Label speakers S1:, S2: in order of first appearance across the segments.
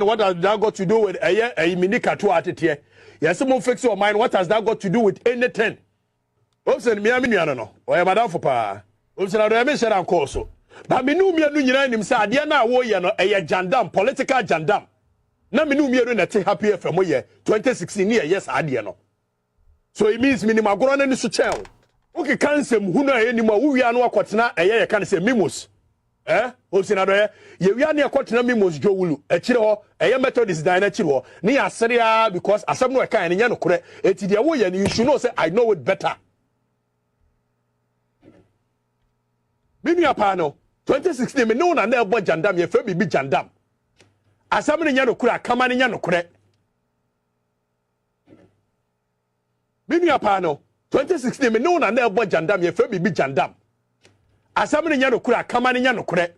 S1: What has that got to do with a mini katu at here? Yes, someone fix your mind. What has that got to do with anything? Obsen me aminu no. Oya madam for pa. Obsen ado me share am course. But me nu me anu nyina nim say ade na wo ye no jandam, political jandam. Na me nu me anu na te happy FM ye 2016 year yes ade no. So it means minimum agoro na ni so chel. Okay, cancel hu na ye ni ma wo wi anu akotena ye kan say memos. Obsen ado ye wi anu akotena memos jowulu. Ekire ho Methodist dan ekire ho. Ni asere because asem no e kan nya no kore. Eti de wo ye you should know say I know it better. Binu apano 2016 me no na na ebo jandam ye fe bibi jandam. Asem no nya no kore akama nya no kore. Binu apano 2016 me no na na ebo jandam ye fe bibi jandam. Asem no nya no kore akama nya no kore.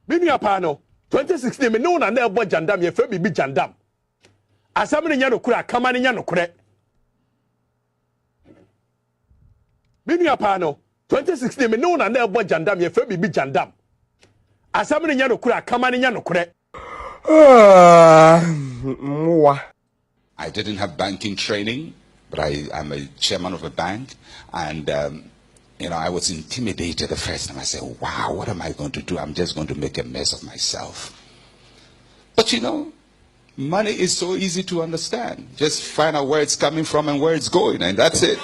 S1: Binu apano 2016 me no na na ebo jandam ye fe bibi jandam. Asem no nya no kore akama nya no kore. Binu apano 2016 me no na na ebo jandam ye fe bibi jandam. Asem no nya no kore akama nya no kore.
S2: I didn't have banking training, but I'm a chairman of a bank, and I was intimidated the first time. I said, wow, what am I going to do? I'm just going to make a mess of myself. But money is so easy to understand. Just find out where it's coming from and where it's going, and that's it.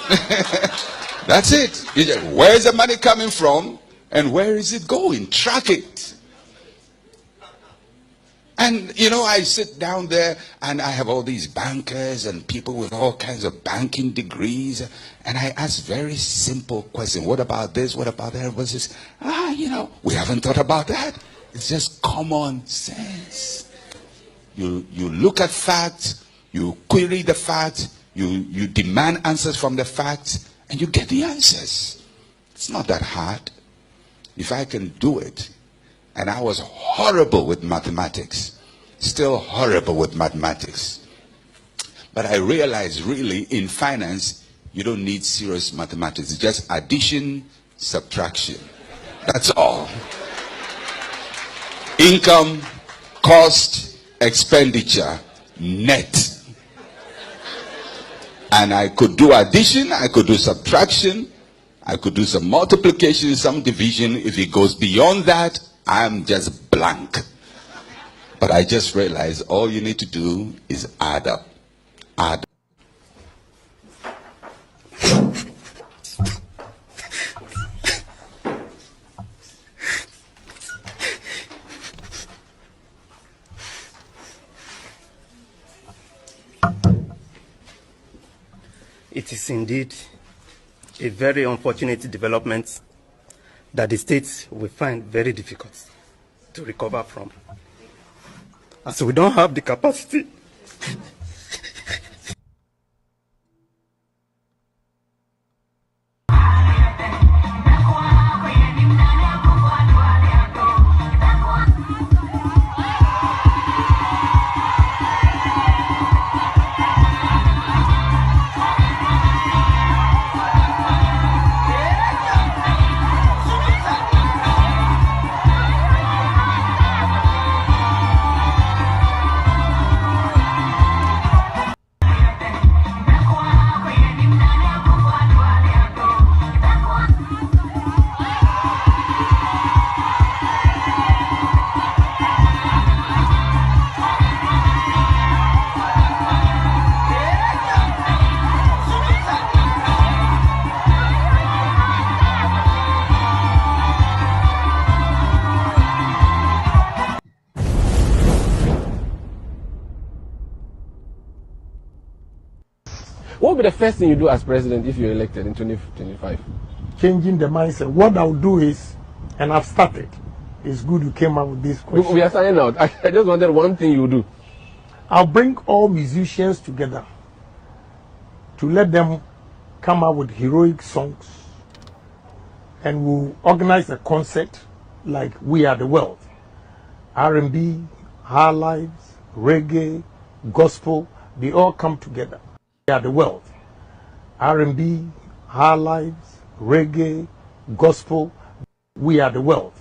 S2: That's it. Where is the money coming from and where is it going? Track it. And, I sit down there and I have all these bankers and people with all kinds of banking degrees. And I ask very simple questions. What about this? What about that? What's this? We haven't thought about that. It's just common sense. You look at facts, you query the facts, you demand answers from the facts, and you get the answers. It's not that hard. If I can do it. And I was horrible with mathematics. Still horrible with mathematics. But I realized really in finance, you don't need serious mathematics. It's just addition, subtraction. That's all. Income, cost, expenditure, net. And I could do addition, I could do subtraction, I could do some multiplication, some division. If it goes beyond that, I'm just blank. But I just realized all you need to do is add up. Add.
S3: It is indeed a very unfortunate development that the states will find very difficult to recover from. As we don't have the capacity
S4: What would be the first thing you do as president if you're elected in 2025?
S5: Changing the mindset. What I'll do is, and I've started, it's good you came up with this question.
S4: We are signing out. I just wanted one thing you do.
S5: I'll bring all musicians together to let them come up with heroic songs, and we'll organize a concert like We Are the World. R&B, high lives, reggae, gospel, they all come together. We Are the World. R&B, high lives, reggae, gospel, We Are the World.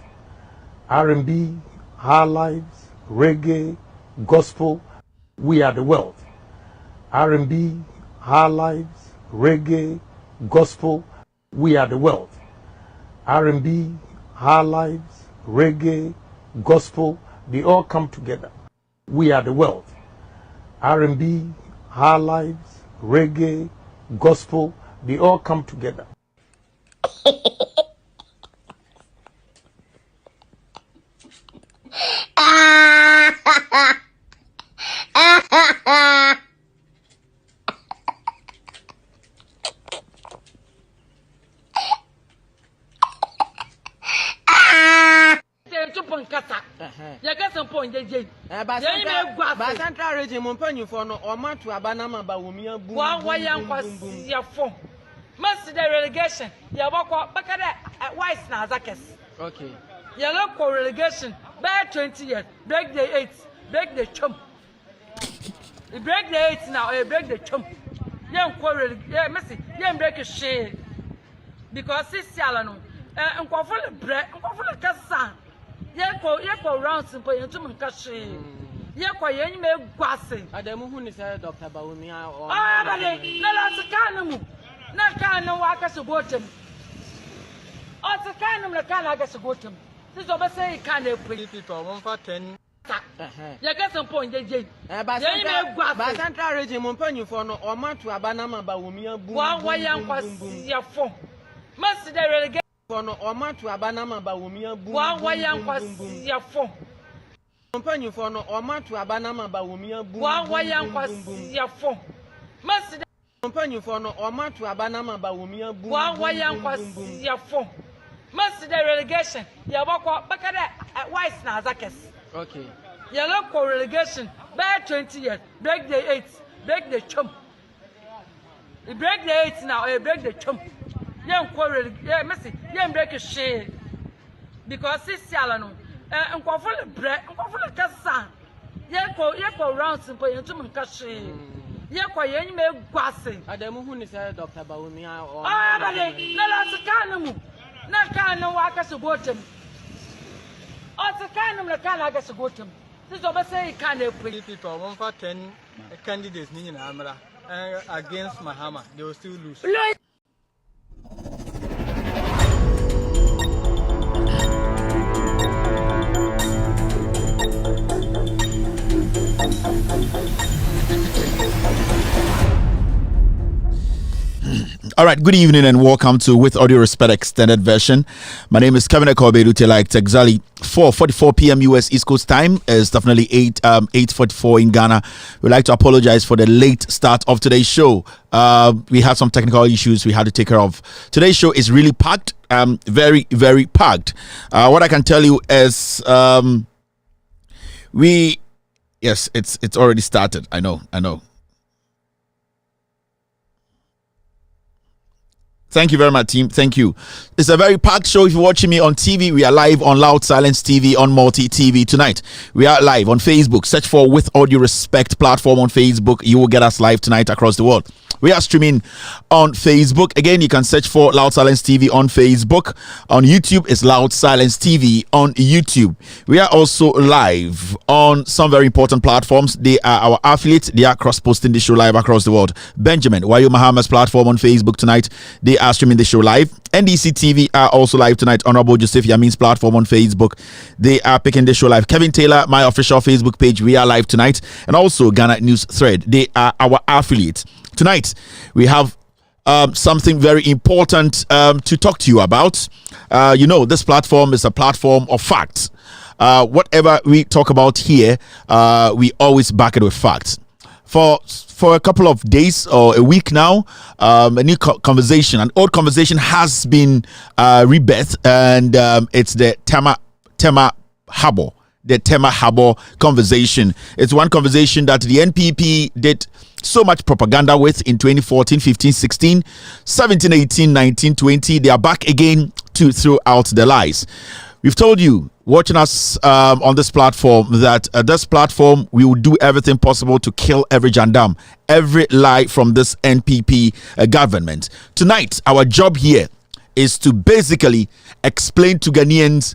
S5: R&B, high lives, reggae, gospel, we are the world. R&B, high lives, reggae, gospel, we are the world. R&B, high lives, reggae, gospel, they all come together. We are the world. R&B, high lives, reggae, gospel, they all come together.
S6: Central region, Montpellier for no or Matu Abanama Bawumia Boom. One young was your form. Most the relegation, you walk back at White Nazakis. Okay. Your local relegation, bad 20 years, break the 8, break the chump. You break the 8 now, you break the chump. Young quarrel, yeah, Messi, young break a shade. Because this Salano, and for the bread, and for the Cassan. Yako round simple and two Kashi. Yako yen may guassy. Adamu is Dr. Baumia or Nalasakanum. Nakano Wakas of Bottom. Also, Canum the Kanagas of Bottom. This over say can't pretty people 1 for 10. You got some point, Jay. By Central region, Montpellier for no or Matu Abanama Baumia Boom. One young was your form. Most the relegation. Or Matu Abanama Bawumia Boom. One young was your form. Companion for no or Matu Abanama Bawumia Boom. One young was your form. Most companion for no or Matu Abanama Bawumia Boom. One young was your form. Most the relegation, you walk back at White Nazakis. Okay. Your local relegation, bad 20 years, break the 8, break the chump. You break the 8 now, you break the chump. Young quarrel, yeah, Messi, young break a shade. Because this Salano, and for the bread, and for the Cassan. Yako round simple and two Kashi. Yako yen may guassy. Adamu is Dr. Baumia or Nalasakanum. Nakano Wakas of Bottom. Also, Canum the Kanagas of Bottom. This over say can't pretty people 1 for 10 candidates in Amra against Mahama. They will still lose.
S7: All right, good evening and welcome to With Audio Respect Extended Version. My name is Kevin Akobedu. Like exactly 4:44 p.m. US East Coast time is definitely 8:44 in Ghana. We'd like to apologize for the late start of today's show. We had some technical issues we had to take care of. Today's show is really packed, very, very packed. What I can tell you is yes, it's already started. I know. Thank you very much, team. Thank you. It's a very packed show. If you're watching me on TV, we are live on Loud Silence TV, on Multi TV tonight. We are live on Facebook. Search for With Audio Respect platform on Facebook. You will get us live tonight across the world. We are streaming on Facebook. Again, you can search for Loud Silence TV on Facebook. On YouTube, it's Loud Silence TV on YouTube. We are also live on some very important platforms. They are our affiliates. They are cross-posting the show live across the world. Benjamin, Wayo Mahama's platform on Facebook tonight. They are streaming the show live. NDC TV are also live tonight. Honorable Joseph Yamin's platform on Facebook. They are picking the show live. Kevin Taylor, my official Facebook page. We are live tonight. And also Ghana News Thread. They are our affiliates. Tonight, we have something very important to talk to you about. This platform is a platform of facts. Whatever we talk about here, we always back it with facts. For a couple of days or a week now, a new conversation, an old conversation has been rebirthed, and it's the Tema Harbor. The Tema Harbor conversation. It's one conversation that the NPP did so much propaganda with in 2014, 15, 16, 17, 18, 19, 20. They are back again to throw out the lies. We've told you, watching us on this platform, that this platform, we will do everything possible to kill every Jandam, every lie from this NPP government. Tonight, our job here is to basically explain to Ghanaians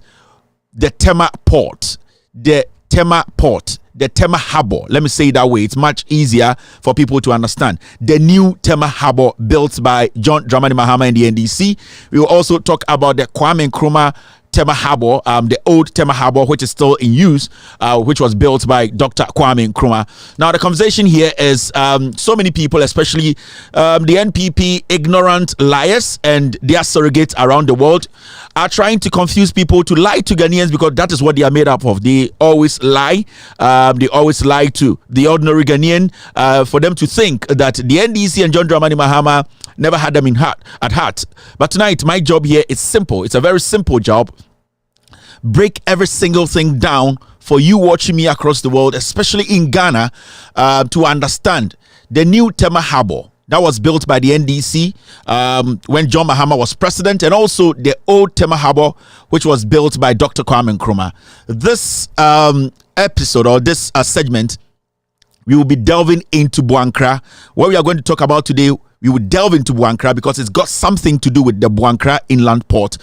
S7: the Tema Port. the Tema Port, the Tema Harbor. Let me say it that way. It's much easier for people to understand. The new Tema Harbor built by John Dramani Mahama and the NDC. We will also talk about the Kwame Nkrumah Tema Harbor, the old Tema Harbor, which is still in use, which was built by Dr. Kwame Nkrumah. Now, the conversation here is so many people, especially the NPP ignorant liars and their surrogates around the world, are trying to confuse people to lie to Ghanaians because that is what they are made up of. They always lie. They always lie to the ordinary Ghanaian for them to think that the NDC and John Dramani Mahama never had them at heart. But tonight, my job here is simple. It's a very simple job. Break every single thing down for you watching me across the world, especially in Ghana, to understand the new Tema Harbor that was built by the NDC when John Mahama was president, and also the old Tema Harbor, which was built by Dr. Kwame Nkrumah. This episode or this segment, we will be delving into Buankra. What we are going to talk about today, we will delve into Buankra because it's got something to do with the Buankra Inland Port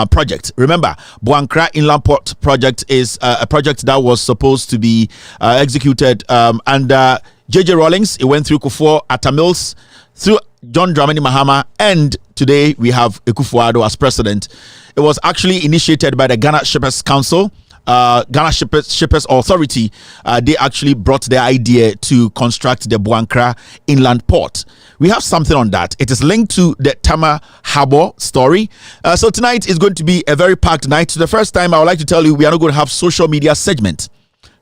S7: project. Remember, Buankra Inland Port project is a project that was supposed to be executed under JJ Rawlings. It went through Kufuor, Atta Mills, through John Dramani Mahama, and today we have Akufo-Addo as president. It was actually initiated by the Ghana Shippers Council. Ghana Shippers Authority, they actually brought the idea to construct the Buankra Inland Port. We have something on that. It is linked to the Tema Harbor story. So tonight is going to be a very packed night. So the first time I would like to tell you, we are not going to have social media segment.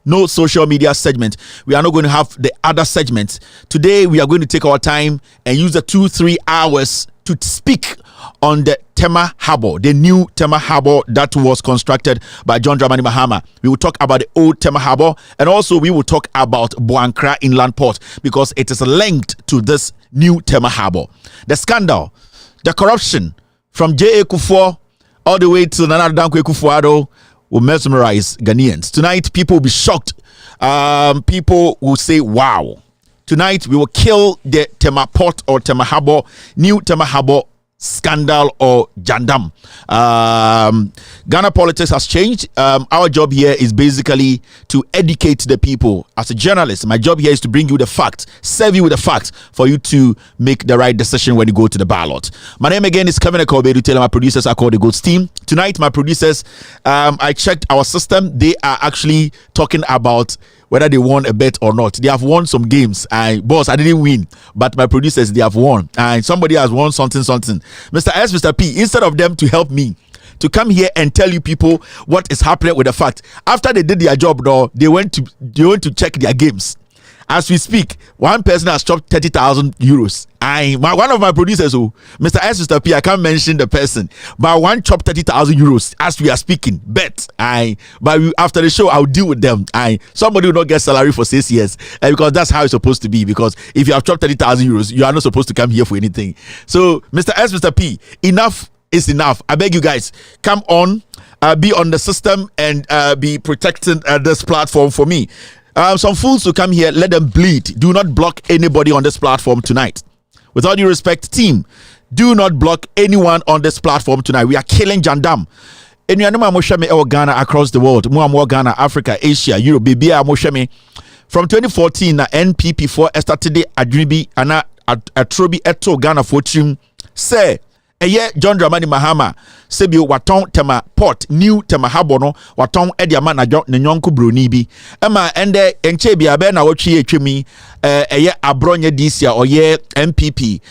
S7: No social media segment. We are not going to have the other segments. Today we are going to take our time and use the 2-3 hours to speak on the Tema Harbor, the new Tema Harbor that was constructed by John Dramani Mahama. We will talk about the old Tema Harbor, and also we will talk about Buankra Inland Port because it is linked to this new Tema Harbor. The scandal, the corruption from J.A. Kufuor all the way to Nana Dankwa Akufo-Addo will mesmerize Ghanaians. Tonight, people will be shocked. People will say, wow. Tonight, we will kill the Tema Port or Tema Harbor, new Tema Harbor scandal or Jandam. Ghana politics has changed. Our job here is basically to educate the people. As a journalist, my job here is to bring you the facts, serve you with the facts for you to make the right decision when you go to the ballot. My name again is Kevin Ekobedu. Tell my producers I call the Goats team. Tonight, my producers, I checked our system. They are actually talking about whether they won a bet or not. They have won some games. Boss, I didn't win, but my producers, they have won. And somebody has won something. Mr. S, Mr. P, instead of them to help me to come here and tell you people what is happening with the fact, after they did their job, though, they went to check their games. As we speak, one person has chopped 30,000 euros. One of my producers, Mr. S, Mr. P, I can't mention the person, but one chopped 30,000 euros as we are speaking. Bet. But after the show, I'll deal with them. Somebody will not get salary for 6 years because that's how it's supposed to be. Because if you have chopped 30,000 euros, you are not supposed to come here for anything. So, Mr. S, Mr. P, enough is enough. I beg you guys, come on, be on the system and be protecting this platform for me. Some fools who come here, let them bleed. Do not block anybody on this platform tonight. With all due respect, team, do not block anyone on this platform tonight. We are killing Jandam. Ghana across the world. Ghana, Africa, Asia, Europe. From 2014, na NPP for started the Adribi and a Trobi Eto Ghana for trim. Say, John Dramani Mahama sebio waton Tema Port new Tema Harbor no waton ediama na nyonko broni bi ema ende enche bia be na wotwe etwemi abronye DC oye MPP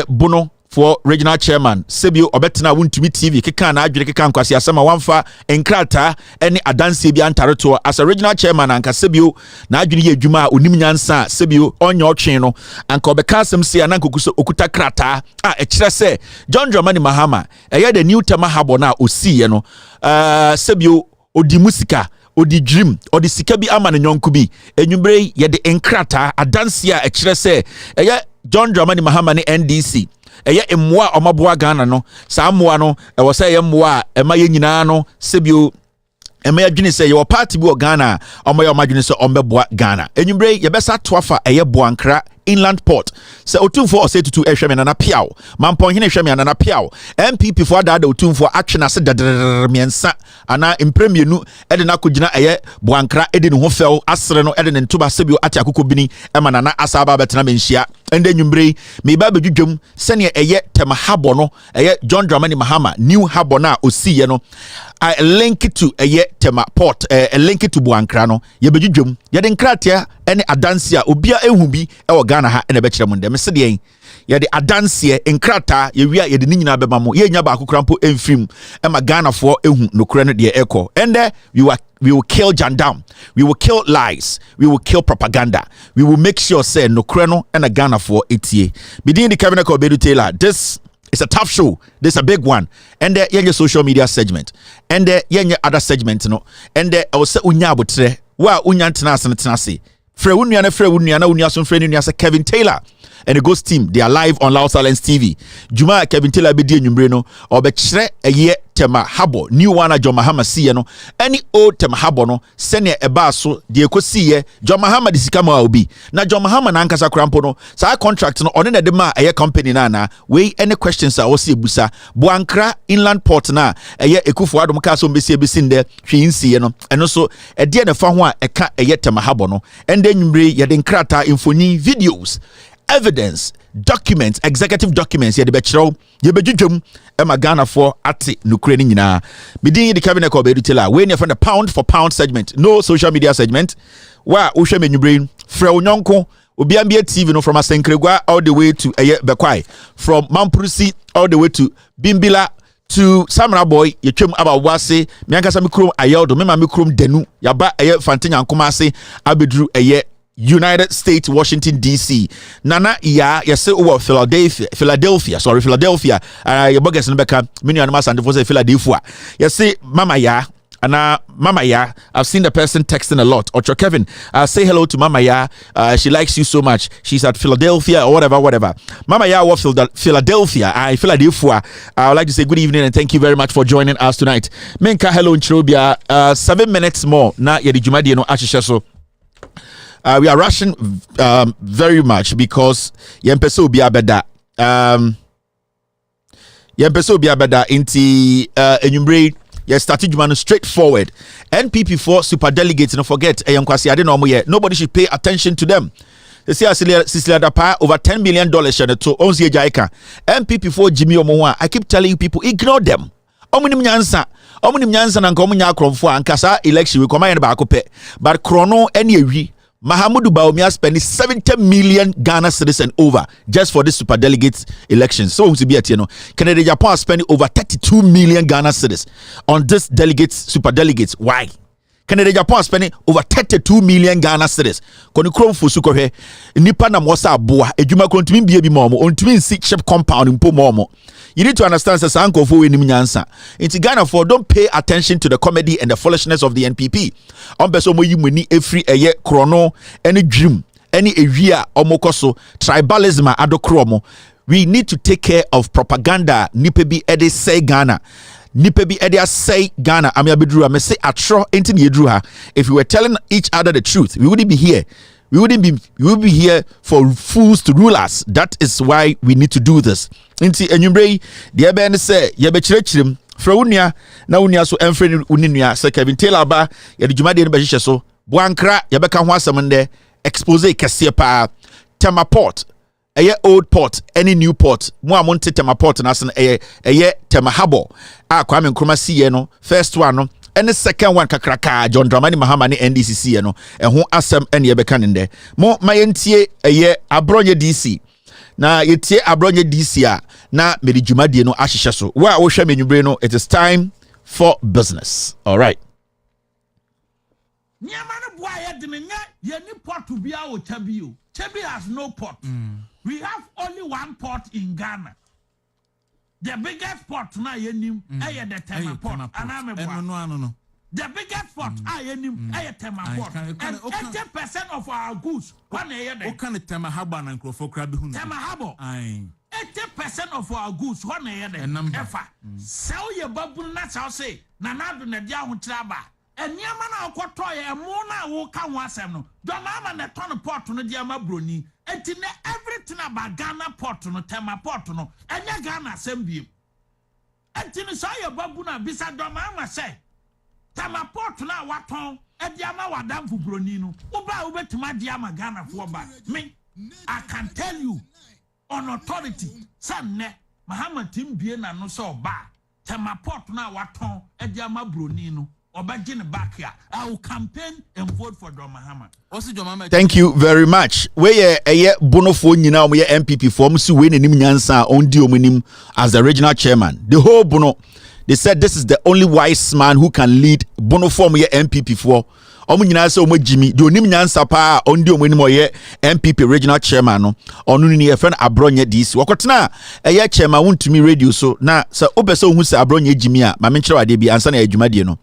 S7: Bono for regional chairman sebio obetena wuntumi TV keka na adwere keka nkwase asema wamfa enkrata ene adanse bi antareto as a regional chairman anka sebio na adwere ye adwuma onim nyansa sebio onye otwe no anka obeka asem se ananka okuta krata ekire se John Dramani Mahama the new Tema Harbor na osi no sebio odi musika odi dream odi sika bi ama ne nyonku bi enwumbre ye de enkrata adanse a ekire se John Dramani Mahama ne NDC emwa omaboa Ghana no sa amwa no ewo se emwa ema ye nyina no sebio ema adwene se ye party bi o Ghana omaye omadwene se ombeboa Ghana enwumbre ye besa toafa Buankra Inland Port. So Otum for say to Esham and Anapiao. Mampon Hinesham and Anapiao. MPP for that Otum for action as a miensa. Ana impremie nu edena kujina eye Buankra edin hofel asreno eden and tuba sebio ati akukubini emanana asaba betena menshia. And then you me baby jum senior eye Tema Habono eye John Dramani Mahama new Habona osi no. I link it to Tema Port, link it to Buankrano. Ye bejum, ye den kratia, any adansia, ubia ehubi, ewa Ghana ha, ene bechemunde. Me sedi ye de adansia, enkrata, ye wia ye de nina bebamo, ye nyaba akukrampo enfim, ema Ghana for ehu no kreno de echo. And there we will kill Jandam, we will kill lies, we will kill propaganda, we will make sure say no kreno and a Ghana for etie. Bidin the cabinet of Bedu Taylor, this. It's a tough show. This is a big one. And there your social media segment. And there your other segment, no. And there also unya botre. Wa unya tenase. Fre unya na unya son friend unya Kevin Taylor and the Ghost team. They are live on Loud Silence TV. Juma Kevin Taylor be di enyumbre no. Obe chere eye Tema Habo. New one John Mahama see no. Any old Tema Habo no. Senior eba so de ekosi ye. John Mahama di sika ma obi. Na John Mahama na ankasa krampo no. Sa contract no one na de ma eye company na we any questions a osi ebusa. Buankra Inland Port na eye Ekufu Adom ka so mbesi ebesinde hwe nsie no. Eno so e de na fa ho a eka eye Tema Habo no. Ende nyumre ye de nkrata infoni videos. Evidence, documents, executive documents, ye de bechro, ye bejujum, ema Ghana for ati nukreni nyina. Bidin the cabinet ko Bedu Taylor, when you from the pound for pound segment, no social media segment. Wa uhwe menyubrain, Fre Onyonko, Obiambia TV no from Asenkregwa all the way to Bekwai, from Mampurusi all the way to Bimbila to Samra Boy, ye twem aba wase, miankasa mikrom ayeldo, mema mikrom denu, yaba Fantinya Nkomase, abedru United States, Washington D.C. Nana ya say over Philadelphia. Your bogus in Becca, many animals and for Philadelphia. You say Mama ya. Mama ya, I've seen the person texting a lot. Ocho Kevin, say hello to Mama ya. She likes you so much. She's at Philadelphia or whatever. Mama ya was Philadelphia. Philadelphia. I would like to say good evening and thank you very much for joining us tonight. Menka hello in Chirobia. 7 minutes more. Na yedi jumadi no achishaso. We are rushing very much because yempeso bi abeda inti enyumbre ye started man straightforward. NPP for super delegates, don't forget Yankwasi Adenomye. Nobody should pay attention to them. They say Cecilia Dapa over $10 million to Onzi Jaika. NPP for Jimmy Omoa. I keep telling you people, ignore them. Omunim nyansa na nkomunya akromfo ankasa election we come in ba akopɛ but krono ene awi Mahamudu Bawumia spending 70 million Ghana citizens over just for this super delegates election. So to be at Canada, Japan are spending over 32 million Ghana citizens on this super delegates. Why? Canada, Japan are spending over 32 million Ghana citizens. Koni krom fusuko he nipa na mwasa aboa ejuma kontumi bie bi momo ontumi si ship compound mpo momo. You need to understand that Sanko for winning nyansa. Into Ghana for don't pay attention to the comedy and the foolishness of the NPP. On beso mo yimuni every eye chrono any dream any area omokoso tribalism adokromo. We need to take care of propaganda. Nipebi ede say Ghana. Nipebi ede say Ghana. Ami abidru ame say atro enti ni edru. If we were telling each other the truth, we wouldn't be here. We would be here for fools to rule us. That is why we need to do this. Inti enyumbre the ebe say ye be chirechirem fra unia na unia so emfre uninua say Kevin Taylor ba ye de dwumade no be hye so Buankra ye be ka ho asem nde expose kese pa Tema Port old port any new port mo amonte Tema Port na sen Tema Habo Kwame Nkrumah see no first one no and the second one kakraka John Dramani Mahama ni NDCC no ho asem ene ye be kan nde mo mayentie abronye DC na yetie abronye DC a na meri dwumadie no ahyehye so wa wo hwe menyubre no it is time for business. All right.
S8: Chebi has no port. We have only one port in Ghana. The biggest port na yenim the Tema Port. No. The biggest port yenim Tema Port. And 80% of our goods one there.
S9: What kind of Tema Habo na nkrofo kra bi hu?
S8: Tema Habo. 80% of our goods one there. Efa. Sell your babu na say na do na dia ho traba. Enyama na okoto ye mo na wo ka ho asem no. Donama na ton port no dia ma broni. Enti na everything about Ghana port no Tema Port no enya Ghana asembiem. Enti no so ye babu na bisa do Mahama say Tema Port na waton e dia ma wadam fu broni no. Uba ubetima dia ma Ghana fo ba. Me I can tell you on authority sanne Mahama timbie na no so ba Tema Port na waton e dia ma broni no. Back here. I will campaign and vote for John Mahama.
S7: Thank you very much. Where a bonofo nyina omo MPP form si we nanim nyansa on di omonim as the regional chairman. The whole bono, they said this is the only wise man who can lead bonofo omo MPP for. Omo nyina se omo Jimmy, the onim nyansa pa on di omonim oye MPP regional chairman no. Onu ni e friend Abronye DC. Wakotena eye chairman wontumi radio so na se obese ohun se Abronye Jimmy a ma menkyere wade bi ansa na adwuma de no.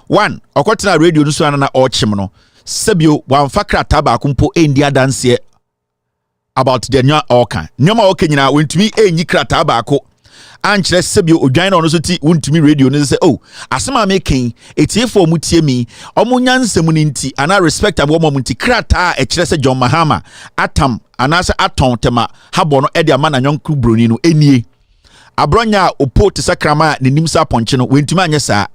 S7: One, okwatena radio no so na ochim no. Sebio wamfa krata ba kumpo endi adanse about the new oka. Nyoma oka nyina wontumi enyi krata ba ko. Ankyere sebio odwan na ono so ti wontumi radio no say oh, asema making etiefo mu tie mi. Omo nyansem ni nti ana respect abo mo nti krata e kire se John Mahama atam anase aton tema habo no e de ama na nyonku broni no enie. Abronya opo te sakrama ne nimsa ponche no wontumi anye saa.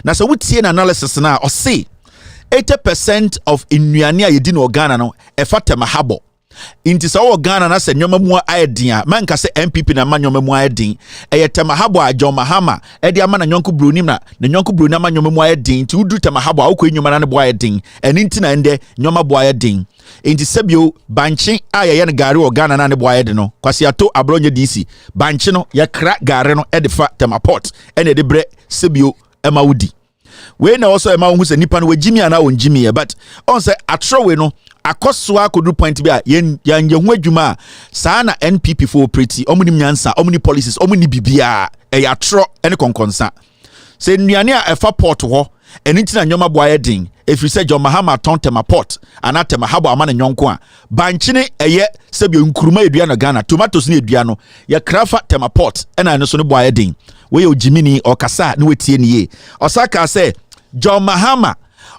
S7: Na so wutie na analysis na o say 80% of innuane a yedi no Ghana no efa Tema habo. Inti sa o Ghana na se nyoma mu ayedin a man ka se MPP na ma nyoma mu ayedin eye Tema habo a John Mahama e de ama na nyonko broni na nyonko broni ama nyoma mu ayedin nti udu Tema habo a ukọ nyoma na ne bo ayedin eni nti na ende nyoma bo ayedin inti sebio banchi a ye ne gare o Ghana na ne bo ayedin no kwasi ato Abronye DC banchi no ye kra gare no e de fa Tema Port ene de bre sebio ema wudi we na also ema hu se nipa no wajimi ana on jimi but on say atro we no akoso akodu point bi a yan hu adwuma saa na NPP for operate omuni nyansa omuni policies omuni bibia e yatro ene konkonsa se nnuane a efa port ho eni ntina nyoma bo ayedin efiri se John Mahama ton Tema Port ana Tema habo ama na nyonko a banchine eye se bi nkuruma edua na Ghana tomatoes na edua no ye krafa Tema Port ena ne so ne bo ayedin we ojimini okasa ne wetie ne ye osaka se John Mahama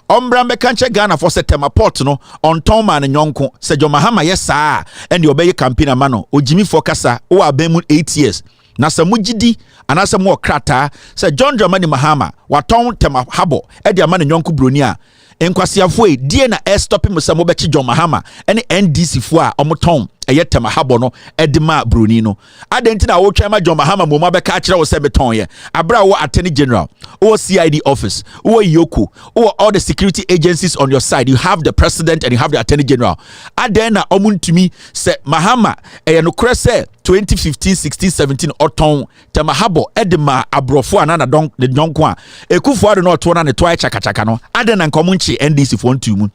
S7: ombra mekanche Ghana for se Tema Port no on ton man nyonko se John Mahama yesa and the obey campaign amano ojimi for kasa o abemu 8 years na se mugidi anase mo krata se John Dramani Mahama waton Tema habo e de amane nyonko broni a enkwasiafo e die na e stop mo se mo be chi John Mahama ene NDC fo a omoton eye Tema habo no edema broni no adenti na wo twema John Mahama mo ma be ka kire wo se beton ye abra wo attorney general wo CID office wo Yoko wo all the security agencies on your side. You have the president and you have the attorney general adena omuntumi se Mahama eye no kure se 2015 16 17 oton Tema habo edema abrofo anana don de nyonko a ekufo ade no oto na ne to chakachaka no adena nkomunchi NDC fo ntumu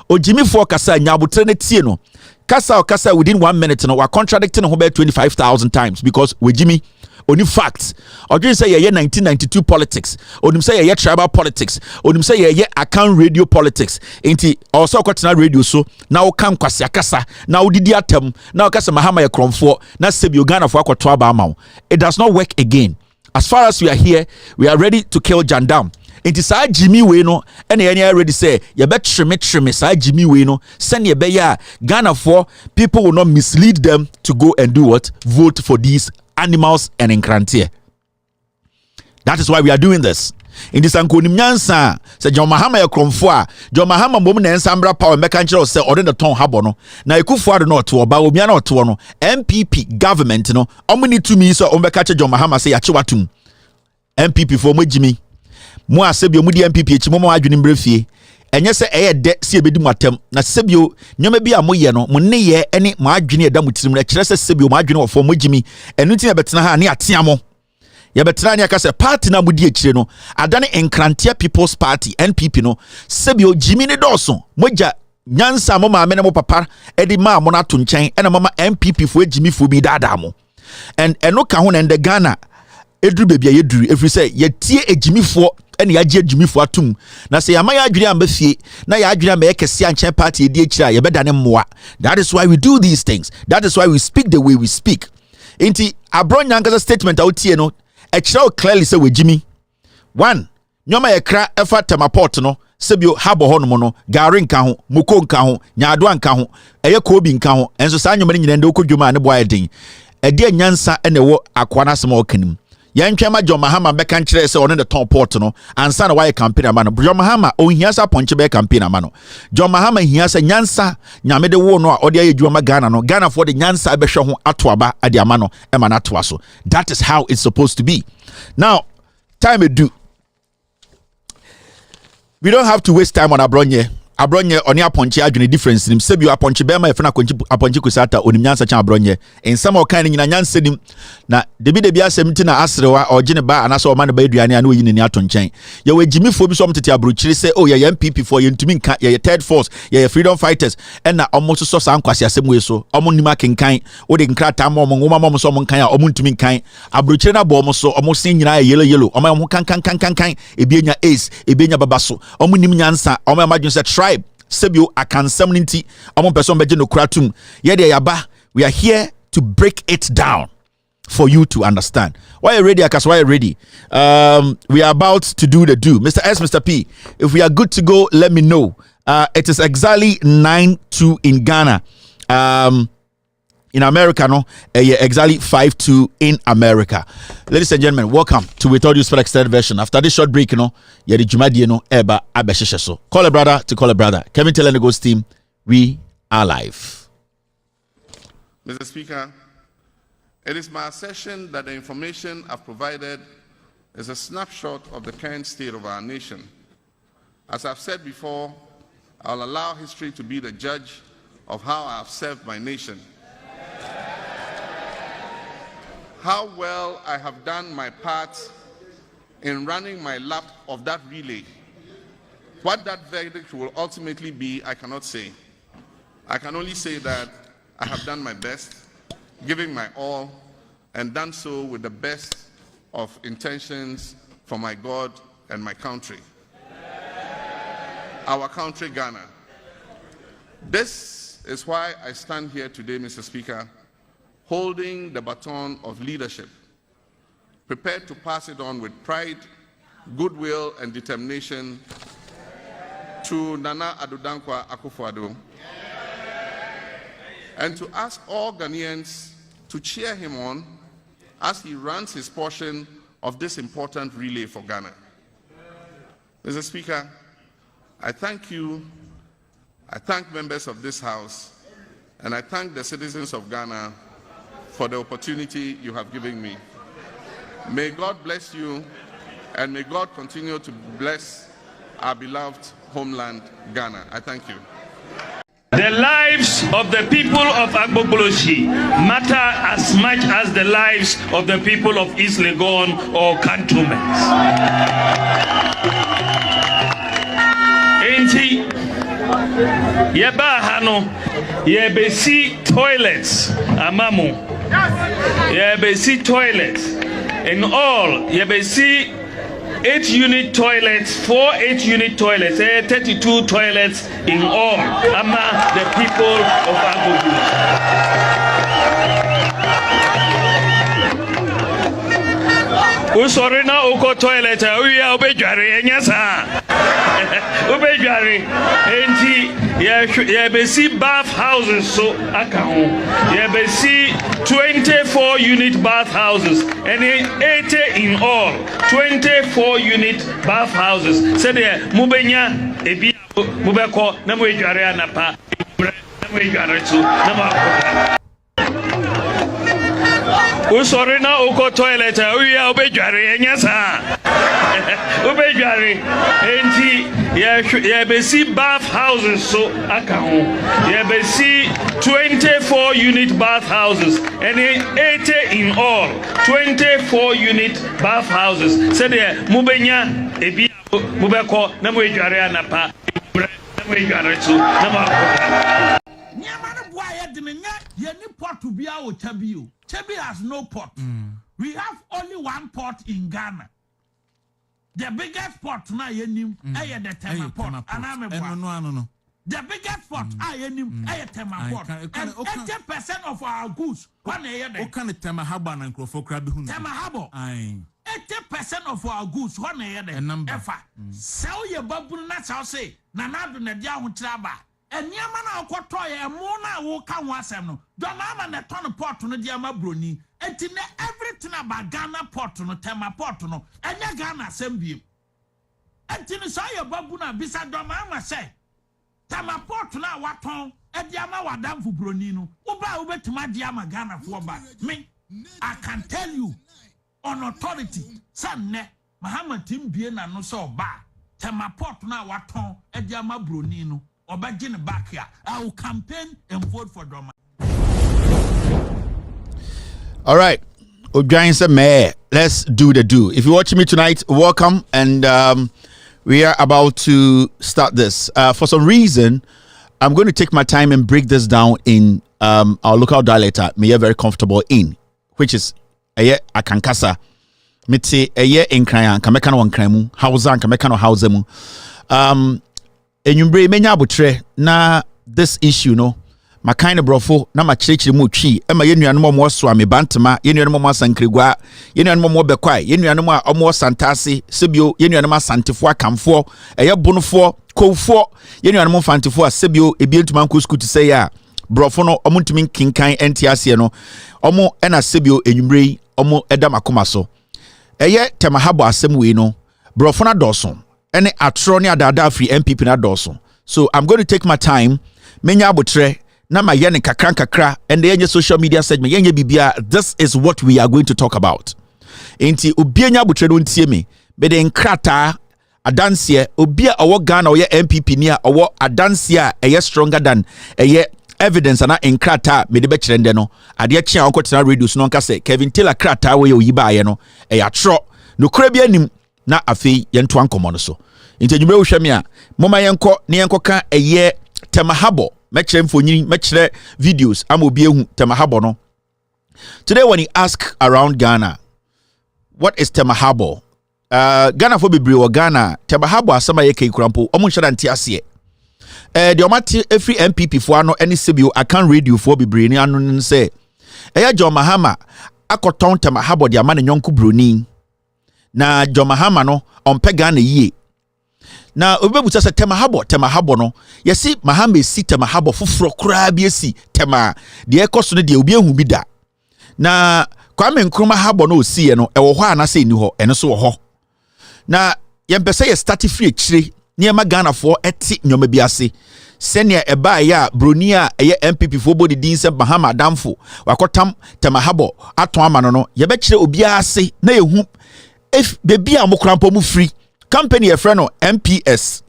S7: ojimi fo kasa nyabotre ne tie no kasa within 1 minute no wa contradicting ho be 25,000 times because we Jimmy only facts odin say ye 1992 politics onim say ye tribal politics onim say ye account radio politics enti also kwatena radio so na wo kan kwase akasa na wo didi atam na wo kasa Mahama ye kromfo na sebi Ghana fo akwato aba amaw. It does not work again. As far as we are here, we are ready to kill Jandam. Inti saa Jimmy we no ene ye already say ye be treme saa Jimmy we no send ye be ya Ghana for people will not mislead them to go and do what? Vote for these animals and enkrantie. That is why we are doing this. In this ankonim nyansa se John Mahama ye kromfo a John Mahama mom na ensambra power meka nkyere se ode the ton habo no na ekufo ade no to oba omia na oto no MPP government no omni to me so ombeka che John Mahama se ya chewatum MPP for Jimmy mo asebio mu di MPP echi mo adwene mbrefie enye se eye de se ebedi matem na sebio nyoma bi a mo ye no mo ne ye ene mo adwene eda mutirim na kire se sebio mo adwene wo for mo Jimmy enu ti na betena ha ne atea mo ya betena ne aka se party na mudi ekire no adane enkrantia People's Party NPP no sebio Jimmy ne doso moja nyansa mo maame ne mo papa edi ma mo na to nchen ena mama MPP fo Jimmy fo bi dada mo and eno ka ho na ende Ghana edru bebia yedru efri se yetie ejimifo ene yaje ejimifo atum na se yama ya adwene ambafie na ya adwene amba yekese anchen party edi ekira ye bedane mmoa. That is why we do these things. That is why we speak the way we speak. Inti Abronya ngaza statement outie no ekira clearly say we Jimmy one nyoma yekra efa Tema Port no sebio habo ho no no gari nka ho moko nka ho nyaado nka ho eye kobi nka ho enso saa nyoma nyina nde okodwuma ne boa eden ede nyansa ene wo akwa na asema okanim yantwema John Mahama beka nkyere se one the Tema Port no ansa na why campaign ama no John Mahama onhiasa ponche be campaign ama no John Mahama hiasa nyansa nyamede wo no a ode ayedwuma Ghana no Ghana for the nyansa abehwe ho atoaba ade ama no e ma na atoa so. That is how it's supposed to be. Now time do we don't have to waste time on Abronye oni aponche adwene difference nim sebio aponche be ma efena aponche kusata onim nyansa chan Abronye en some kind nyina nyansa nim na debi asem na asrewa ogene ba anaso o ma ne ba aduane anu yi ni ato nchen ye we jimifo bi so mtete abrochiri se oh ye MPP for ye ntumi nka ye third force ye freedom fighters en na omo so sa nkwase asem we so omo nima kenkan wo de nkrata ma omo ngoma mo so omo nkan a omo ntumi nkan abrochiri na bo omo so omo sin nyina yellow omo kan ebi enya ace ebi enya babaso omo nim nyansa omo imagine say tribe sebio akansam nti omo person beje no kratum ye de yaba. We are here to break it down for you to understand. Why are you ready, Akas? Why are you ready? We are about to do the do. Mr. S, Mr. P, if we are good to go, let me know. It is exactly 9-2 in Ghana. In America, no, exactly 5-2 in America. Ladies and gentlemen, welcome to With All Due Respect Extended Version. After this short break, the Jumadi, eba abeshesheso. Call a brother to call a brother. Kevin Tell and the Ghost team, we are live.
S10: Mr. Speaker, it is my assertion that the information I've provided is a snapshot of the current state of our nation. As I've said before, I'll allow history to be the judge of how I've served my nation. How well I have done my part in running my lap of that relay. What that verdict will ultimately be, I cannot say. I can only say that I have done my best, giving my all, and done so with the best of intentions for my God and my country. Our country, Ghana. This is why I stand here today, Mr. Speaker, holding the baton of leadership, prepared to pass it on with pride, goodwill, and determination to Nana Addo Dankwa Akufo-Addo, and to ask all Ghanaians to cheer him on as he runs his portion of this important relay for Ghana. Mr. Speaker, I thank you, I thank members of this House, and I thank the citizens of Ghana for the opportunity you have given me. May God bless you, and may God continue to bless our beloved homeland, Ghana. I thank you.
S8: The lives of the people of Agbogboloshi matter as much as the lives of the people of East Legon or cantonments. Enti yeba hano yebesi toilets amamu yebesi toilets in all yebesi 8-unit toilets, 4 8-unit toilets, 32 toilets in all, ama the people of Agbogboloshi. Usorina uko toilet, uya ubejari enyasa. Ubejari enti yebesi bath houses so akaho. Yebesi 24-unit bath houses and 80 in all. 24-unit bath houses. Said mubenya ebi mubeko na mujare anapa na mujare tu na makoka. Usorina uko toilet uya ubejare enyasa. Ubejare enti yebesi bath houses so akaho. Yebesi 24-unit bath houses and 80 in all. 24-unit bath houses. Said mubenya ebi mubeko na mujare anapa na mujare tu na makoka. Chebi has no port. We have only one port in Ghana. The biggest port na yenim the Tema Port. No. The biggest port yenim Tema Port. And 80% of our goods one
S9: Tema Habo and Crofo Crab.
S8: Tema Habo. 80% 80% of our goods one year efa sell your babu na say na do na dia ho traba eniama na akoto ye mo na wo ka ho asem no Mahama na ton port no dia ma broni enti na everything about Ghana port no Tema Port no enya Ghana asem biem enti no say your babu na bisa Mahama say Tema Port na waton e dia ma wadam fu broni no wo ba wo betima dia ma Ghana fo ba me I can tell you on authority sanne Mahama timbie na no so ba Tema Port na waton e dia ma broni no obagin back here. I will campaign and vote for Doma.
S7: All right, let's do the do. If you're watching me tonight, welcome, and we are about to start this. For some reason, I'm going to take my time and break this down in our local dialect. Me are very comfortable in, which is Akankasa. Miti in Krayan, Kamekano and Kremu, Hausa, Kamekano Hausemu. Enyumbre menya abotre na this issue no my kind of brofo na ma chirichiri mu twi e ma yenuanom mo so ame bantama yenuanom mo asankrigwa yenuanom mo bekwai yenuanom a omo santase sebio yenuanom asantefo akamfo eye bonofo kowfo yenuanom fantefo a sebio ebientuma nko to say ya brofo no omo ntumi kinkan entiase no omo na sebio enyumbre omo eda makoma so eye temahabo asem we no brofo na doson any atroni adada free MPP na doso. So I'm going to take my time. Menya abotre na ma yene kakra and the yenye social media segment yenye bibia. This is what we are going to talk about. Enti obienya abotre don tie me. Be de nkrata adansie obia owo Ghana oye MPP nia owo adansie eye stronger than eye evidence na nkrata me de be kirende no. Ade chia onkotena radio so no nka se Kevin Taylor krata we oyiba aye no eye atro no kura bia nim na afei yento ankomo no so inte dwumre wo hwame a moma yenko ne yenko ka eye temahabo mekire mfonyini mekire videos am obi ehu temahabo no. Today when you ask around Ghana what is temahabo, Ghana for bebre wo Ghana temahabo asama ye kai kurampo omo nhada nti ase de omati every MPP fo ano any sebio akan radio for bebre ni anu ne se Mahama akoton temahabo de ama ne nyonko broni na Mahama no ompe Ghana yie na obebuta se temahabo no yesi Mahama esi temahabo foforo kura bi esi tema de ekoso no de obi ehu bi da na Kwame Nkrumah habo no osie no ewo ho ana se ni ho ene so wo ho na yempese ye start free chire ne ma Ghana fo eti nyoma bi ase senia eba ya bronia eye MPP fo body din se Mahama damfo wakotam temahabo aton amano no ye be chire obi ase na yehu if baby a mokrampo mu free company e friend no MPS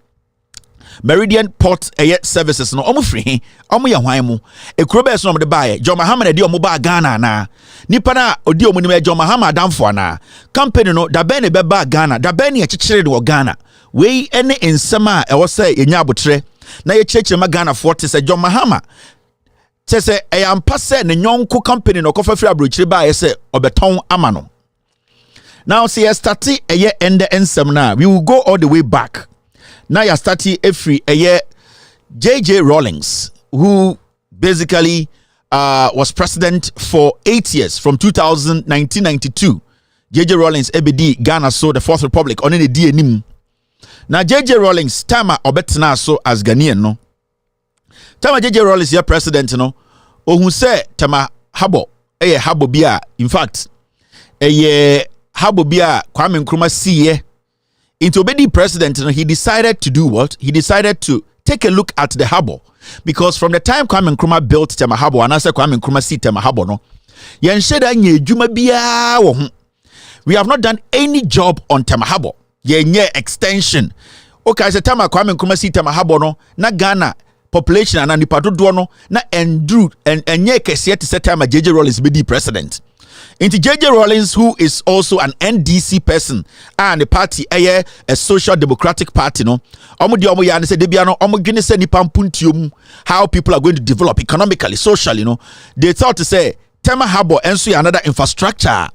S7: Meridian Port Services no omu free omu ye hwan mu ekuro so no de baaye Mahama na de omu ba Ghana na nipa na odi omu ni me Mahama adamfo na company no da ben be ba Ghana da ben ye kikire de wo Ghana we ene ensema e wo say enya abotre na ye kikire ma Ghana for te say Mahama te say e ampa se ne nyonko company no kofa free abrochire baaye se obeton ama no. Now, see, I started a year and the ensem now. We will go all the way back. Now, I started every a year. Rawlings, who basically was president for 8 years from 1992. Rawlings, EBD, Ghana, so the Fourth Republic, on any DNM. Now, Rawlings, Tama Obetna, so as Ghanaian, no. Tama Rawlings, your president, no. Oh, who say Tama Habo, Habo Bia, in fact, Habobia Kwame Nkrumah see into obedi president, he decided to do what? He decided to take a look at the harbor because from the time Kwame Nkrumah built Tema Harbor and I said Kwame Nkrumah see Tema Harbor no yensheda nye djuma bia wo ho. We have not done any job on Tema Harbor. Yenye extension. Okay, so Tema Kwame Nkrumah see Tema Harbor no na Ghana population and nipa dodo no na endru enye kese te set time Rawlings be the president. Into Rawlings, who is also an NDC person and the party a social democratic party no omo di omo ya ne se de bia no omo dwene se nipa mpuntiom how people are going to develop economically socially, you know. They thought to say Tema Harbor enso ya another infrastructure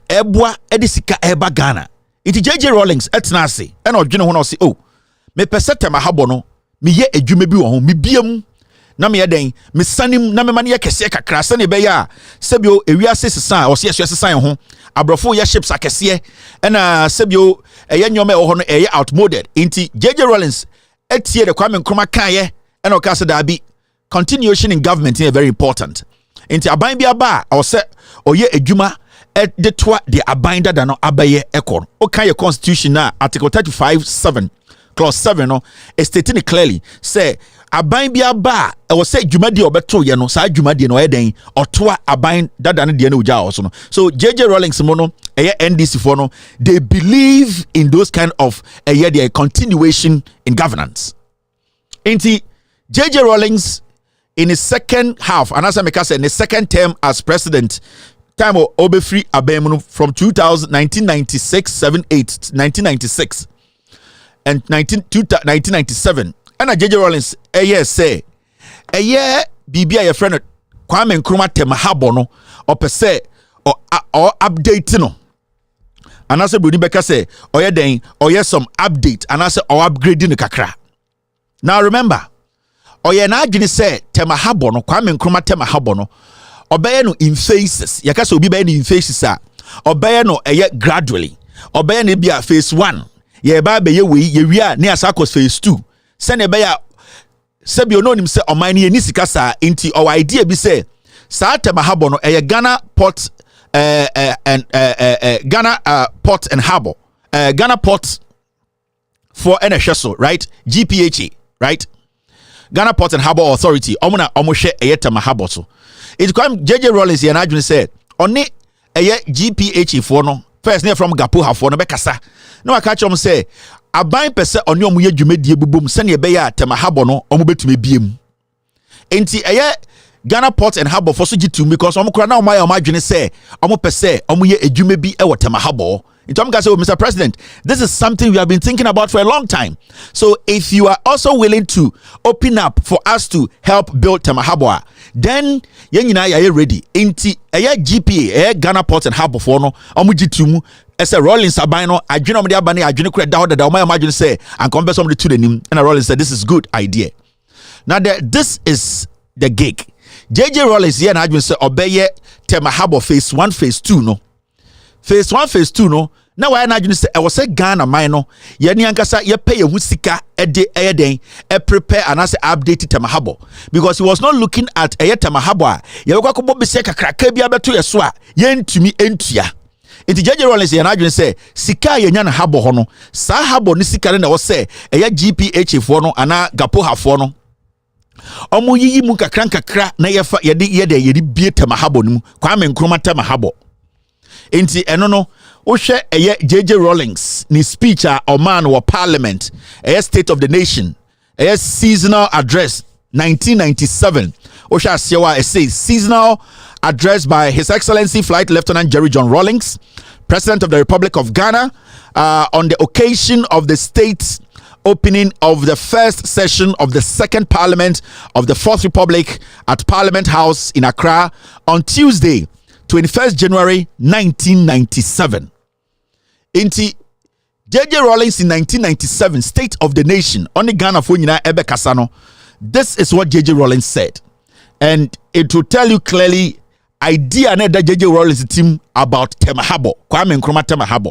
S7: ebwa edisika eba Ghana. Into Rawlings etna ase e na odwene ho na se oh me pese Tema Harbor no me ye adwuma bi wo ho me biam na me yeden me sanim na me mane ye kese kakra se ne be ya sebio ewiase sesan o se sesan ho abrofo ye ships akese na sebio eye nyome ho no eye outmoded inti JJ Rawlings etie de Kwame Nkrumah kan ye na o ka se da bi continuation in government is very important inti aban bi aba o se oye adwuma de toa de aban dada no abaye ekor o kan ye constitution na article 35(7) clause 7 no stating clearly say aban bi aba e wo say dwumadi obeto ye no sa dwumadi no eden otoa aban dada no de na uja also no. So JJ Rawlings mo no NDC for no, they believe in those kind of their continuation in governance. Inti JJ Rawlings in his second half, and as I say, in his second term as president, time of Obefri Abemunu from 1996, 1996, and 1997. And JJ Rawlings, a year say, a year BB, a friend Kwame Nkrumah Tema Habono, or per se, or update no. And as a Bruni Becca say, or yeah, then, or yes, some update, and as or upgrading the kakra. Now remember, or yeah, now you say Tema Habono, Kwame Nkrumah Tema Habono, or no in phases. Yakaso be in phases, or no gradually, or be a phase 1. Ye ba be ye we are near Sakos phase 2. Send a bear Sebio no him say or mine ni sikasa inti our idea be say Sa Tema Habono Ghana Port and Ghana Port and Harbour Ghana Port for NHSO, right? GPHA, right? Ghana Port and Harbour Authority omuna omoshe Tema Harbour so it come JJ Rawlings here and said only GPHA for no first near from Gapuha for no bekasa no I catch say aban pese oni omu ye dwumedie bubum se ne be ya Tema Harbour no omu betumi biem enti Ghana Port and Harbour for so gitu because omu kura na omu adwene say omu pese omu ye adwuma bi e wo Tema Harbour. In terms of Mr. President, this is something we have been thinking about for a long time. So if you are also willing to open up for us to help build Tema Harbour, then you ready. Inti GPA Ghana Port and Harbour for no omujitumu as a Rawlings abino adwene omde abane adwene kura da da o imagine say and compare somebody to the nim and Rawlings said this is good idea. Now this is the gig. JJ Rawlings here and adwene say obeye Tema Harbour phase 1 phase 2 no. Phase 1 phase 2 no now I imagine say I was say Ghana mine no ye ni ankasa ye pay ye sika e prepare and as update Tema Harbour because he was not looking at Tema Harbour ye kwakobo be se kakraka bia beto ye so a ye ntumi entua enti JJ Rawlings ye na adwene say sika ye nya na Harbour ho no sa Harbour ni sika na wo say GPH for no ana Gapoha for no omo yiyi mu kakra na ye fa ye de bie Tema Harbour mu Kwame Nkrumah Tema Harbour enti eno no wo hwe JJ Rawlings ni speech or man or parliament state of the nation seasonal address 1997 wo hwe asewa says seasonal address by His Excellency Flight Lieutenant Jerry John Rawlings, President of the Republic of Ghana, on the occasion of the state's opening of the first session of the second parliament of the Fourth Republic at Parliament House in Accra on Tuesday 21st January 1997. Inti JJ Rawlings in 1997 State of the Nation on the Ghana for Nina Ebe Kasano. This is what JJ Rawlings said, and it will tell you clearly idea that JJ Rawlings team about Tema Harbour, Kwame Nkrumah Tema Harbour.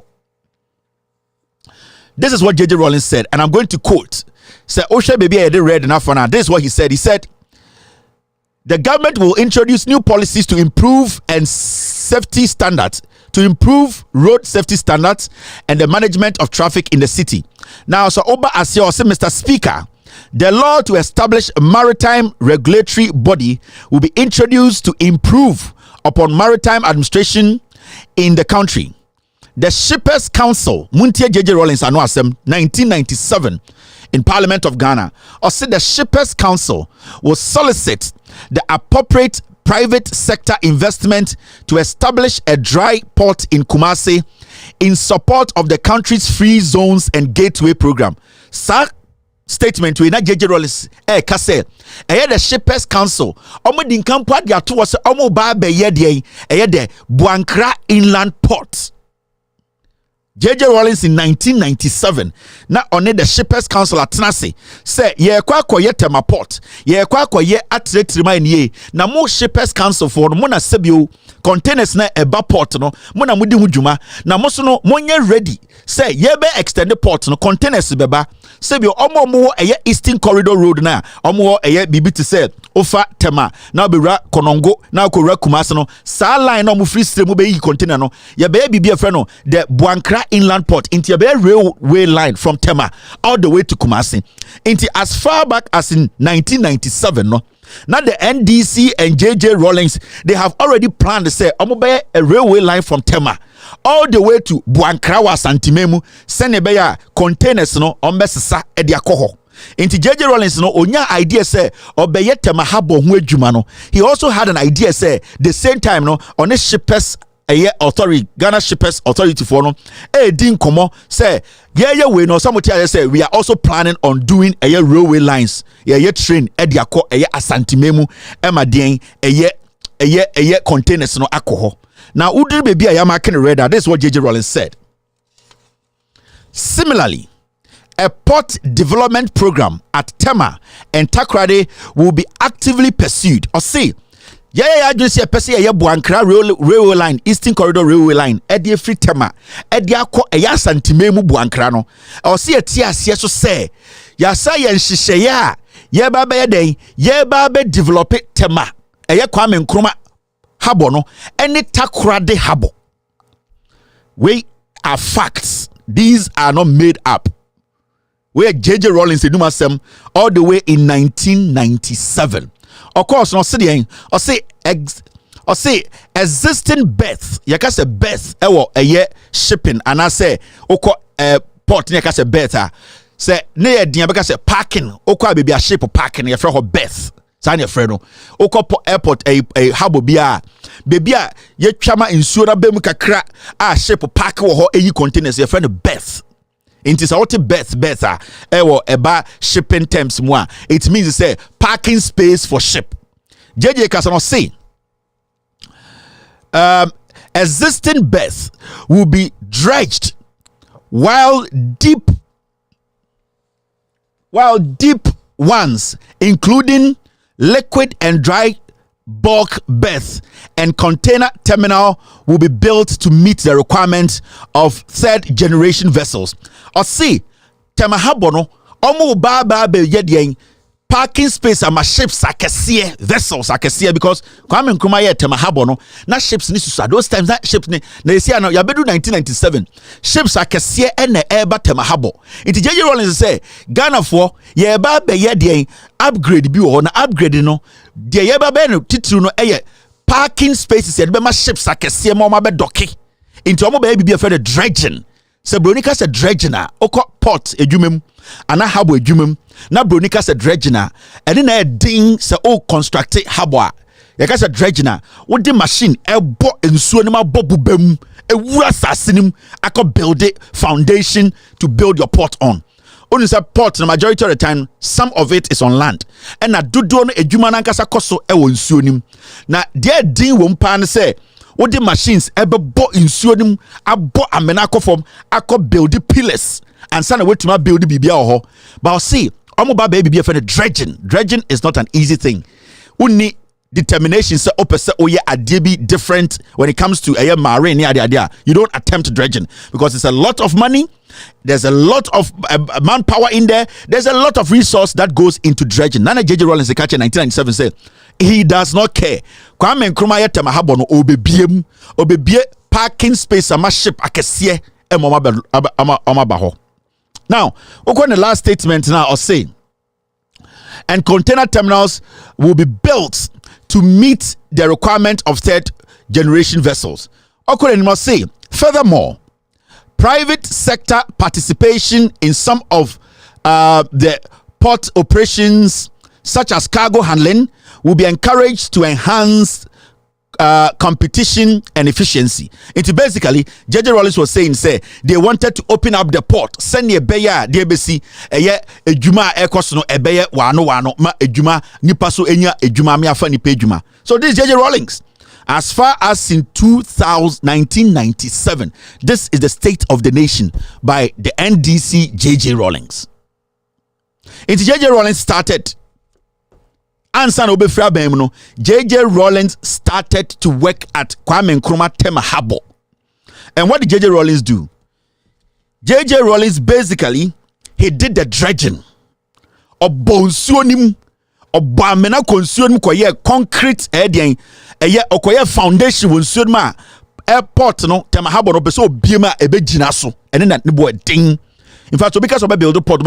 S7: This is what JJ Rawlings said, and I'm going to quote. Say, Osha baby, I did read enough for now. This is what he said. He said, the government will introduce new policies to improve safety standards, to improve road safety standards and the management of traffic in the city. Now, so Oba Asio say, Mr. Speaker, the law to establish a maritime regulatory body will be introduced to improve upon maritime administration in the country. The Shippers Council, Muntie JJ Rawlings Anuasem, 1997, in Parliament of Ghana, or said the Shippers Council will solicit the appropriate private sector investment to establish a dry port in Kumasi in support of the country's free zones and gateway program. Sir, statement we na JJ Rawlings kase the Shippers Council omo din kampo ade ato se omo ba be ye de de Buankra Inland Port. JJ Rawlings in 1997 na on the Shippers Council at Tenase say ye kwa koye Tema Port ye kwa koye atretrima nie na mo Shippers Council for mo na sebio containers na eba port no mo na mudi hudwuma na mo so no monye ready say ye be extend the port no containers beba sebio omo eye Eastern Corridor Road na omo eye bibi to say ofa Tema na obewra Konongo na okowra Kumase no sa line no mo free stream mo be yi container no ye be bibi afre no the Buankra Inland Port into a railway line from Tema all the way to Kumasi. Into as far back as in 1997, no. Now the NDC and JJ Rawlings, they have already planned to say a railway line from Tema all the way to Buankrawa Santimemu, Senebeya containers no ombesisa ediakoho. Into JJ Rawlings no onya idea say obeye Tema habo hu adwuma no. He also had an idea say the same time no on the shippers authority, Ghana Shippers Authority for no din komo say we know somebody say we are also planning on doing railway lines train ediako asantimemu emadien containers no alcohol. Now udri baby I am making radar. This is what JJ Rawlings said. Similarly, a port development program at Tema and Takoradi will be actively pursued. Or see I just see a person Buankra railway line, Eastern Corridor railway line, Eddie free Tema, Eddie ako santimemu Buankra no. Or see a tia so say, ya say and she ya baba day, baba develop it Tema, Kwame Nkrumah habo no, any Takoradi habo. We are facts. These are not made up. Where JJ Rawlings in Numasem all the way in 1997. Of course, no say existing berth. You can say berth. Shipping, and I say port. You can say berth. Say near the say parking. Oko baby a ship parking. You friend berth. Sign your friend. Oko airport a habo bia. Baby a ye chama insura bemu kakra a ship park wo ho containers. Your friend berth. It is out berth eba shipping terms moi. It means to say parking space for ship. JJ Kasano say existing berths will be dredged while deep ones, including liquid and dry bulk berth and container terminal, will be built to meet the requirements of third generation vessels. Or see, Tema habono omo ba be yedien parking space ama ships akesie vessels akesie because Kwame Nkrumah ye Tema habono na ships ni susa those times that ships ni na esi ano ya bedu 1997 ships akesie ene eba Tema habo. Iti JJ Rawlings say Ghana for ye ba be yedien upgrade bi wo na upgrade no de ye ba be no titru no eye parking spaces ye be ma ships akesie ma ma be doki into omo be bi afre the dredging. Se bronika se dredgina oko port edwumem ana habo edwumem na bronika se dredgina ene na edin se o construct habo a ye ka se dredgina wo di machine ebo ensuo ne ma bobu bam ewura sasenim akọ build it foundation to build your port on. Only say port the majority of the time some of it is on land and na dodo no edwuma na nkasa koso e wo nsuo nim na de din wo mpa ne say what the machines ever bought in Sunim, I bought a menako form, I could build the pillars and send away to my build the BBA. But I'll see, I'm about baby for the dredging. Dredging is not an easy thing. We need determination, so opposite oh yeah, a DB different when it comes to a marine idea. You don't attempt dredging because it's a lot of money, there's a lot of manpower in there, there's a lot of resource that goes into dredging. Nana JJ Rawlings, the catcher in 1997 said, he does not care. Kwame Nkrumah ye Tema habo no obebie parking space ama ship akesie emoma baho. Now, we in the last statement now or say, and container terminals will be built to meet the requirement of third generation vessels. Okore must say, furthermore, private sector participation in some of the port operations such as cargo handling will be encouraged to enhance competition and efficiency. It's basically, JJ Rawlings was saying, say, they wanted to open up the port. Send ye beya, DBC, a juma ekosono, a beya, wano, ma, a juma, nipaso, enya, a juma, mi afani pe juma. So this is JJ Rawlings. As far as in 1997, this is the state of the nation by the NDC J.J. Rawlings. Into J.J. Rawlings started. Ansan Obefra Bemuno, J.J. Rawlings started to work at Kwame Nkrumah Tema Harbor. And what did J.J. Rawlings do? J.J. Rawlings basically, he did the dredging. Obonsuonim, obamena konsuonim koye concrete okoye foundation wonsuonim airport no Tema Harbor no beso obiema ebegina so ene na ne bo ding. In fact, so because of build the port,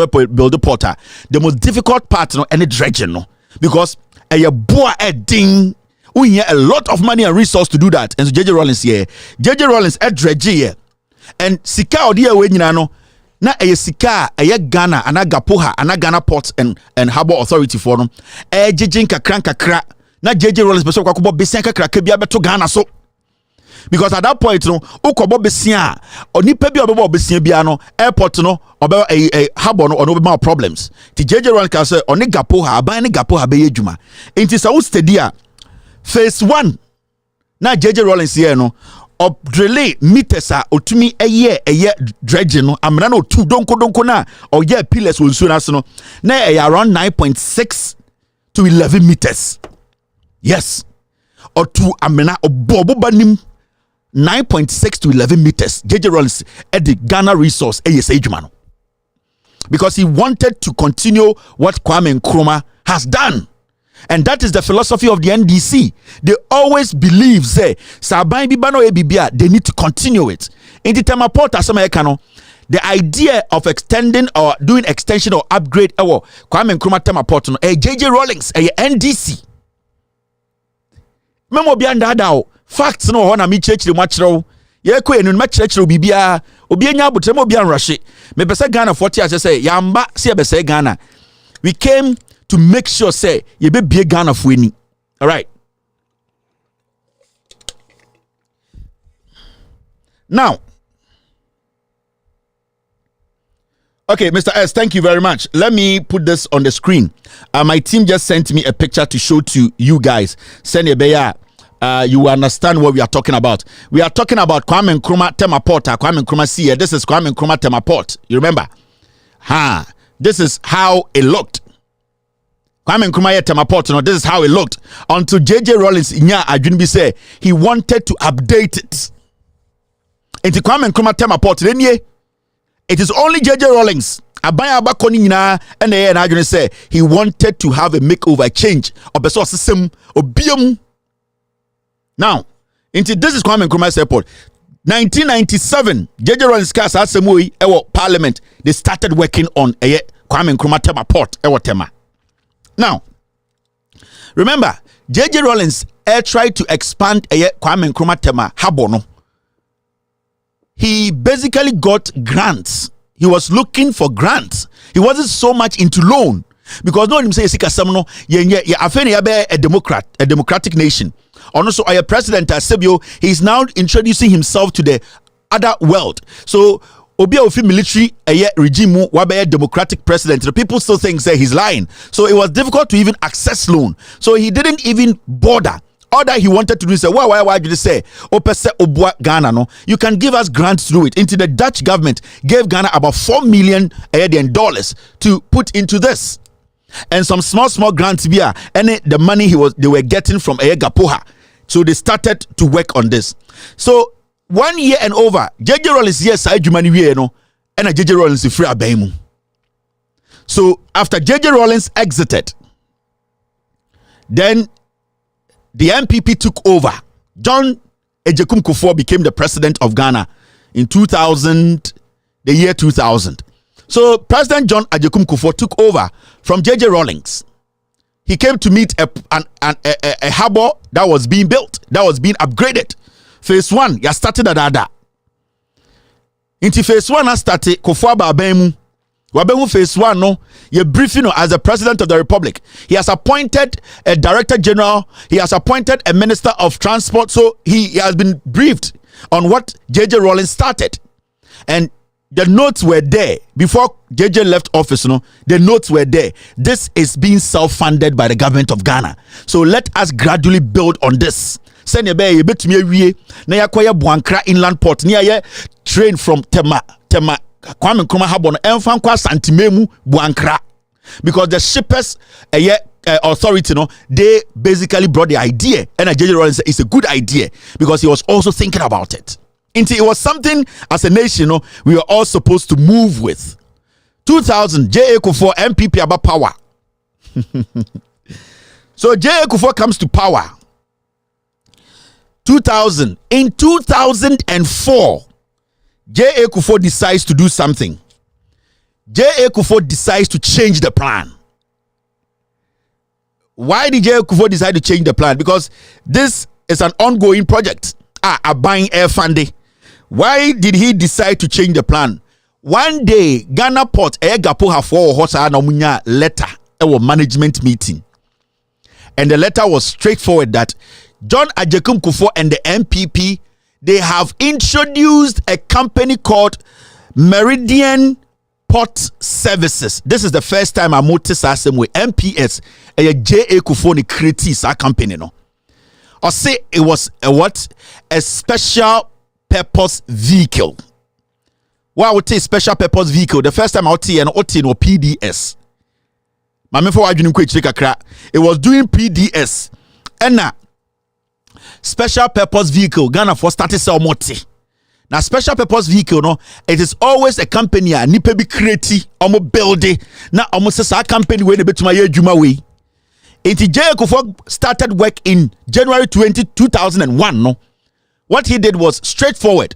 S7: the most difficult part no any dredging no, because a boa a ding we need a lot of money and resource to do that. And so JJ Rawlings here, JJ Rawlings a dredge here, and sika odi we nyina no na sika Ghana anagapoha Ghana Port and Harbor Authority for no jejin kakra na JJ Rawlings beso kwakobo besia kakra ka bia beto Ghana so. Because at that point no ukobo besia onipa bi obebo besia bia no airport no obe a harbor no ono be problems ti JJ Rawlings ka say oni gapo ha aban ni gapo ha be yedwuma enti sa wo steady a phase 1 na JJ Rawlings here no up driller meters a otumi eye dredging no amena no tu donko na oye pillars wonsu na so no na around 9.6 to 11 meters. Yes, or two amena obobo banim 9.6 to 11 meters. JJ Rawlings at the Ghana resource ASA because he wanted to continue what Kwame Nkrumah has done. And that is the philosophy of the NDC. They always believe, say, they need to continue it. In the Tema Port, the idea of extending or doing extension or upgrade our Kwame Nkrumah Tema Port, JJ Rawlings, NDC. Memo bianda dao. Facts no ho na mi chechire mo akire ye ko enu ma chechire bibia obi anya abotre mo bia nrahye me pese Ghana 40 as say yamba se be say Ghana we came to make sure say ye be bie Ghana fo ani. All right, now okay, Mr. S, thank you very much. Let me put this on the screen. My team just sent me a picture to show to you guys. Send a bear. You understand what we are talking about. We are talking about Kwame Nkrumah Tema Port. Kwame Nkrumah see. This is Kwame Nkrumah Tema Port. You remember? This is how it looked. Kwame Nkrumah Tema Port. No, this is how it looked. Until JJ Rawlings Ajunbi say he wanted to update it. Into Kwame Nkrumah Tema Port. It is only JJ Rawlings. Abaya Bakoni nyina and Ajunbi say he wanted to have a makeover, a change of the system of biom. Now, into this is Kwame Nkrumah's airport. 1997, JJ Rawlings cast Asemui Parliament. They started working on Kwame Nkrumah Tema Port Tema. Now, remember, JJ Rawlings tried to expand Kwame Nkrumah Tema Harbor. No? He basically got grants. He was looking for grants. He wasn't so much into loan because no one say a democratic nation. Also, our president Asebio, he is now introducing himself to the other world. So, Obia Ofi military regime, wabe democratic president. The people still think that he's lying. So it was difficult to even access loan. So he didn't even bother. All that he wanted to do is say, why did you say, Opese Obua Ghana, no? You can give us grants to do it. Into the Dutch government gave Ghana about $4 million to put into this. And some small grants here, and the money they were getting from Gapoha. So they started to work on this. So 1 year and over, JJ Rawlings here side money we no, and JJ Rawlings free abaimu. So after JJ Rawlings exited, then the MPP took over. John Ejekum Kufuor became the president of Ghana in the year 2000. So President John Ejekum Kufuor took over from JJ Rawlings. He came to meet a harbor that was being built, that was being upgraded. Phase 1, ya started at Atta. Into phase 1 has started Kufuor Babemu. Wabemu phase 1 no, ye briefing as the president of the republic. He has appointed a director general. He has appointed a minister of transport. So he has been briefed on what JJ Rawlings started, and the notes were there before JJ left office. No, the notes were there. This is being self-funded by the government of Ghana. So let us gradually build on this. send a bay betumi awie na yakoye Buankra inland port near ye train from Tema Kwame Nkrumah Harbor emfa kwa Santimemu Buankra, because the shippers authority they basically brought the idea, and JJ Rawlings said it's a good idea because he was also thinking about it. Until it was something as a nation we were all supposed to move with. 2000 J.A. Kufuor MPP about power. So J.A. Kufuor comes to power. 2000. In 2004, J.A. Kufuor decides to do something. J.A. Kufuor decides to change the plan. Why did J.A. Kufuor decide to change the plan? Because this is an ongoing project. A buying air funding. Why did he decide to change the plan? One day, Ghana Port Gapo have for a letter a management meeting. And the letter was straightforward that John Agyekum Kufuor and the MPP, they have introduced a company called Meridian Port Services. This is the first time I noticed the same way. MPS, a J.A. Kufuor creates a company. Or say it was a special purpose vehicle. Why would take special purpose vehicle? The first time I would see PDS. It was doing PDS. And now special purpose vehicle Ghana for started sell moti. Now special purpose vehicle it is always a company nipa bi create build it. Now almost a company where they betuma ye adwuma we. J.A. Kufuor started work in January 2001. What he did was straightforward.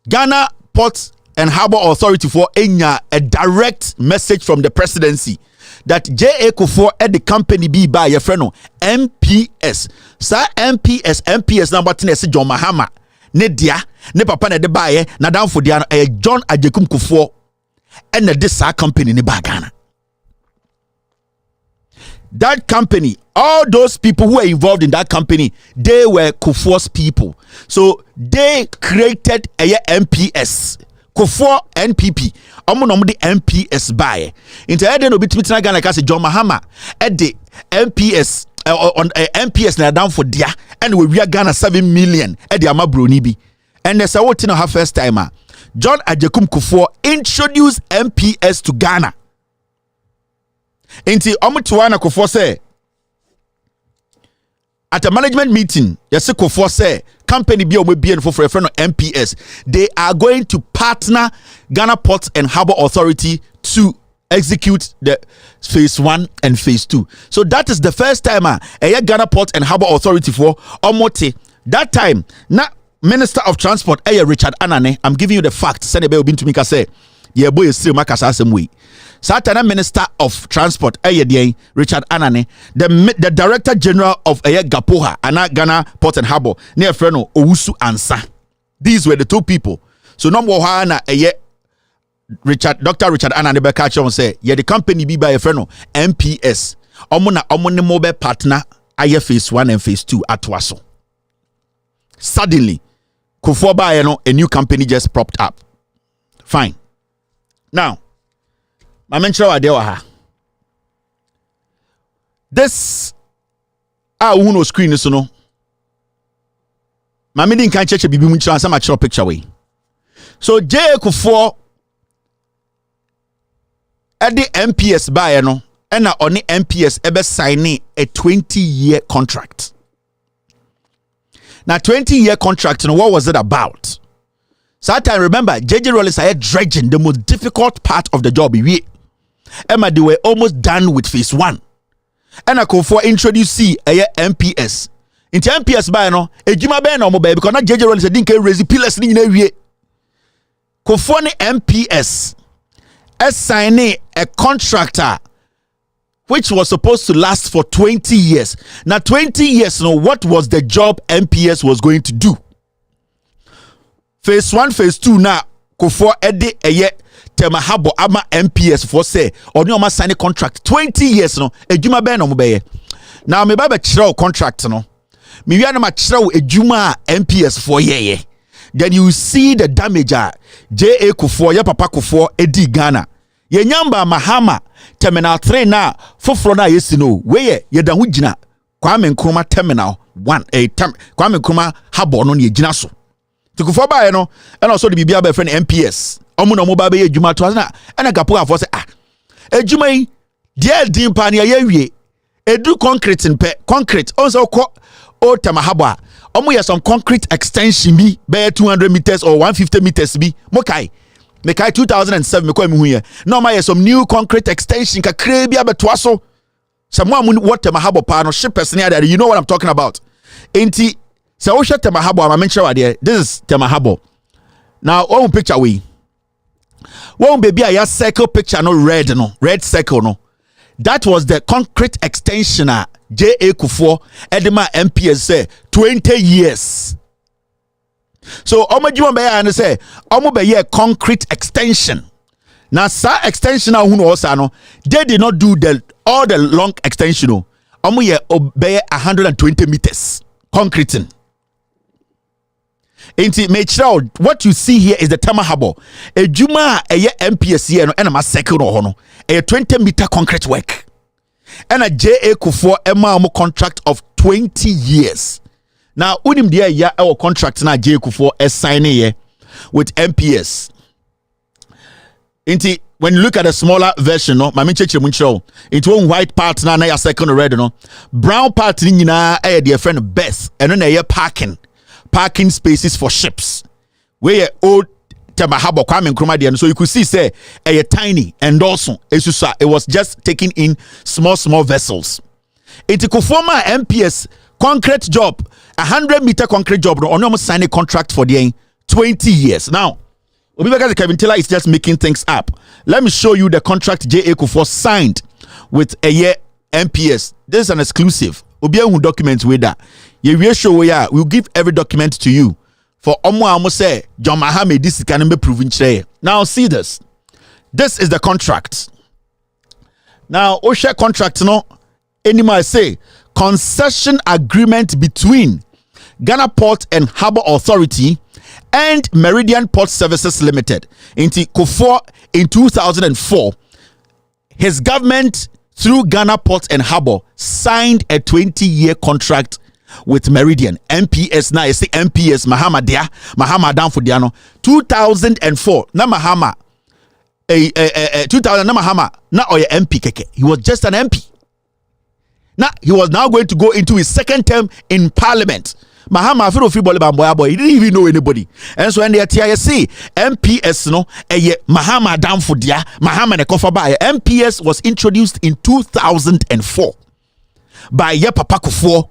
S7: Ghana Ports and Harbour Authority for a direct message from the presidency that J.A. Kufuor at the company be by your friend MPS. Sir MPS number 10 John Mahama. Ne dia ne papa ne de baye na down for dia John Agyekum Kufuor and this company ne ba Ghana. That company, all those people who were involved in that company, they were Kufuor's people. So they created a MPS. Kufuor NPP. The MPS buy. Into Eden Obitimitina Ghana like I said John Mahama at the MPS on MPS na down for dia and we are Ghana 7 million at the Amabroni bi. And there's a what in her first timer. John Agyekum Kufuor introduced MPS to Ghana. Inti Omutuana Kufuor say at a management meeting, yes, Kufuor say company be for a friend of MPS. They are going to partner Ghana Ports and Harbour Authority to execute the phase 1 and phase 2. So that is the first time Ghana Ports and Harbour Authority for Omote. That time, na Minister of Transport Richard Anane. I'm giving you the facts. Send a bin to me say, yeah, boy is still makasa same way. Satana Minister of Transport Richard Anane, the Director General of Gapoha and Ghana Port and Harbour near Freno Owusu Ansa. These were the two people. So number one Dr. Richard Anane Bekacho say, yeah, the company be by a friend MPS. Omona mobile partner phase 1 and phase 2 at Waso. Suddenly, Kufuor by a new company just propped up. Fine. Now, I mentioned this uno screen is no. My meeting can't check bibi muncha some actual picture way. So J.A. Kufuor at the MPS buy no and on the MPS ever signing a 20-year contract. Now 20-year contract, what was it about? So I remember JJ Rawlings are dredging the most difficult part of the job. Emma, they were almost done with phase 1. And I Kufuor introduce MPS. Into MPS by no, Ejima Ben or mobile because not JJ Rawlings didn't raise the pillars in a Kufuor MPS signing a contractor which was supposed to last for 20 years. Now 20 years, what was the job MPS was going to do? Phase 1, phase 2 now, Kufuor edit Tema Habo ama MPS for say or no sign a contract 20 years ejuma ben no be now me ba chiro contract me wi na ma chiro ejuma MPS for ye then you see the damage J.A. Kufuor ya papa Kufuor edi Ghana ye nyamba Mahama terminal 3 na foforo na yesi no we ye da ho gina Kwame Nkrumah terminal 1 Kwame Nkrumah harbor no ne gina so tikufo ba no and also the bibia be friend MPS omo no mo ba be adwuma to na and gapo afo say adwuma yi dia din pa ne ya wie edu concrete npe concrete on so ko o Tema harbor omo yes some concrete extension bi be 200 meters or 150 meters bi mokai mekai 2007 me ko me hu ye no ma yes some new concrete extension kakra bi abeto so someone what Tema harbor pa no shippers near there, you know what I'm talking about. Enti so we Tema harbor I mention there. This is Tema harbor. Now one picture we. One baby I circle picture no red circle no. That was the concrete extension J.A. Kufuor Edema MPS say 20 years. So omo jiwa be ya say omo be ye concrete extension. Now sa extension hu no osa no they did not do all the long extension no omo ye obey 120 meters concreting. Ain't make what you see here is the Tema harbor. A juma a year MPS here no and a second or no a 20-meter concrete work and a J.A. Kufuor omo contract of 20 years. Now unim dia ya our contract na J.A. Kufuor signing here with MPS. Inti when you look at the smaller version no mami cheche muncho into one white part na ya second red no brown part ni nyina e dear friend best and na ye parking spaces for ships where old Tema harbor Kwame Nkrumah there so you could see say a tiny and also it was just taking in small vessels. It could form a MPS concrete job 100-meter concrete job no almost sign a contract for the 20 years. Now Obibeka Kevin Taylor is just making things up. Let me show you the contract J.A. Kufuor signed with a year MPS. This is an exclusive. Obiahu documents with that. We'll give every document to you. For Omo say John Mahama this can be proven. Now see this. This is the contract. Now Osha contract no anymore say concession agreement between Ghana Port and Harbour Authority and Meridian Port Services Limited. Inti Kufuor in 2004, his government through Ghana Port and Harbour signed a 20-year contract with Meridian MPS. Now you see MPS Mahama there, Mahama down for Diano 2004. Na Mahama 2000 na Mahama na oye MP keke. He was just an MP. Now he was now going to go into his second term in Parliament. Mahama feel free boy, he didn't even know anybody. And so when they TIC MPS no Mahama down for dia Mahama ne kofa ba MPS was introduced in 2004 by ye Papa Kufuor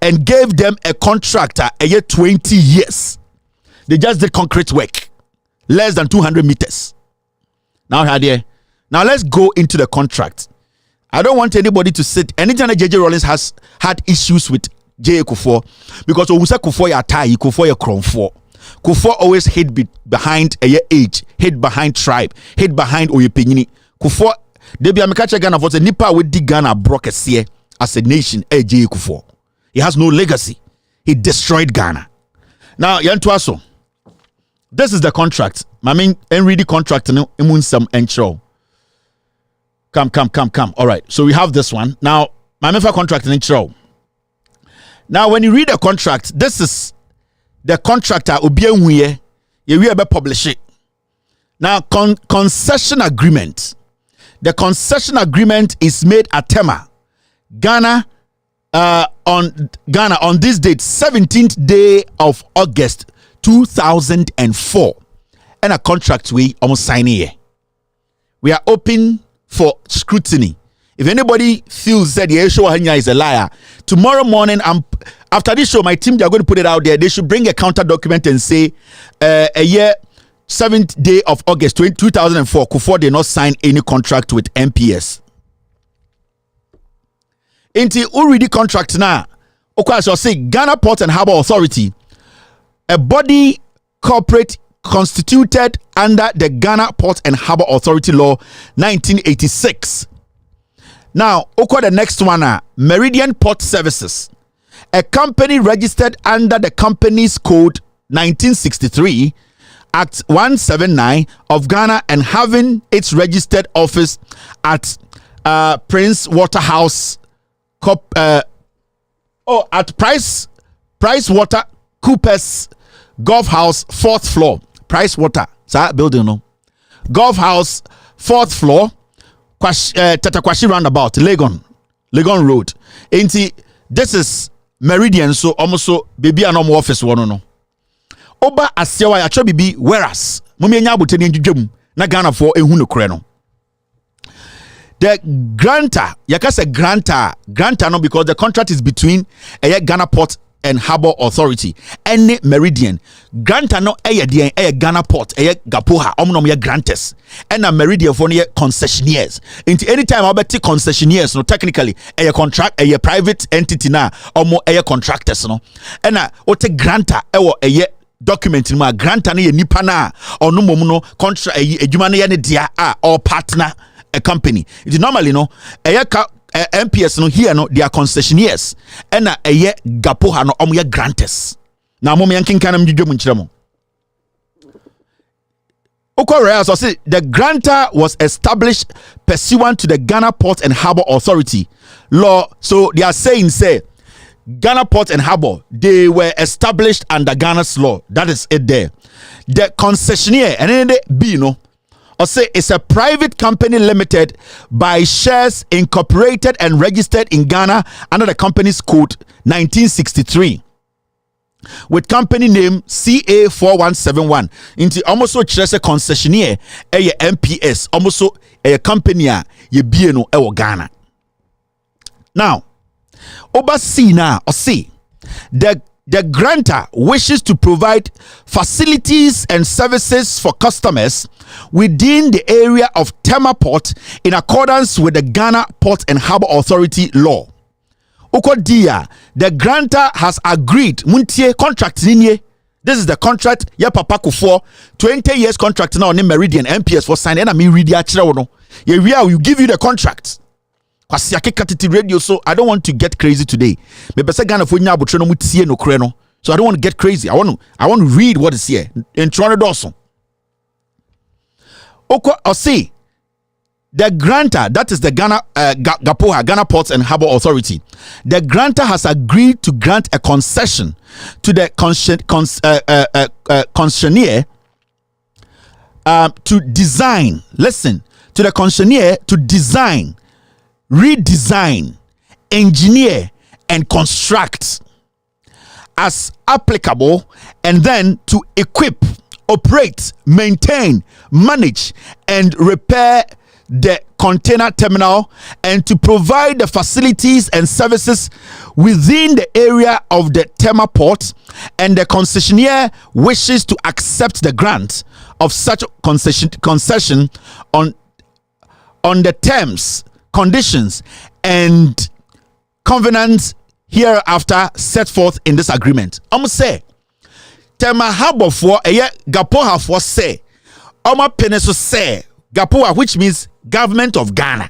S7: and gave them a contract a year 20 years. They just did concrete work less than 200 meters. Now let's go into the contract. I don't want anybody to sit anytime that JJ Rawlings has had issues with J.A. Kufuor because Owusa Kufuor ya Atta, Kufuor ya Kronfor. Kufuor always hid behind a age, hid behind tribe, hid behind Oyepenyini. Kufuor, debi amekache Ghana for the nipa with the Ghana broke as a nation. J.A. Kufuor, he has no legacy. He destroyed Ghana. Now yantuaso, this is the contract. I mean, and read the contract. No, imun some intro. Come. All right. So we have this one now. My mefa contract intro. Now, when you read the contract, this is the contractor Obienwiye. You will be publish it. Now, concession agreement. The concession agreement is made at Tema, Ghana, on this date, 17th day of August 2004, and a contract we almost sign here. We are open for scrutiny. If anybody feels that the show is a liar, tomorrow morning, after this show, my team, they are going to put it out there. They should bring a counter document and say, a year, 7th day of August 2004, Kufuor did not sign any contract with MPS. Inti already contract now. Okay, so say Ghana Port and Harbour Authority, a body corporate constituted under the Ghana Port and Harbour Authority Law 1986. Now, okay, the next one, Meridian Port Services, a company registered under the Companies Code 1963, Act 179 of Ghana, and having its registered office at Prince Waterhouse Oh, at Price Water Coopers Golf House 4th floor. Price Water. That building no. Golf House 4th floor. Takoradi roundabout. Legon Road. This is Meridian, so almost so baby and office one no. Oba Asiawa ya bibi whereas mummy nya aboteni ndwedwam na Ghana for ehu no kure no. The grantor, yakase grantor no, because the contract is between Ghana Port and Harbour Authority. Any Meridian grantor no Ghana Port Gapoha omnom ye grantors and a Meridian for ye concessionaires. Into anytime about concessionaires no technically a contract a private entity na omo contractors no. And ote grantor ye document ma grantor na ye nipa na ono mom no contract adwuma na ye ne dia or partner a company. It normally no MPS no here no they are concessionaires and gapoha no omo grantors. Na mom yankin kanam dwedwam nkyeremo. So say the grantor was established pursuant to the Ghana Port and Harbour Authority law. So they are saying say Ghana Port and Harbour, they were established under Ghana's law. That is it there. The concessionaire and then the B no or say it's a private company limited by shares incorporated and registered in Ghana under the company's code 1963 with company name CA4171 into almost so chese concessionaire MPS almost so a company ye bieno ewo Ghana. Now oversee now or see the grantor wishes to provide facilities and services for customers within the area of Tema Port in accordance with the Ghana Port and Harbour Authority law. Ukodia, the grantor has agreed muntie contract ninye. This is the contract ya papa for 20 years contract now on Meridian MPS for sign and me read ya no. You give you the contract. Radio, so I don't want to get crazy today. So I don't want to get crazy. I want to read what is here in Toronto Dawson. See the grantor, that is the Ghana Gapoha, Ghana Ports and Harbour Authority. The grantor has agreed to grant a concession to the concessionaire to design. Listen, to the concessionaire to design, redesign, engineer, and construct as applicable, and then to equip, operate, maintain, manage, and repair the container terminal, and to provide the facilities and services within the area of the Tema Port, and the concessionaire wishes to accept the grant of such concession on the terms, conditions, and covenants hereafter set forth in this agreement. Say Tema Harbour for Gapoha for say Peninsula say Gapoha, which means government of Ghana.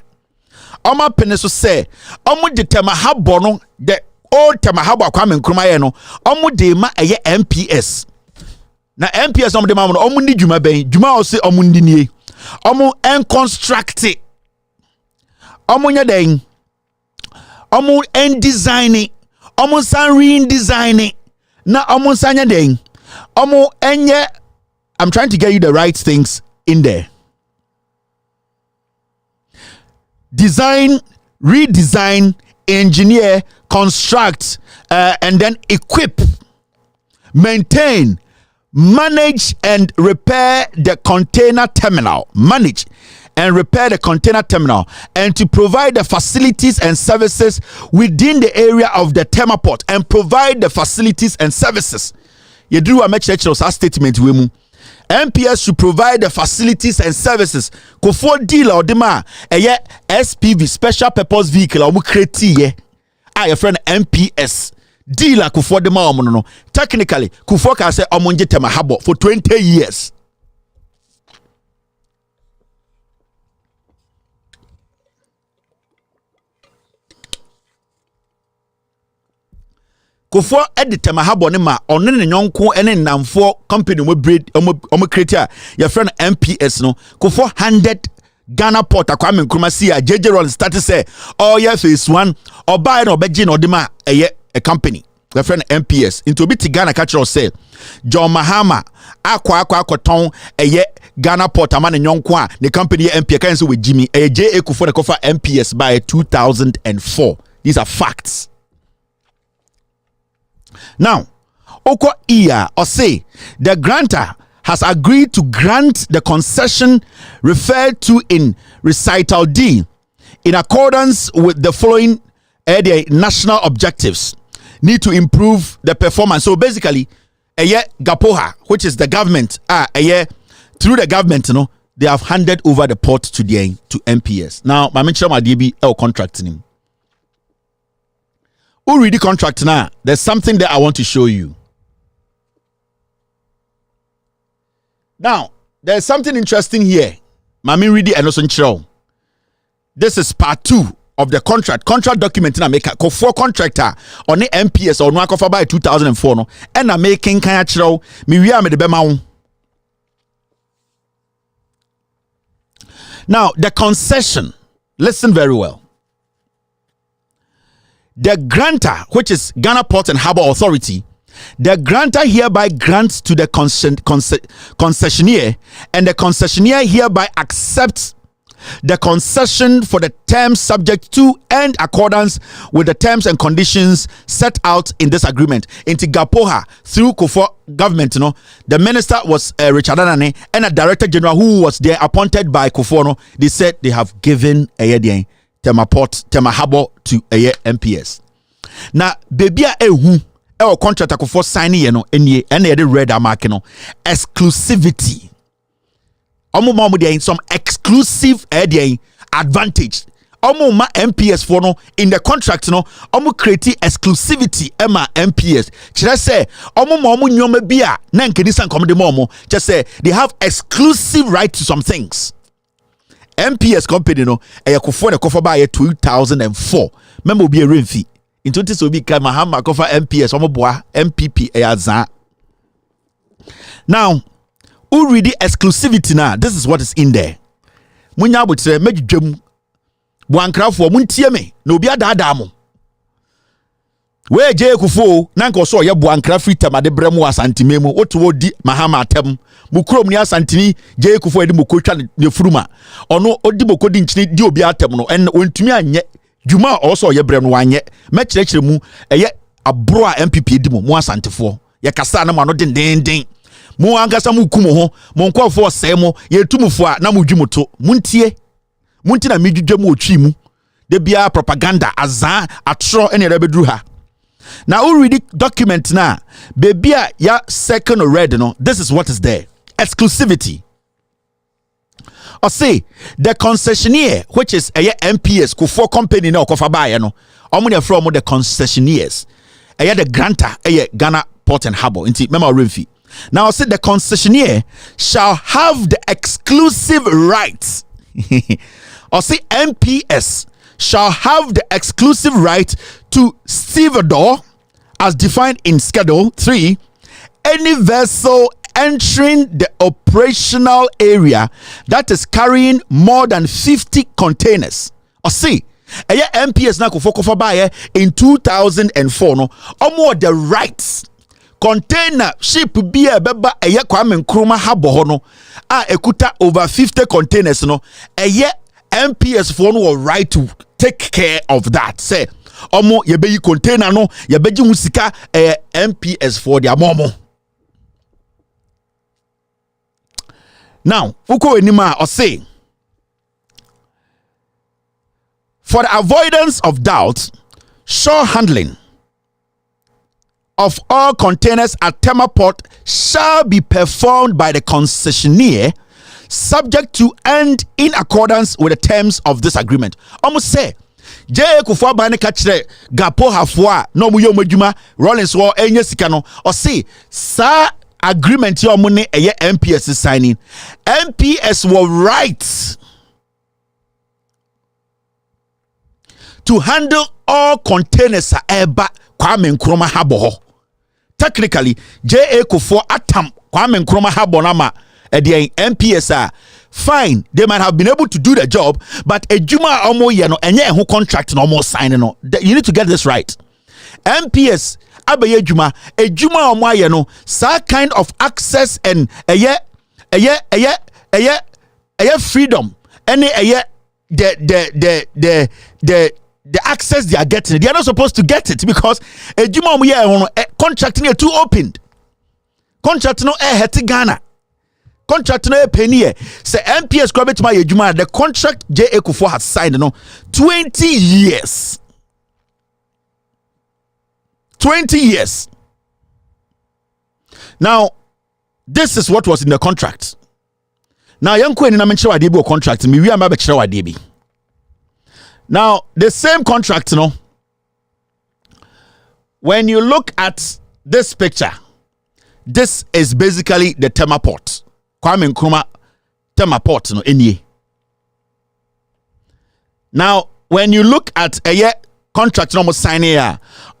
S7: Peninsula say de Tema Harbour no, the old Tema Harbour Kwame Nkrumah no de ma MPS. Na MPS de ma no ni dwuma ben dwuma o se ndi nie en construct nya den en designing san redesigning na san nya den enye. I'm trying to get you the right things in there. Design, redesign, engineer, construct, and then equip, maintain, manage, and repair the container terminal. Manage and repair the container terminal, and to provide the facilities and services within the area of the Tema Port, and provide the facilities and services. You do a match statement with me. MPS should provide the facilities and services. Kufo deal or dema SPV, special purpose vehicle or create your friend MPS dealer kufo dema no. Technically, kufo can say omonje Tema Harbour for 20 years. Kufo edit Tema Harbour ne ma onne ne nyonko ene namfo company mo breed omo create your friend MPS no. Kufo 100 Ghana Port Kwame Nkrumah see JJ Rawlings started say oh yeah phase 1 or buy no beji no de ma a company, the friend MPS, into bit Ghana catcher say John Mahama akwa ton eye Ghana Port amane nyonkwa the company MPS can say with Jimmy a J Ekufor the cover MPS by 2004. These are facts. Now, Oko Iya or say the grantor has agreed to grant the concession referred to in recital D in accordance with the following the national objectives need to improve the performance. So basically, Gapoha, which is the government, through the government, they have handed over the port to MPS. Now, my mention my DB contracting him. Who read the contract now? There's something that I want to show you. Now, there's something interesting here. Mami read it and also show. This is part 2 of the contract document na make a for contractor on the MPS or no cover by 2004 no and na making kan chiro me wi am de be ma. Now, the concession, listen very well. The grantor, which is Ghana Port and Harbour Authority, the grantor hereby grants to the concessionaire, and the concessionaire hereby accepts the concession for the terms subject to and accordance with the terms and conditions set out in this agreement. Into Gapoha through Kufuor government, the minister was Richard Anane, and a director general who was there appointed by Kufuor. They said they have given Tema Port, Tema Harbour to MPS. Now, baby our contract Kufuor signing any red mark exclusivity. Some exclusive advantage. MPS for in the contract create exclusivity MPS. Just say just say they have exclusive right to some things. MPS company the cover by 2004. Remember be a rent fee. In 2020 Mahama cover MPS MPP Now, who read the exclusivity now? This is what is in there. Munya would say, make jum Buankra for Muntieme, no be a dadamo. Where J. Kufo, Nanko saw your Buankra free tema de Bremo Santimemo, what to di Mahama tem, Mukromnia Santini, J. Kufo Mukuchan, the Fruma, or no Odiboko Dinchni, Diobiatemno, and when to me and yet Juma also your Bremwan yet, match mu a yet a broa MPP demo, more Santifo, Yakasana mano ding. Mu angasa mu kumo ho mo nkwa fo semo ye tumu fo na mu dwumoto muntie na midwudwa mu otwi mu de bia propaganda azan atro ene rebedru ha. Now who read the document na bebia ya second read no, this is what is there. Exclusivity. Or say the concessionaire, which is a MPS Kufuor company na okofa bae no omo from the concessionaires the grantor Ghana Port and Harbour inti mema renfi. Now, say the concessionaire shall have the exclusive rights. Or say MPS shall have the exclusive right to stevedore as defined in Schedule 3 any vessel entering the operational area that is carrying more than 50 containers. Or see, MPS na kofa bae in 2004 no more the rights container ship be a beba eye Kwame Nkrumah Harbour no ekuta over 50 containers no MPS for no right to take care of that. Say yebe container no yebeji musika MPS for their momo. Now uko enima or say for the avoidance of doubt, shore handling of all containers at Tema Port shall be performed by the concessionaire subject to and in accordance with the terms of this agreement. Almost say J. Kufuor bane kachre gapo hafwa no mu yomajuma Rawlings wo enye sika no or say sa agreement yo mu ne MPS is signing. MPS were right to handle all containers eba Kwame Nkrumah Harbour. Technically, J.A. Kufuor atam Kwame Nkrumah Harbour nama the MPS fine. They might have been able to do the job, but a juma almost enye who contract no more signing no. You need to get this right. MPS abaye ejuma omo aye no sa kind of access and eye freedom any the access they are getting, they are not supposed to get it because ejuma omo ye contract near too opened. Contract no heti Ghana. Contract no penny. Say MPS grab my ejuma. The contract J. Ekufuor has signed 20 years. 20 years. Now, this is what was in the contract. Now, young queen in a mention a contract. Me we are maybe debi. Now, the same contract, when you look at this picture, this is basically the Tema Port. Kwame Nkrumah Tema Port Now, when you look at a contract almost signing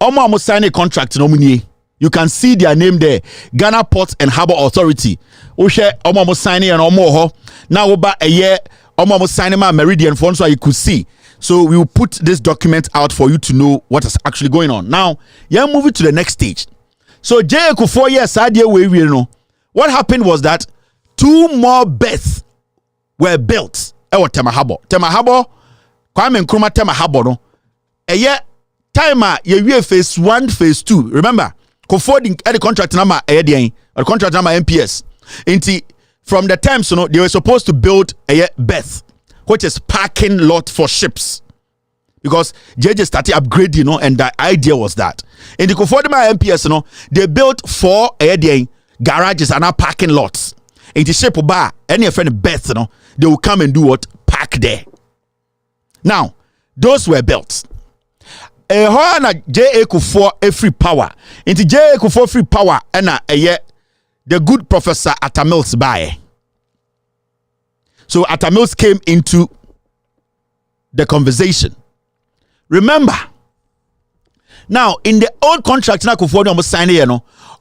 S7: almost signing contract you can see their name there, Ghana Ports and Harbour Authority. Ushe almost signing and now about a year almost signing my Meridian phone so you could see. So we will put this document out for you to know what is actually going on. Now, you're moving to the next stage. So J. Ekufuor years what happened was that 2 more berths were built at Tema Harbour. Tema Harbour, Kwame Nkrumah Tema Harbour no. Time ye phase 1, phase 2. Remember, the contract number or contract number MPS. From the time they were supposed to build a berth, which is parking lot for ships. Because JJ started upgrading, and the idea was that in the Kofodima MPS, they built 4 garages and parking lots. In the ship bar, any friend berth, they will come and do what? Park there. Now, those were built. J. Ekufuor free power. Into J. Ekufuor free power, and the good Professor Atta Mills by. So Atta Mills came into the conversation. Remember, now in the old contract, na Ekufuor almost signed here,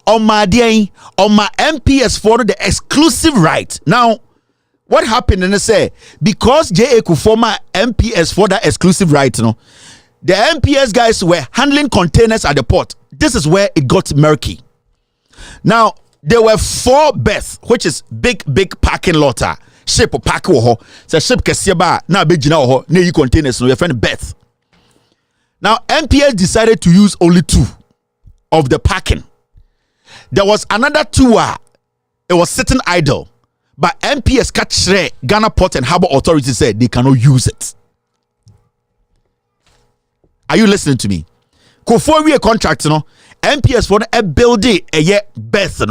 S7: on my MPS for the exclusive right. Now, what happened? And they say because J. Ekufuor MPS for the exclusive right, the MPS guys were handling containers at the port. This is where it got murky. Now there were 4 berths, which is big parking lot. Ship park ho. So ship kesiaba na bejina ho. Ne containers no your friend berth. Now, MPS decided to use only 2 of the parking. There was another 2 it was sitting idle. But MPS catch Ghana Port and Harbour Authority said they cannot use it. Are you listening to me? Kofori a contract, MPS for a building a year berth,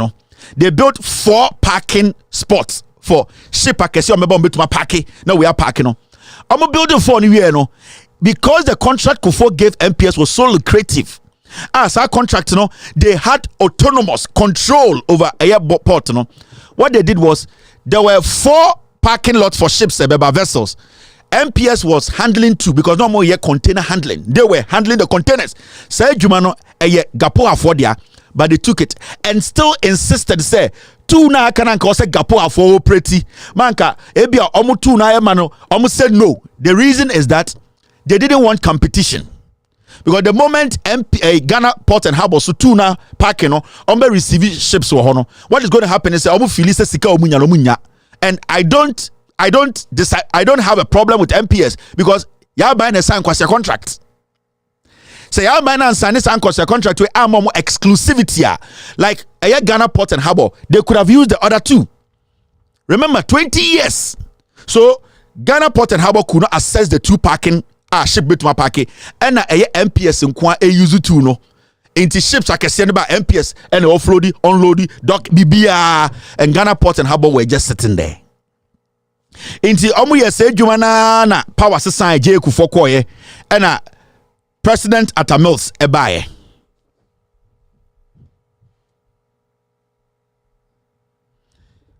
S7: they built 4 parking spots for ship packers. You remember to my parking? Now we are parking. I'm a building for new year, because the contract Kofo gave MPS was so lucrative. As our contract, they had autonomous control over airport. What they did was there were 4 parking lots for ships, vessels. MPS was handling 2 because no more container handling. They were handling the containers. Say Jumano gapo afodia, but they took it and still insisted say 2 na kananka say gapo afo pretty manka ebia omu 2 na mano omu said no. The reason is that they didn't want competition. Because the moment Ghana Port and Harbour so 2 na parking receive ships what is going to happen is omu filise sika omunya and I don't have a problem with MPS because y'all buying a sign contract. So y'all buying and sign this contract with more exclusivity. Like Ghana Port and Harbour, they could have used the other 2. Remember, 20 years. So Ghana Port and Harbour could not access the 2 parking ship bit my parking and MPS in kwa use 2 no. Into ships I can send about MPS and offloading, unloading, dock BBR and Ghana Port and Harbour were just sitting there. Inti omu yese jumana na power sesan J. Ekufuor koye and President Atta Mills ebaye.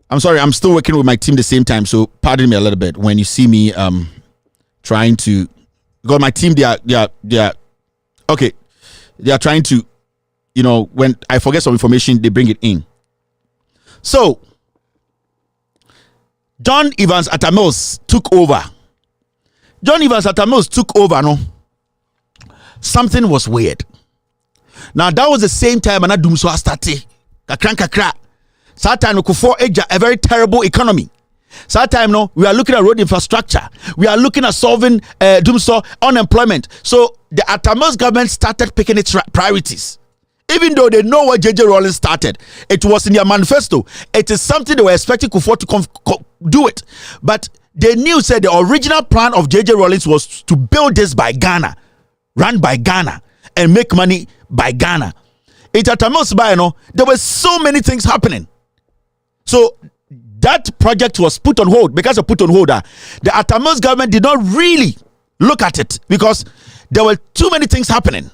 S7: I'm sorry, I'm still working with my team the same time, so pardon me a little bit when you see me trying to because my team they are okay. They are trying to, when I forget some information, they bring it in. So John Evans Atta Mills took over. No, something was weird. Now that was the same time and Adum so started. Kakra. That time we could for a very terrible economy. So that time no, we are looking at road infrastructure. We are looking at solving unemployment. So the Atta's government started picking its priorities. Even though they know what JJ Rawlings started, it was in their manifesto. It is something they were expecting Kufuor to do it. But they knew, said the original plan of JJ Rawlings was to build this by Ghana, run by Ghana, and make money by Ghana. It there were so many things happening. So that project was put on hold. Because of put on hold, the Atta's government did not really look at it because there were too many things happening.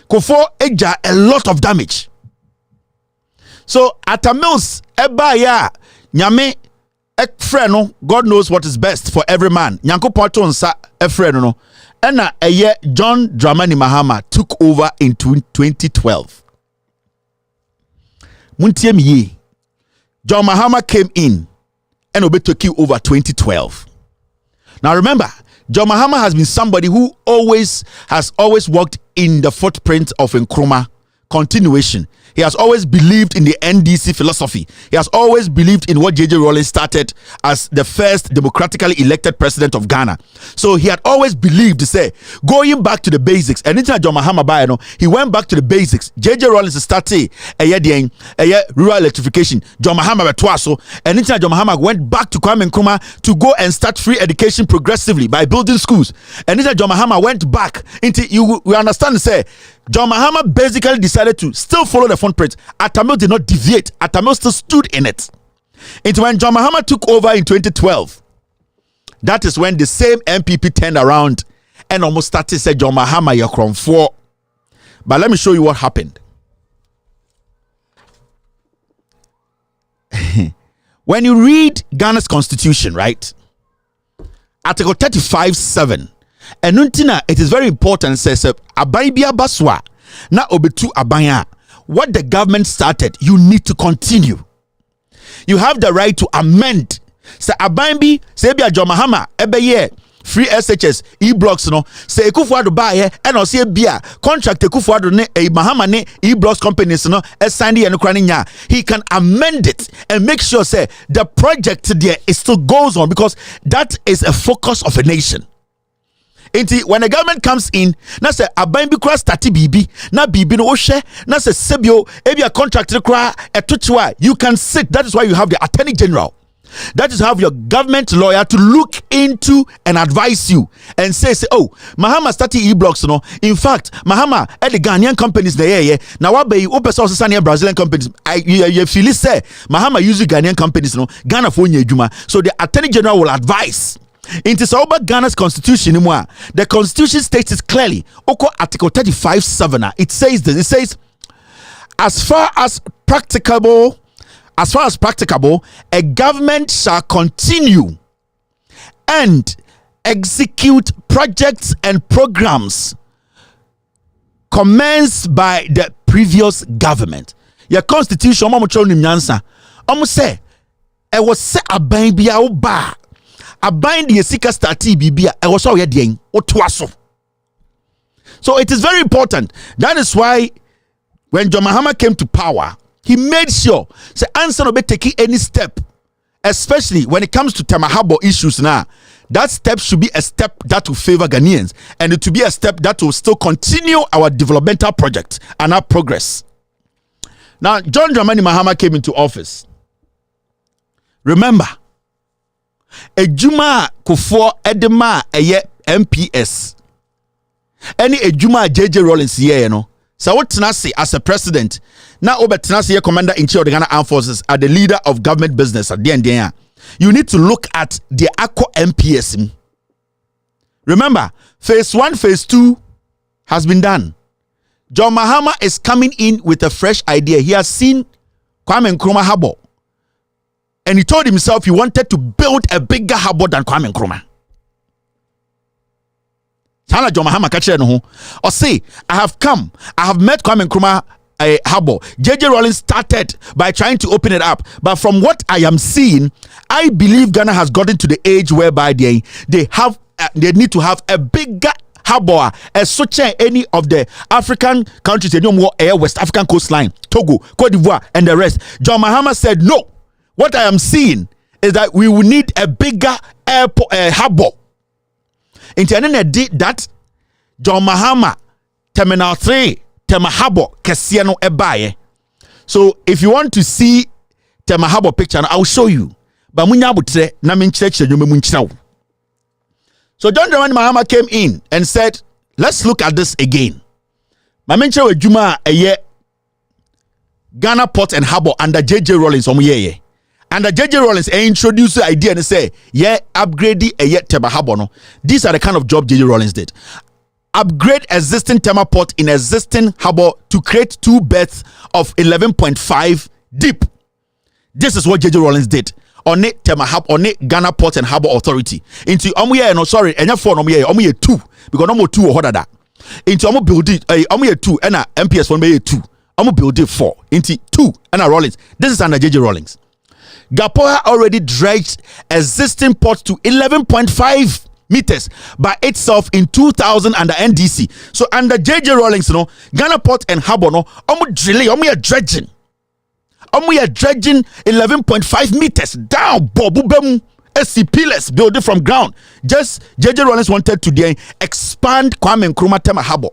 S7: Kufuor eja a lot of damage. So Atta Mills ebaya nyame ekfre God knows what is best for every man. Nyankopon to nsa efre no ena eye John Dramani Mahama took over in 2012. Muntie me ye. John Mahama came in and Obe took you over 2012. Now remember, John Mahama has been somebody who has always walked in the footprint of Nkrumah continuation. He has always believed in the NDC philosophy. He has always believed in what JJ Rawlings started as the first democratically elected president of Ghana. So he had always believed to say, going back to the basics. And into John Mahama, he went back to the basics. JJ Rawlings started rural electrification. John Mahama betwaso. And into John Mahama went back to Kwame Nkrumah to go and start free education progressively by building schools. And into John Mahama went back into, we understand, say, John Mahama basically decided to still follow the footprint. Atta Mills did not deviate. Atta Mills still stood in it. It's when John Mahama took over in 2012. That is when the same MPP turned around and almost started to say, John Mahama, you're from 4. But let me show you what happened. When you read Ghana's constitution, right? Article 35(7). And nuntina, it is very important, says Abaibia Baswa, na obetu abaya. What the government started, you need to continue. You have the right to amend. Say Abaimbi, say Bia John Mahama, ebeye, free SHS, e-blocks, no, say Kufuor buy and or say Bia, contract Kufuor ne a Mahama ne e-blocks companies, no, Sandy and Ukrainian. He can amend it and make sure, say, the project there it still goes on because that is a focus of a nation. When the government comes in, na say aban bi kura start bibi, na bibi no ohwe, na say sebio ebia contract kura etochwa, you can sit. That is why you have the Attorney General. That is how your government lawyer to look into and advise you and say, oh, Mahama started e-blocks, no. In fact, Mahama at the Ghanaian companies there, now what be open source Brazilian companies. You feel say Mahama use Ghanaian companies, no. Ghana for Juma. So the Attorney General will advise. It is about Ghana's constitution. The constitution states it clearly. Article 35(7). It says this. It says, as far as practicable, a government shall continue and execute projects and programs commenced by the previous government. Your constitution, say, I was say a baby ba. A bind the seeker starty bibia I was already doing otwaso. So it is very important. That is why when John Mahama came to power, he made sure say answer no be taking any step, especially when it comes to Tema Port issues now. That step should be a step that will favor Ghanaians, and it will be a step that will still continue our developmental project and our progress. Now, John Dramani Mahama came into office. Remember, Ejuma Kufuor edema eye MPS. Any Ejuma JJ Rawlings here, you know. So what Tenasi as a president, now over Tenasi commander in chief of the Ghana Armed Forces, are the leader of government business at the end there. You need to look at the ACO MPS. Remember, phase 1, phase 2 has been done. John Mahama is coming in with a fresh idea. He has seen Kwame Nkrumah Harbour. And he told himself he wanted to build a bigger harbour than Kwame Nkrumah. Sana John Mahama kache no ho. Or say, I have met Kwame Nkrumah harbour. JJ Rawlings started by trying to open it up. But from what I am seeing, I believe Ghana has gotten to the age whereby they need to have a bigger harbor as such any of the African countries, any more air West African coastline, Togo, Cote d'Ivoire, and the rest. John Mahama said, no, what I am seeing is that we will need a bigger airport harbor. Internet did that. John Mahama Terminal 3 Tema Harbor Kesiano Ebaye. So if you want to see Tema Harbor picture, I'll show you. But munya butre na minchech nyume munchinaw. So John Dramani Mahama came in and said, let's look at this again. Mamenche we juma eye Ghana Port and Harbor under JJ Rawlings omuyeye. Under JJ Rawlings introduced the idea and say, yeah, upgrade the Tema Harbor no. These are the kind of job JJ Rawlings did. Upgrade existing Tema Port in existing harbor to create 2 berths of 11.5 deep. This is what JJ Rawlings did on it Tema Harbor, on it Ghana Port and Harbor Authority. Into no sorry, enya 4 no 2 because no more 2 or harder that. Into build it 2 and MPS 1 2. Build it 4 into 2 and Rawlings. This is under JJ Rawlings. Gapoha already dredged existing port to 11.5 meters by itself in 2000 under NDC. So under JJ Rawlings, Ghana Port and Harbor, dredging 11.5 meters down. Bobubem SCP-less build it from ground. Just JJ Rawlings wanted to expand Kwame Nkrumah Tema Harbor.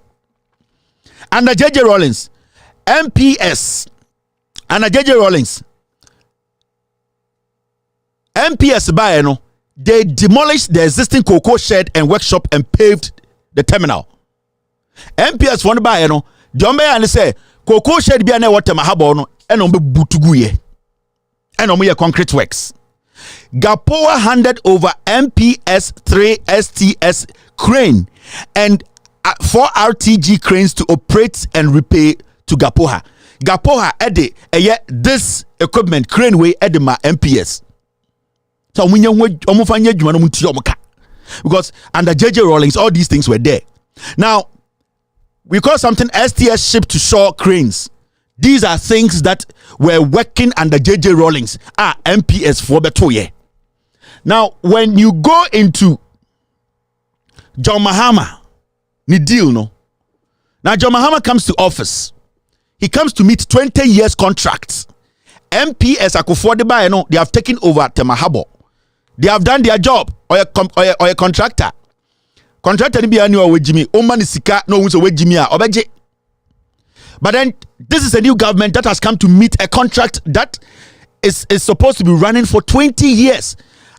S7: Under JJ Rawlings, MPS, under JJ Rawlings, MPS by they demolished the existing cocoa shed and workshop and paved the terminal. MPS one by Jombe and say cocoa shed be na water mahabo and on butuguye and on concrete works. Gapoa handed over MPS 3 STS crane and 4 RTG cranes to operate and repair to Gapoha. Gapoha ede this equipment crane way edema MPS. So because under JJ Rawlings, all these things were there. Now, we call something STS ship to shore cranes. These are things that were working under JJ Rawlings. MPS for Betoye. Now, when you go into John Mahama, ni deal no. Now John Mahama comes to office. He comes to meet 20 years contracts. MPS Akufo-Addo, they have taken over Tema Harbor. They have done their job. Or a contractor. Contractor ni biya ni wa wejimi. Oma ni sika no unso wejimi a obeje. But then this is a new government that has come to meet a contract that is supposed to be running for 20 years.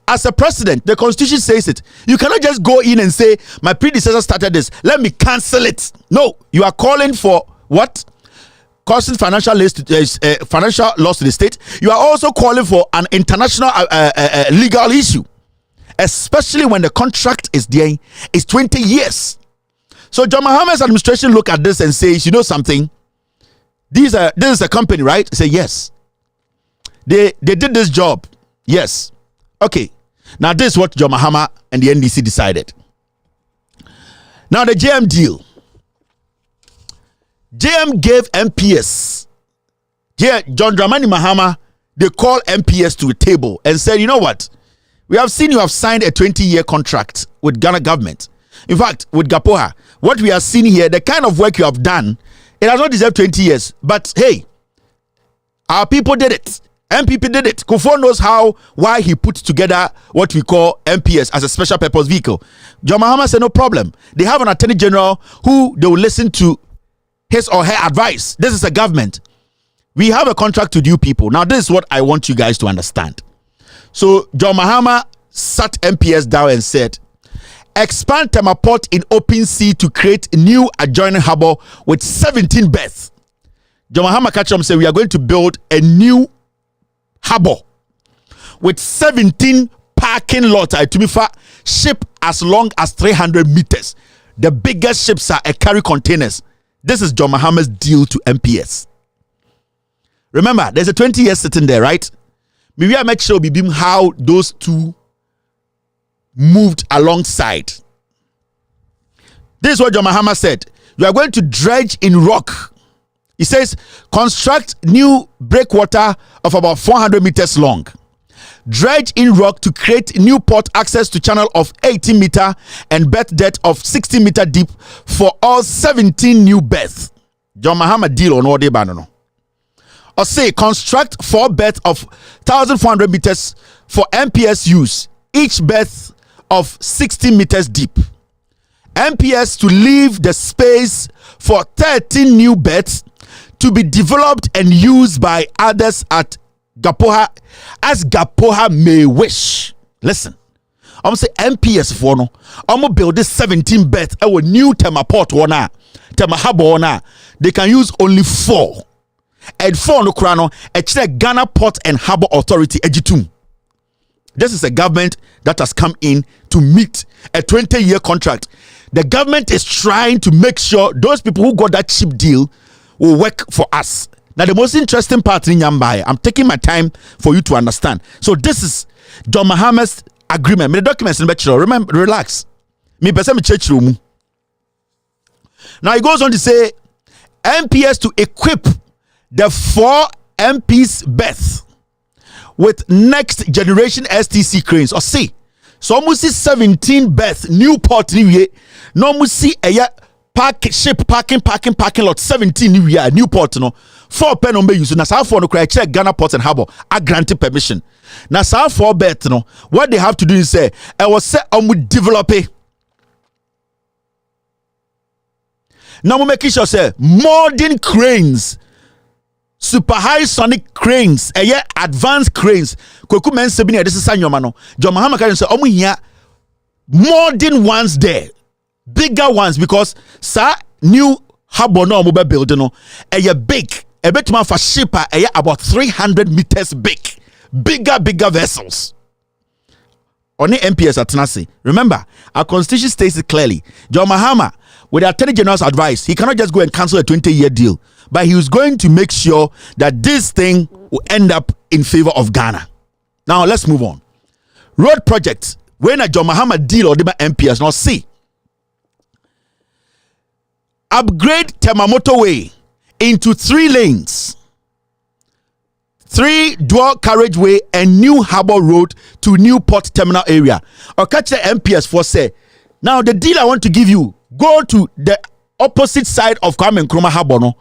S7: As a president, the constitution says it. You cannot just go in and say, my predecessor started this, let me cancel it. No, you are calling for what? Causing financial loss to the state. You are also calling for an international legal issue, especially when the contract is there, is 20 years. So John Mahama's administration look at this and says, you know something? This is a company, right? Say yes. They did this job. Yes. Okay. Now this is what John Mahama and the NDC decided. Now the JM deal. JM gave MPS. John Dramani Mahama, they called MPS to a table and said, you know what? We have seen you have signed a 20-year contract with Ghana government. In fact, with Gapoha, what we are seeing here, the kind of work you have done, it has not deserved 20 years. But hey, our people did it. MPP did it. Kufo knows why he put together what we call MPS as a special purpose vehicle. John Mahama said no problem. They have an attorney general who they will listen to his or her advice. This is a government. We have a contract with you people. Now this is what I want you guys to understand. So John Mahama sat MPS down and said, expand Tema Port in open sea to create a new adjoining harbor with 17 berths. John Mahama Kacham said we are going to build a new harbor with 17 parking lots. To be fair, ship as long as 300 meters. The biggest ships are carry containers. This is John Mahama's deal to MPS. Remember, there's a 20 years sitting there, right? Maybe I make sure how those two moved alongside. This is what John Mahama said. You are going to dredge in rock. He says, construct new breakwater of about 400 meters long. dredge in rock to create new port access to channel of 80 meter and berth depth of 60 meter deep for all 17 new berths. John Mahama deal on all day banano. Or say construct 4 berths of 1,400 meters for MPS use, each berth of 60 meters deep. MPS to leave the space for 13 new berths to be developed and used by others at Gapoha as Gapoha may wish. Listen, I'm say MPS for no. I'm build this 17 berths. Our new Tema Port one, Tema Harbor one. They can use only 4. And 4 no krano. Ghana Port and Harbor Authority ejitum. This is a government that has come in to meet a 20-year contract. The government is trying to make sure those people who got that cheap deal will work for us. Now, the most interesting part in Yambai, I'm taking my time for you to understand. So, this is John Mahama's agreement. The documents in the remember, relax. Now, he goes on to say, MPS to equip the 4 MPs berths with next generation STC cranes. Or see, so almost 17 berths, new port new year. No almost see a ship parking lot 17 new year, new port no. 4 pen on use. Na sa for no cry check Ghana Port and Harbor are granted permission. Na sa 4 berths no. What they have to do is say, I was say develop it. Now we making sure say modern cranes, super high sonic cranes, advanced cranes. Koku men se bi na this is anyoma no. John Mahama can say here modern ones there, bigger ones because sa new harbor no omo be build no. Big. A bit more for shipper about 300 meters big. Bigger vessels. Only MPS at Tenassi. Remember, our constitution states it clearly. John Mahama, with the Attorney General's advice, he cannot just go and cancel a 20-year deal, but he was going to make sure that this thing will end up in favor of Ghana. Now, let's move on. Road projects. When a John Mahama deal or the MPS, now see. Upgrade Tema Motorway into 3 lanes. 3 dual carriageway and new harbor road to new port terminal area. Or catch the MPS for say, now the deal I want to give you, go to the opposite side of Kwame Nkrumah Harbor no,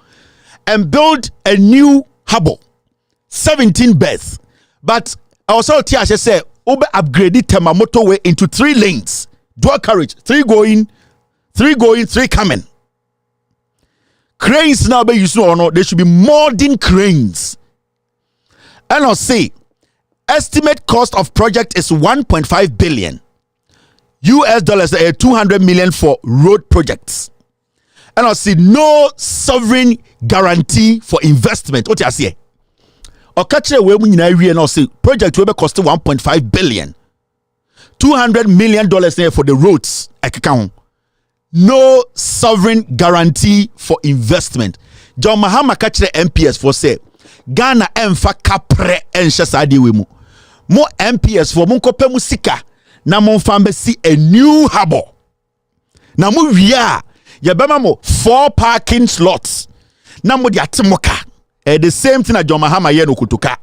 S7: and build a new harbor, 17 berths. But also THS say, upgrade Tema Motorway into 3 lanes, dual carriage, 3 going, 3 coming. Cranes now be used or no, there should be modern cranes. And I'll say, estimate cost of project is 1.5 billion US dollars, 200 million for road projects. And I'll say no sovereign guarantee for investment. What you say? Or catch a way when and I'll say project will cost 1.5 billion, 200 million dollars there for the roads. Account. No sovereign guarantee for investment. John Mahama catch the MPS for say Ghana emfa kapre enhye sade we mu. Mo MPS for mo kope mu sika na mo fambe si a new harbor. Na mo wia ye bema mo 4 parking slots. Na mo di atemoka. The same thing as John Mahama ye no kutuka.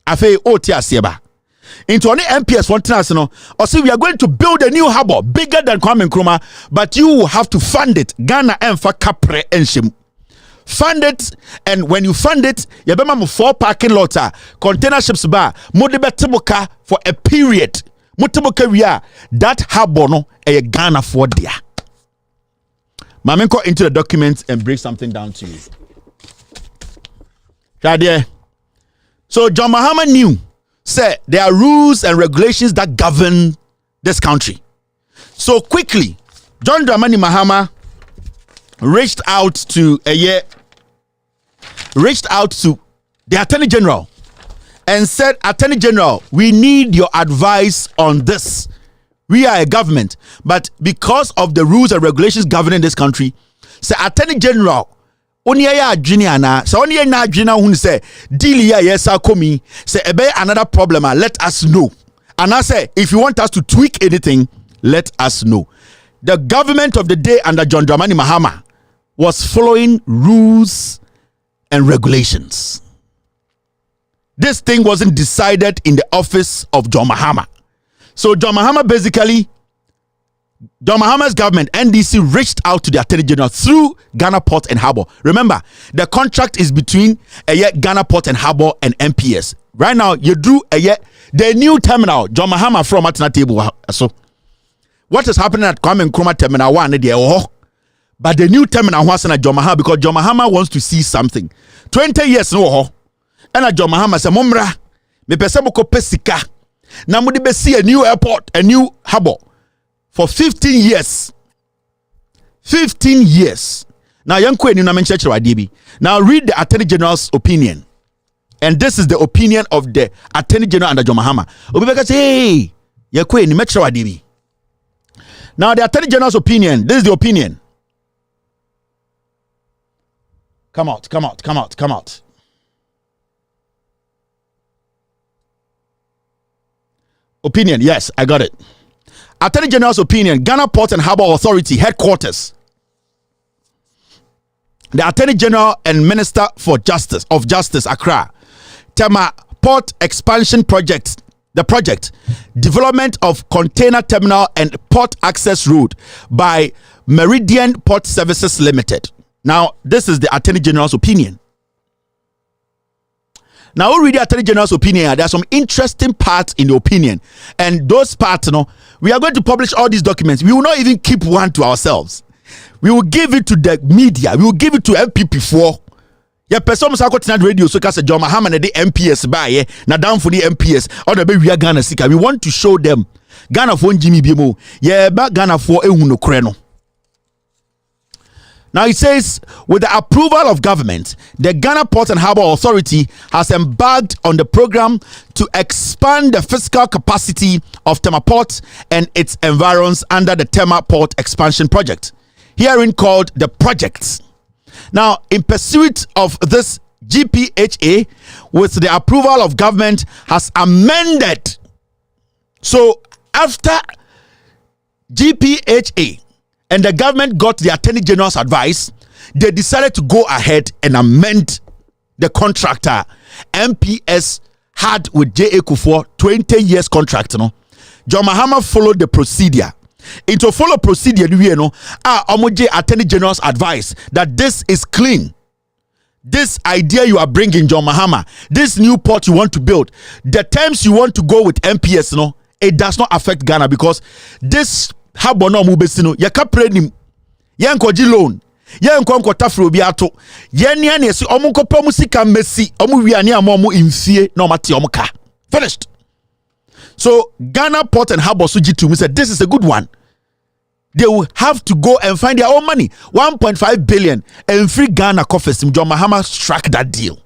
S7: Afi o ti asieba. Into only MPS one thing no. Or say we are going to build a new harbor bigger than Kwame Nkrumah, but you will have to fund it. Ghana emfa kapre enhye. Fund it, and when you fund it, you have 4 parking lots, container ships bar, Modebetiboka for a period. Mutiboka ria that harbor no a Ghana for there. Mamenko into the documents and break something down to you. So John Mahama knew, say there are rules and regulations that govern this country. So quickly, John Dramani Mahama reached out to the Attorney General and said, Attorney General, we need your advice on this. We are a government, but because of the rules and regulations governing this country, say Attorney General, say deal here yes komi say ebe another problem, let us know. And I say if you want us to tweak anything, let us know. The government of the day under John Dramani Mahama was following rules and regulations. this thing wasn't decided in the office of John Mahama. So John Mahama basically, John Mahama's government, NDC, reached out to the Attorney General through Ghana Port and Harbour. Remember, the contract is between Ghana Port and Harbour and MPS. Right now, you do the new terminal, John Mahama from Atta table. So, what is happening at Kwame Nkrumah Terminal 1? But the new terminal was at John Mahama because John Mahama wants to see something. 20 years no, and John Mahama said, "Mumra, me pese mo ko pesika. Na mo de be see a new airport, a new harbour for 15 years. 15 years. Now, young Queen, now read the Attorney General's opinion." And this is the opinion of the Attorney General under John Mahama. Obibeka say, hey, now the Attorney General's opinion, this is the opinion. Come out. Opinion, yes, I got it. Attorney General's opinion, Ghana Port and Harbour Authority, headquarters. The Attorney General and Minister for Justice, Accra. Tema Port Expansion Project, the project, development of container terminal and port access road by Meridian Port Services Limited. Now, this is the Attorney General's opinion. Now, we read the Attorney General's opinion. There are some interesting parts in the opinion. And those parts, we are going to publish all these documents. We will not even keep one to ourselves. We will give it to the media. We will give it to MPP4. Ya person must go to radio so kase John Mahama na the MPS by na down for the MPS or the baby Ghana sika. We want to show them Ghana for Jimmy Bimo. Yeah, ba Ghana for ehunu kreno. Now it says, with the approval of government, the Ghana Port and Harbour Authority has embarked on the program to expand the physical capacity of Tema Port and its environs under the Tema Port Expansion Project, herein called the projects. Now, in pursuit of this, GPHA, with the approval of government, has amended. So, after GPHA and the government got the Attorney General's advice, they decided to go ahead and amend the contractor MPS had with J.A. Kufuor 20 years contract. John Mahama followed the procedure. Into follow procedure, Attorney General's advice that this is clean. This idea you are bringing, John Mahama, this new port you want to build, the terms you want to go with MPS, it does not affect Ghana because this harbour no mubesino, yakaprenim, yankoji loan, yanko tafro biato, yeni si omunko pomusika mesi, omu wiani amomu infie no mati omuka. Finished. So Ghana Port and Harbour Sujitu said this is a good one. They will have to go and find their own money, 1.5 billion, and free Ghana coffers. John Mahama struck that deal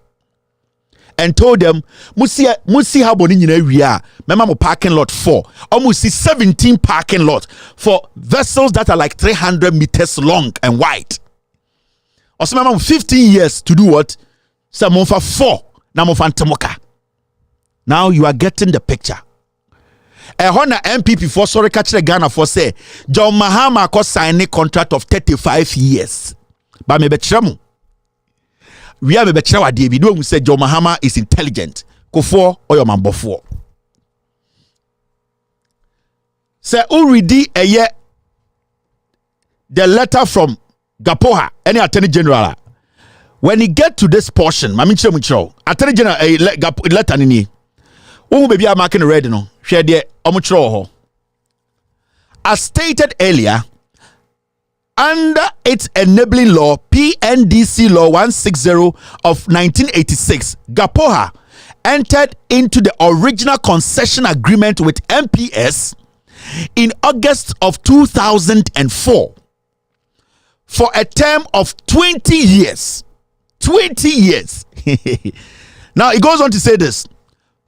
S7: and told them, Musi Harbour ni area, remember parking lot 4, almost 17 parking lot for vessels that are like 300 meters long and wide. Also, remember 15 years to do what? Some for 4. Now you are getting the picture. Hona MPP for sorry catch the Ghana for say John Mahama ko sign a contract of 35 years. But me betremu. We are me betrewa dey bi we say John Mahama is intelligent. Kufuor or your man before. Say already the letter from Gapoha, any Attorney General. When he get to this portion, Attorney General letter nini. Who baby are marking red no? Share there as stated earlier, under its enabling law, PNDC Law 160 of 1986, Gapoha entered into the original concession agreement with MPS in August of 2004 for a term of 20 years. 20 years. Now it goes on to say this.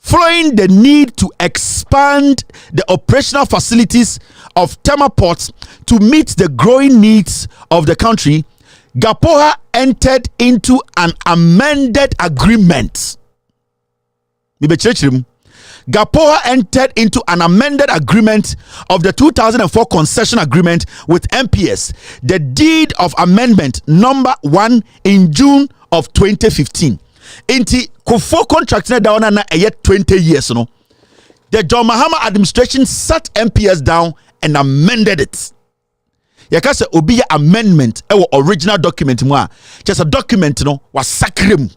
S7: Following the need to expand the operational facilities of Tema Port to meet the growing needs of the country, Gapoha entered into an amended agreement. Gapoha entered into an amended agreement of the 2004 concession agreement with MPS, the deed of amendment number 1 in June of 2015. Inti Kufo contract na down na 20 years no. The John Mahama administration sat MPS down and amended it. Yakase obi ya amendment ewo original document mu a just a document no was sacred.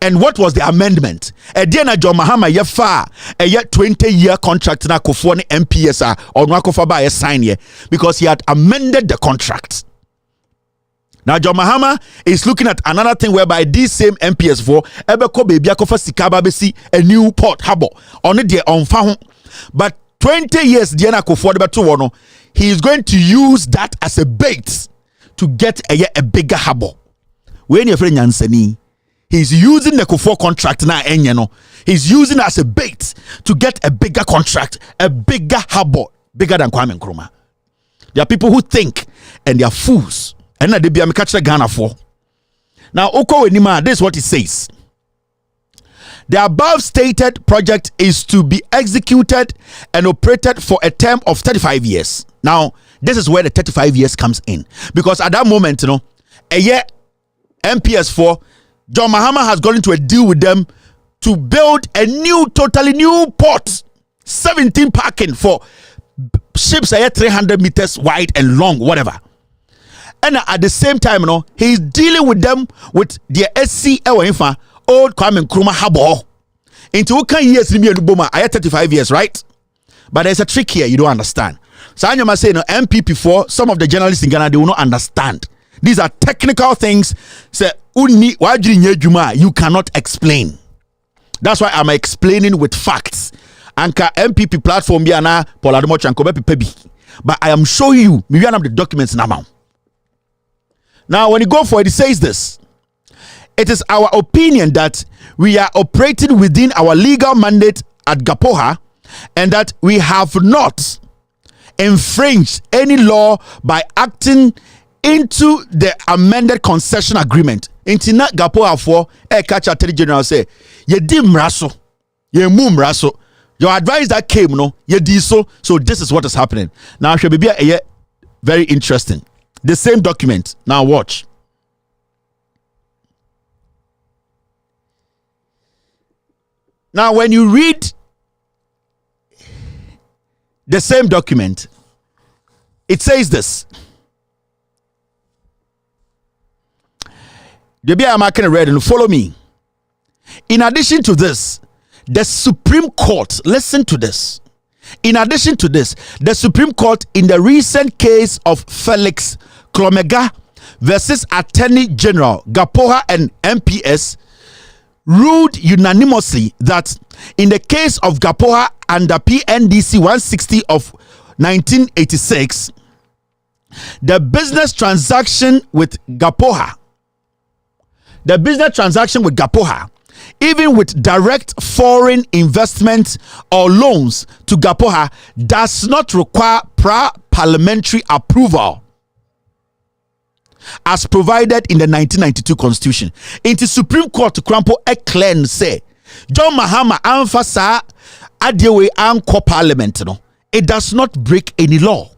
S7: And what was the amendment? Ediana John Mahama yefa a 20-year contract na Kufo ni MPS or no Kofa ba sign here because he had amended the contract. Now John Mahama is looking at another thing whereby this same MPS4 ebeko baby akofa sikaba besi a new port harbor on it on fa. But 20 years Diana Kufo de beto wono, he is going to use that as a bait to get a bigger harbor. When your friend Yansani, he's using the Kufo contract now no. He's using it as a bait to get a bigger contract, a bigger harbor, bigger than Kwame Nkrumah. There are people who think and they are fools. And they be catch the Ghana for. Now, Oko Enima, this is what it says. The above stated project is to be executed and operated for a term of 35 years. Now, this is where the 35 years comes in. Because at that moment, you know, a year MPS4, John Mahama has gone into a deal with them to build a new, totally new port. 17 parking for ships 300 meters wide and long, whatever. And at the same time, you know, he's dealing with them with the SC old Kwame Nkrumah harbor. Into what kind years in Boma? I had 35 years, right? But there's a trick here you don't understand. So I'm saying, no, MPP4, some of the journalists in Ghana, they will not understand. These are technical things. Say, you cannot explain. That's why I'm explaining with facts. Anka MPP platform but I am showing you the documents now. Now, when you go for it, it says this. It is our opinion that we are operating within our legal mandate at Gapoha and that we have not infringed any law by acting into the amended concession agreement. Intina Gapoha for catch Attorney General say, ye dim raso, ye mum raso. Your advice that came, no, ye di so this is what is happening. Now, should be very interesting. The same document. Now watch. Now when you read the same document, it says this. I'm not read and follow me. In addition to this, the Supreme Court, listen to this. In addition to this, the Supreme Court in the recent case of Felix Klomega versus Attorney General Gapoha and MPS ruled unanimously that in the case of Gapoha under PNDC 160 of 1986, the business transaction with Gapoha, even with direct foreign investment or loans to Gapoha, does not require parliamentary approval as provided in the 1992 Constitution. In the Supreme Court, Krampo Eklen say, John Mahama emphasize adewe anko parliament no. It does not break any law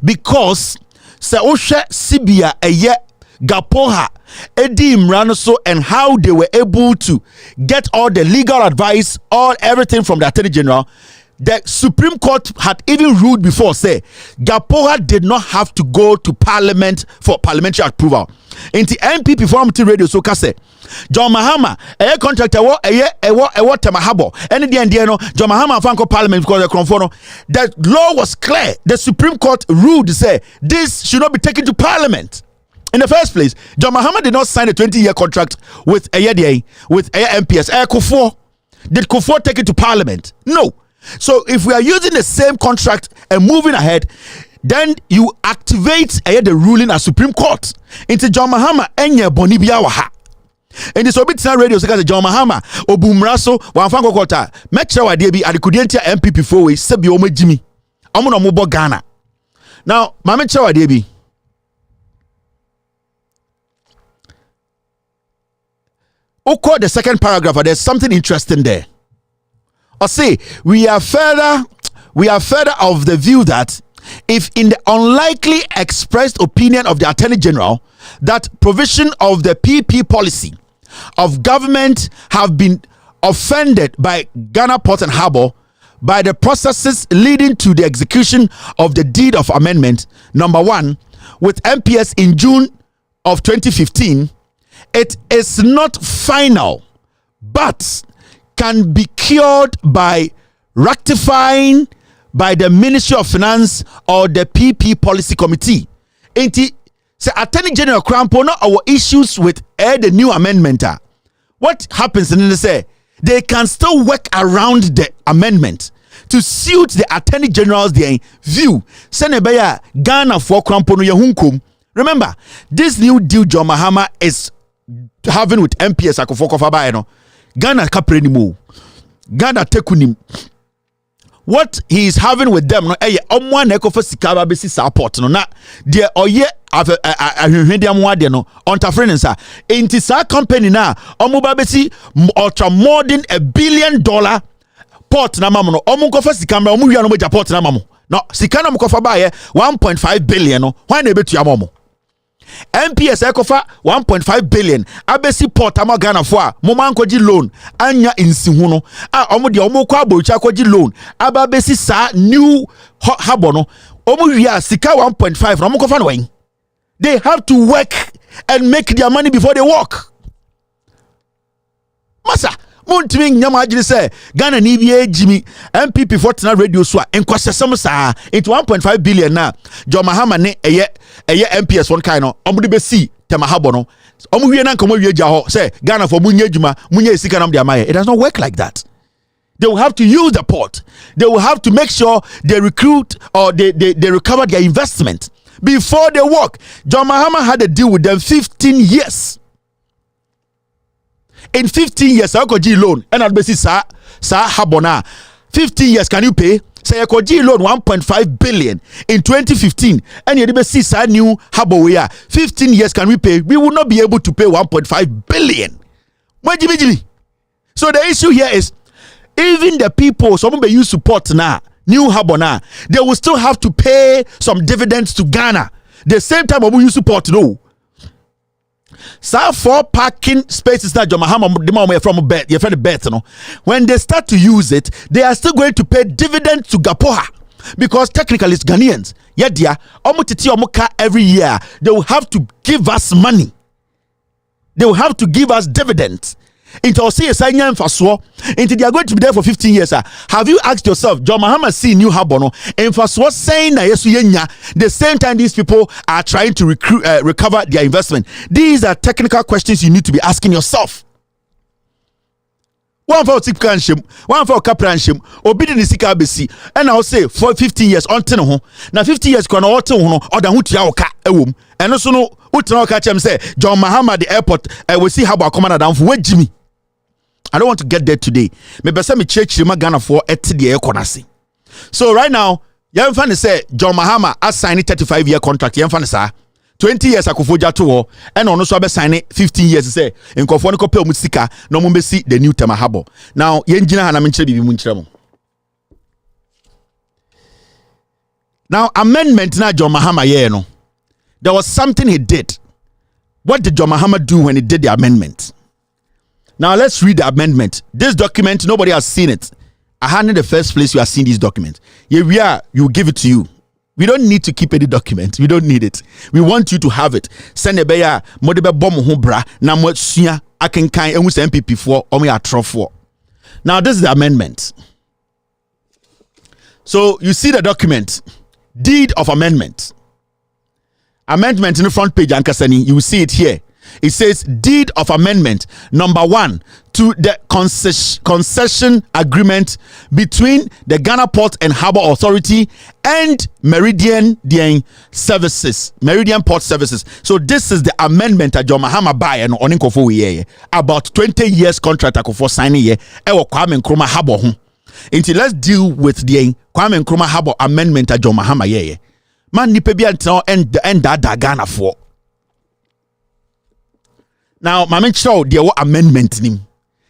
S7: because se oshe Sibia eye Gapoha Edi Imranoso and how they were able to get all the legal advice, everything from the Attorney General. The Supreme Court had even ruled before, say, Gapoha did not have to go to Parliament for parliamentary approval. In the MPP Forum Radio, so say, John Mahama, a contractor, Tema Port, and the end, John Mahama Franco Parliament because the law was clear. The Supreme Court ruled, say, this should not be taken to Parliament. In the first place, John Mahama did not sign a 20-year contract with with MPS. Kufo. Did Kufo take it to Parliament? No. So if we are using the same contract and moving ahead, then you activate the ruling at Supreme Court. Into John Mahama enye bonibia waha. And this Obitina Radio says John Mahama obumraso wanfango kota. Make sure bi adikudientia MPP for we sebi omo Jimmy. Omo no mo Ghana. Now, mama chewa bi. Oko the second paragraph, there's something interesting there. Or say we are further of the view that if in the unlikely expressed opinion of the Attorney General that provision of the PP policy of government have been offended by Ghana Port and Harbour by the processes leading to the execution of the deed of amendment number 1 with MPS in June of 2015, it is not final but can be cured by rectifying by the Ministry of Finance or the PP Policy Committee. Enti say Attorney General Krampo no our issues with the new amendment. What happens in say they can still work around the amendment to suit the Attorney General's view. Senebeya Ghana for Krampo no yehunkum. Remember, this new deal John Mahama is having with MPS Akufo Kofa no. Ghana kapre mu. Ghana tekunim. What he is having with them no omwa na ekofa sikaba besi support no na de oye ahwehwediam wade no ontafrenensa enti sa company na omuba besi ultra more than $1 billion port na mamo no omu kofa sikamra omu hia no moja port na mamo no sika na mkofa ba ye 1.5 billion no why na ebetu amomo MPS ekofa 1.5 billion abesi port ama Ghana fo a mo man koji loan anya insihu no a omo de omo kwa abocha koji loan aba besi sa new harbor no omo wi sika 1.5 no mo kofa no wen. They have to work and make their money before they work. Masa Montwing nyama ajiri say Ghana ni bi ejimi MPP for tena radio so enkwasesem saa into 1.5 billion na John Mahama ne eye MPS one kind no omo de be see Tema Habo no omo wie na nkomo wie gya ho say Ghana for munye adwuma munye esika nam de amaye. It does not work like that. They will have to use the port. They will have to make sure they recruit or they recover their investment before they work. John Mahama had a deal with them 15 years. In 15 years, I could G loan and I'll be sa habona. 15 years, can you pay? Say I could G loan 1.5 billion in 2015, and you be see sa new habo we are 15 years. Can we pay? We will not be able to pay 1.5 billion. So the issue here is even the people some be use support now new habo now they will still have to pay some dividends to Ghana. The same time we use support no. So for parking spaces that John Mahama from bet, your friend bet, no. When they start to use it, they are still going to pay dividends to Gapoha because technically it's Ghanaians. Yeah, dear, every year they will have to give us money. They will have to give us dividends. Into say into they are going to be there for 15 years. Have you asked yourself, John Mahama see new habono and for saying that the same time these people are trying to recover their investment? These are technical questions you need to be asking yourself. One for Tipkanshim, one for Kapranshim, obedient Sika BC, and I'll say for 15 years on 10 now 50 years can all tell or the Hutiaoka a womb, and also no Utano catch him say John Mahama the airport. I will see how about commander down for Jimmy. I don't want to get there today. Maybe some church Ghana for the economy. So right now, young fan say John Mahama has signed a 35-year contract. Young fan say 20 years akufoja to and also be signing 15 years say in Kofo ko pe musika no mo be see the new Tema Habo. Now yen gina ha na menchire bibi munchire mo. Now amendment na John Mahama ye no. There was something he did. What did John Mahama do when he did the amendment? Now let's read the amendment. This document, nobody has seen it. I handed the first place you have seen this document. Here we are, you give it to you. We don't need to keep any document. We don't need it. We want you to have it. Send a beya, modebe bomu hubra, na mo suya, akenkai, and we say MPP for, or we are for. Now this is the amendment. So you see the document, deed of amendment. Amendment in the front page, Ankasani, you will see it here. It says deed of amendment number 1 to the concession agreement between the Ghana Port and Harbour Authority and Meridian Port Services. So this is the amendment that John Mahama buy and Oninkofo we about 20 years contract akofo signing here. Ewo Kwame Nkrumah Harbour ho. Until let's deal with the Kwame Nkrumah Harbour amendment that John Mahama ye. Man nipe bi antino end that Ghana for. Now, my men show there were amendment nim.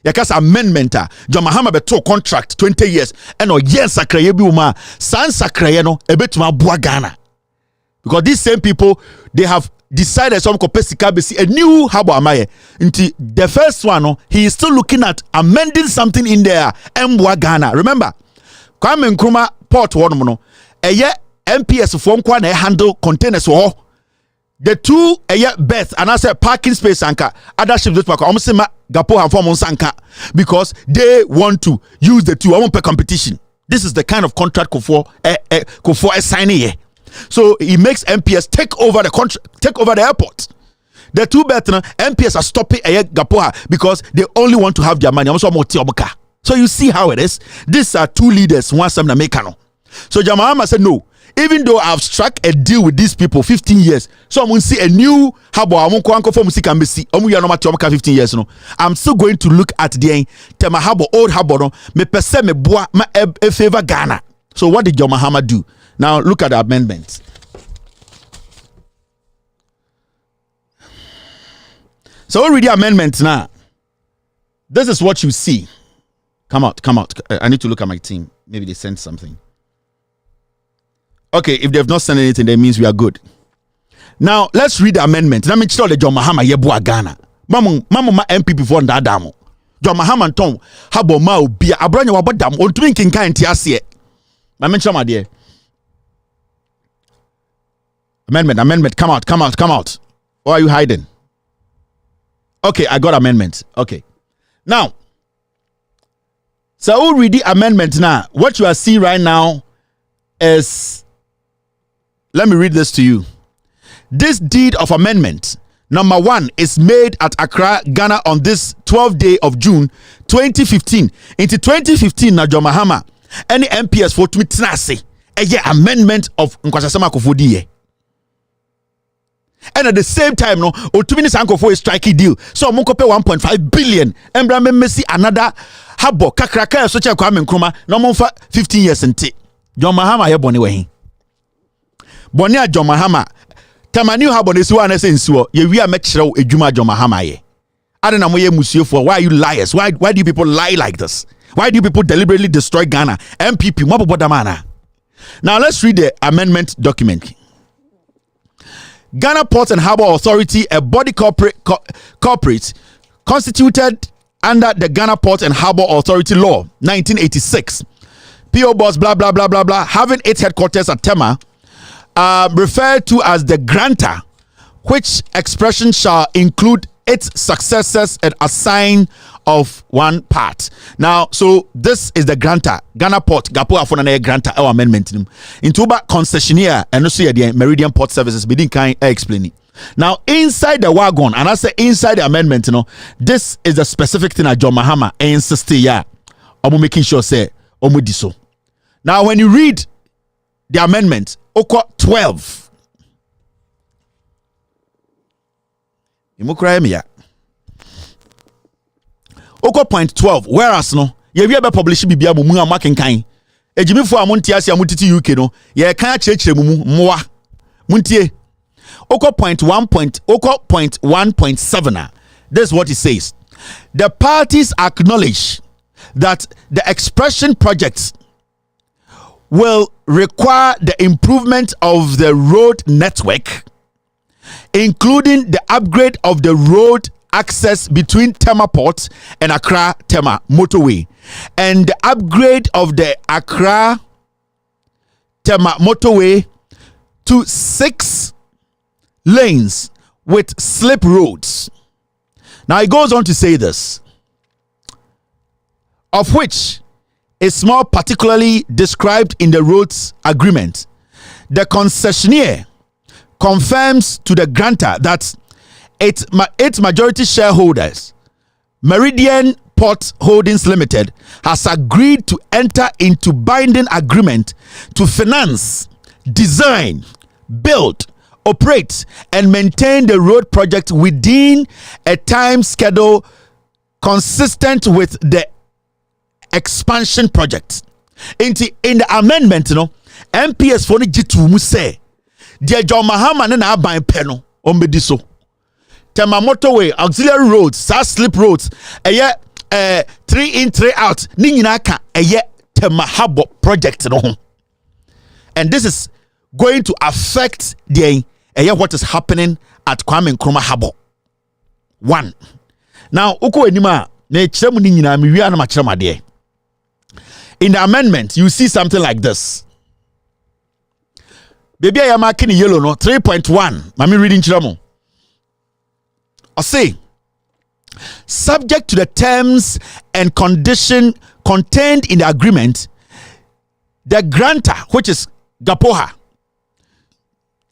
S7: Yakas amendment John Mahama beto contract 20 years and yes sakraye bi uma san sakraye no ebetuma bua Ghana. Because these same people they have decided some kopesika besi a new harbor amaye. Into the first one, no, he is still looking at amending something in there. Mbwa Ghana. Remember, Kwame Nkrumah port one no. Eye MPS for nkwa na handle containers wo. The two berth and I said parking space anka other ships just park almost ma gapo and form sanka because they want to use the two per competition. This is the kind of contract for signing here. So he makes MPS take over the contract, take over the airport. The two berth MPS are stopping gapo because they only want to have their money. So you see how it is. These are two leaders. One some Mekano. So Mahama said no. Even though I've struck a deal with these people 15 years, so I'm going to see a new harbor. I'm going to for 15 years. No, I'm still going to look at the Tema harbor, old harbor. Me pese me boa ma e favor Ghana. So what did John Mahama do? Now look at the amendments. So already amendments now. This is what you see. Come out. I need to look at my team. Maybe they sent something. Okay, if they have not sent anything, that means we are good. Now, let's read the amendment. Let me tell the John Mahama yebua Ghana. Mama MP before that damo. John Mahama Tom, habo ma obia abranya wabodam ontumi nkinka ntiase. Na mention my dear. Amendment, come out. Why are you hiding? Okay, I got amendment. Okay. Now, so we'll read the amendment now. What you are seeing right now is, let me read this to you. This deed of amendment, number 1, is made at Accra, Ghana on this 12th day of June 2015. Into 2015, na John Mahama, any MPS for to say a amendment of Nkwasasama Kofodiye. And at the same time, no, Otumini Sanko for a striking deal. So Munko pay 1.5 billion. Embra Messi another habo kakraka social Kwame Nkrumah no more 15 years nti. John Mahama here boni we. Boni a John Mahama. Tamani habo ne siwa na se nsuo. Ye wi a mekire edwuma John Mahama ye. Adena mo ye musuo for why are you liars? Why do you people lie like this? Why do you people deliberately destroy Ghana? MPP mo bodamana. Now let's read the amendment document. Ghana Port and Harbour Authority, a body corporate constituted under the Ghana Port and Harbour Authority Law 1986. PO Box blah blah blah blah blah, having its headquarters at Tema, referred to as the grantor, which expression shall include its successors and assign of one part. Now, so this is the grantor. Ghana Port, Gapo Afona grantor our amendment. Into about concessionaire and also the Meridian Port Services. We didn't kind explain it. Now, inside the wagon, and I say inside the amendment, this is the specific thing that John Mahama insisted. Yeah, I'm making sure say so. Now, when you read the amendment, Oko 12. You cry me, yeah. Oko point 12. Whereas no, ye wi be publish bibia mu amaken kan. Ejimi fo amonti ase amutiti UK no, ye kan chirechire mu moa. Muntie. Oko point 1.7. This is what it says. The parties acknowledge that the expression projects will require the improvement of the road network, including the upgrade of the road access between Tema Port and Accra Tema motorway, and the upgrade of the Accra Tema motorway to 6 lanes with slip roads. Now it goes on to say this, of which is more particularly described in the roads agreement. The concessionaire confirms to the grantor that its majority shareholders, Meridian Port Holdings Limited, has agreed to enter into binding agreement to finance, design, build, operate, and maintain the road project within a time schedule consistent with the expansion project. In the amendment, MPS for the G2 say, dear John Mahama na aban peno ombedi so. Tema motorway, auxiliary roads, slip roads, 3 in 3 out, ni nyina ka Tema harbor project no. And this is going to affect the what is happening at Kwame Nkrumah Harbour. 1. Now, uko enima ne chemu ni nyina mi wi na ma chema de. In the amendment, you see something like this. Baby, I am marking yellow no 3.1. Mami reading chiramo. I say, subject to the terms and condition contained in the agreement, the grantor, which is Gapoha,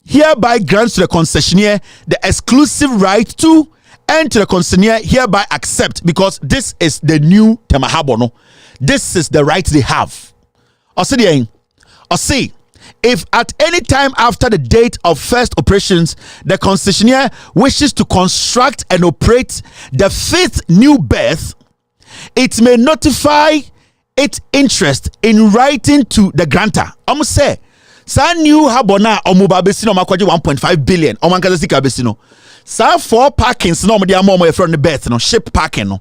S7: hereby grants to the concessionaire the exclusive right to, and to the concessionaire hereby accept, because this is the new Tema Harbour, no? This is the right they have. I say, if at any time after the date of first operations, the concessionaire wishes to construct and operate the 5th new berth, it may notify its interest in writing to the grantor. I'm say, sa new harbour na omuba besino makwaje 1.5 billion. Omankaza sika besino. Sa 4 parkings no omde amo e from the berth no ship parking no.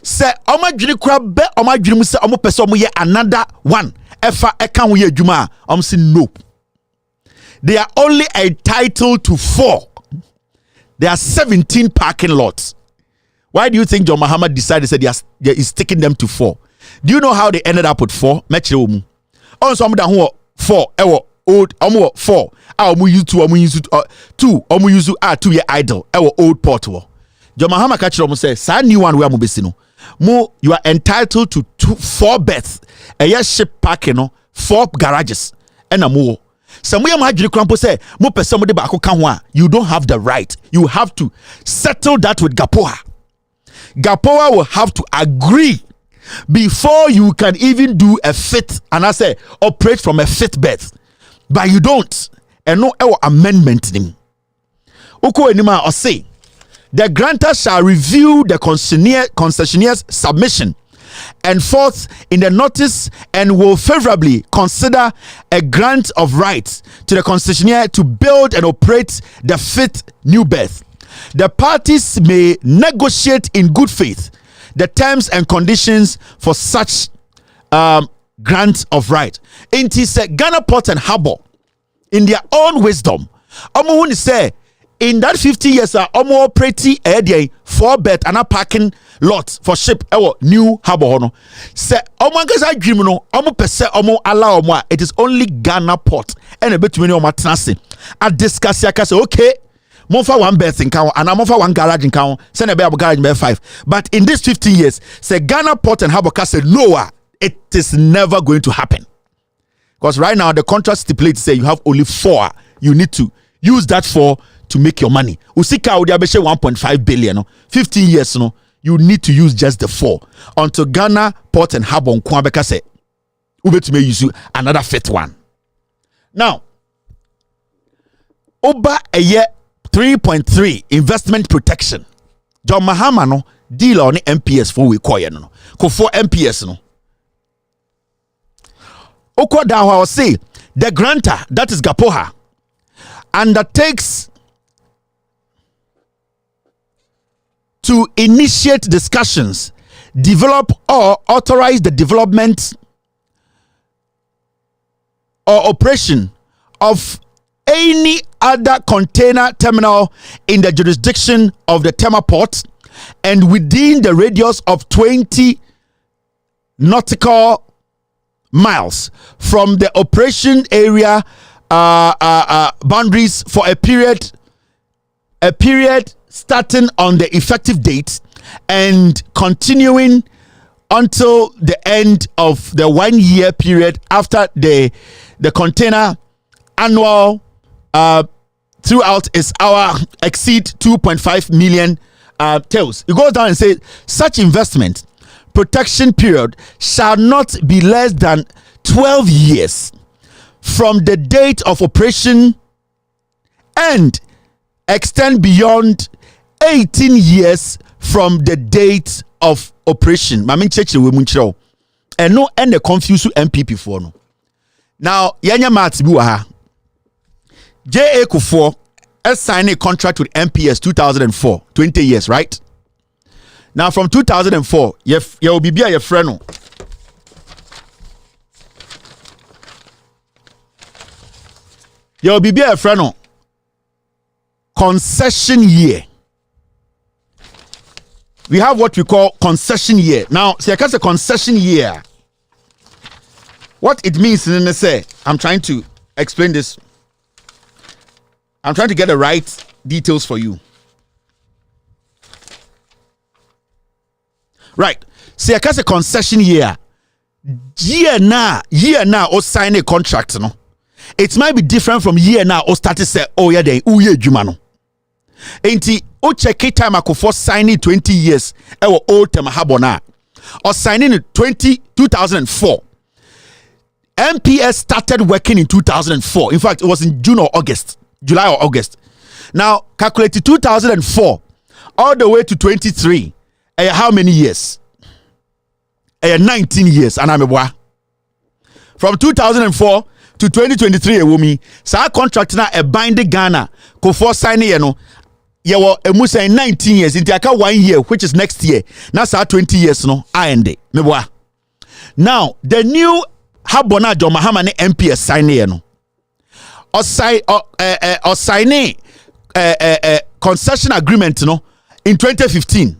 S7: Say omadwini kura be omadwini mu se omo pese omo ye another one. Efa eka ho ye adwuma am say no. They are only entitled to 4. There are 17 parking lots. Why do you think John Mahama decided he's taking them to 4? Do you know how they ended up with 4? Metro mu. On some da ho 4 ewo old omo 4. Omo use 2 omo use 2 omo use 2 year idle ewo old port wo. John Mahama ka kire omo say sa new one we am besi no. Mo you are entitled to 4 berths. A ship parking no 4 garages. And a mo. Some way say you don't have the right. You have to settle that with Gapoha. Gapoha will have to agree before you can even do a 5th, and I say operate from a 5th berth. But you don't. And no amendment nim. Uko enima or say the grantor shall review the concessionaire's submission and forth in the notice, and will favorably consider a grant of rights to the concessionaire to build and operate the 5th new berth. The parties may negotiate in good faith the terms and conditions for such grant of right. It is Ghana Port and Harbour, in their own wisdom, say in that 50 years, omo pretty 4 berth and a parking lot for ship new harbour no. Say omo ngasa dream no, omo pese omo allow omo, it is only Ghana Port and a bit many omo transit. I discuss ya say okay, mo for 1 berth in count and I'm for 1 garage in count, send a be garage be 5. But in this 50 years, say Ghana Port and Harbour say no, it is never going to happen. Because right now the contract stipulates say you have only 4. You need to use that 4 to make your money. Usika would have 1.5 billion. No? 15 years, no, you need to use just the 4 until Ghana Port and Harbour Kwabeka say ubet may use another 5th one. Now, Oba a year 3.3 investment protection. John Mahama no deal on MPS for we koye no. Ko for MPS no. Oko da I say the grantor, that is Gapoha, undertakes to initiate discussions, develop or authorize the development or operation of any other container terminal in the jurisdiction of the Tema Port and within the radius of 20 nautical miles from the operation area boundaries for a period starting on the effective date and continuing until the end of the 1 year period after the container annual throughout its hour exceed 2.5 million tails. It goes down and says such investment protection period shall not be less than 12 years from the date of operation and extend beyond 18 years from the date of operation. Mamin cheche we munchiro. And no and the confuse MPP for no. Now yanya mats bi wa ha. JA Kufuor signed a contract with MPS 2004, 20 years, right? Now from 2004, you will be your friend. You will be a friend. concession year. We have what we call concession year. Now, see, I can say concession year. What it means, I'm trying to explain this. I'm trying to get the right details for you. Right. See, I can say concession year. Year now, or sign a contract, no. It might be different from year now or start to say, oh yeah, then uye jumano. Ain't o check it time I could for signing 20 years or old Tema Habona or signing in 2004. MPS started working in 2004. In fact, it was in July or August. Now, calculate 2004 all the way to 23. How many years? 19 years. And I'm a from 2004 to 2023, a woman. So our contract now a binding Ghana. Go for signing, you know. Yeah, well, a musa 19 years into aka 1 year, which is next year. Now, sir, 20 years, no, I end it. Now, the new Habona John Mahama ne MPS signing, no, or signing concession agreement, no, in 2015.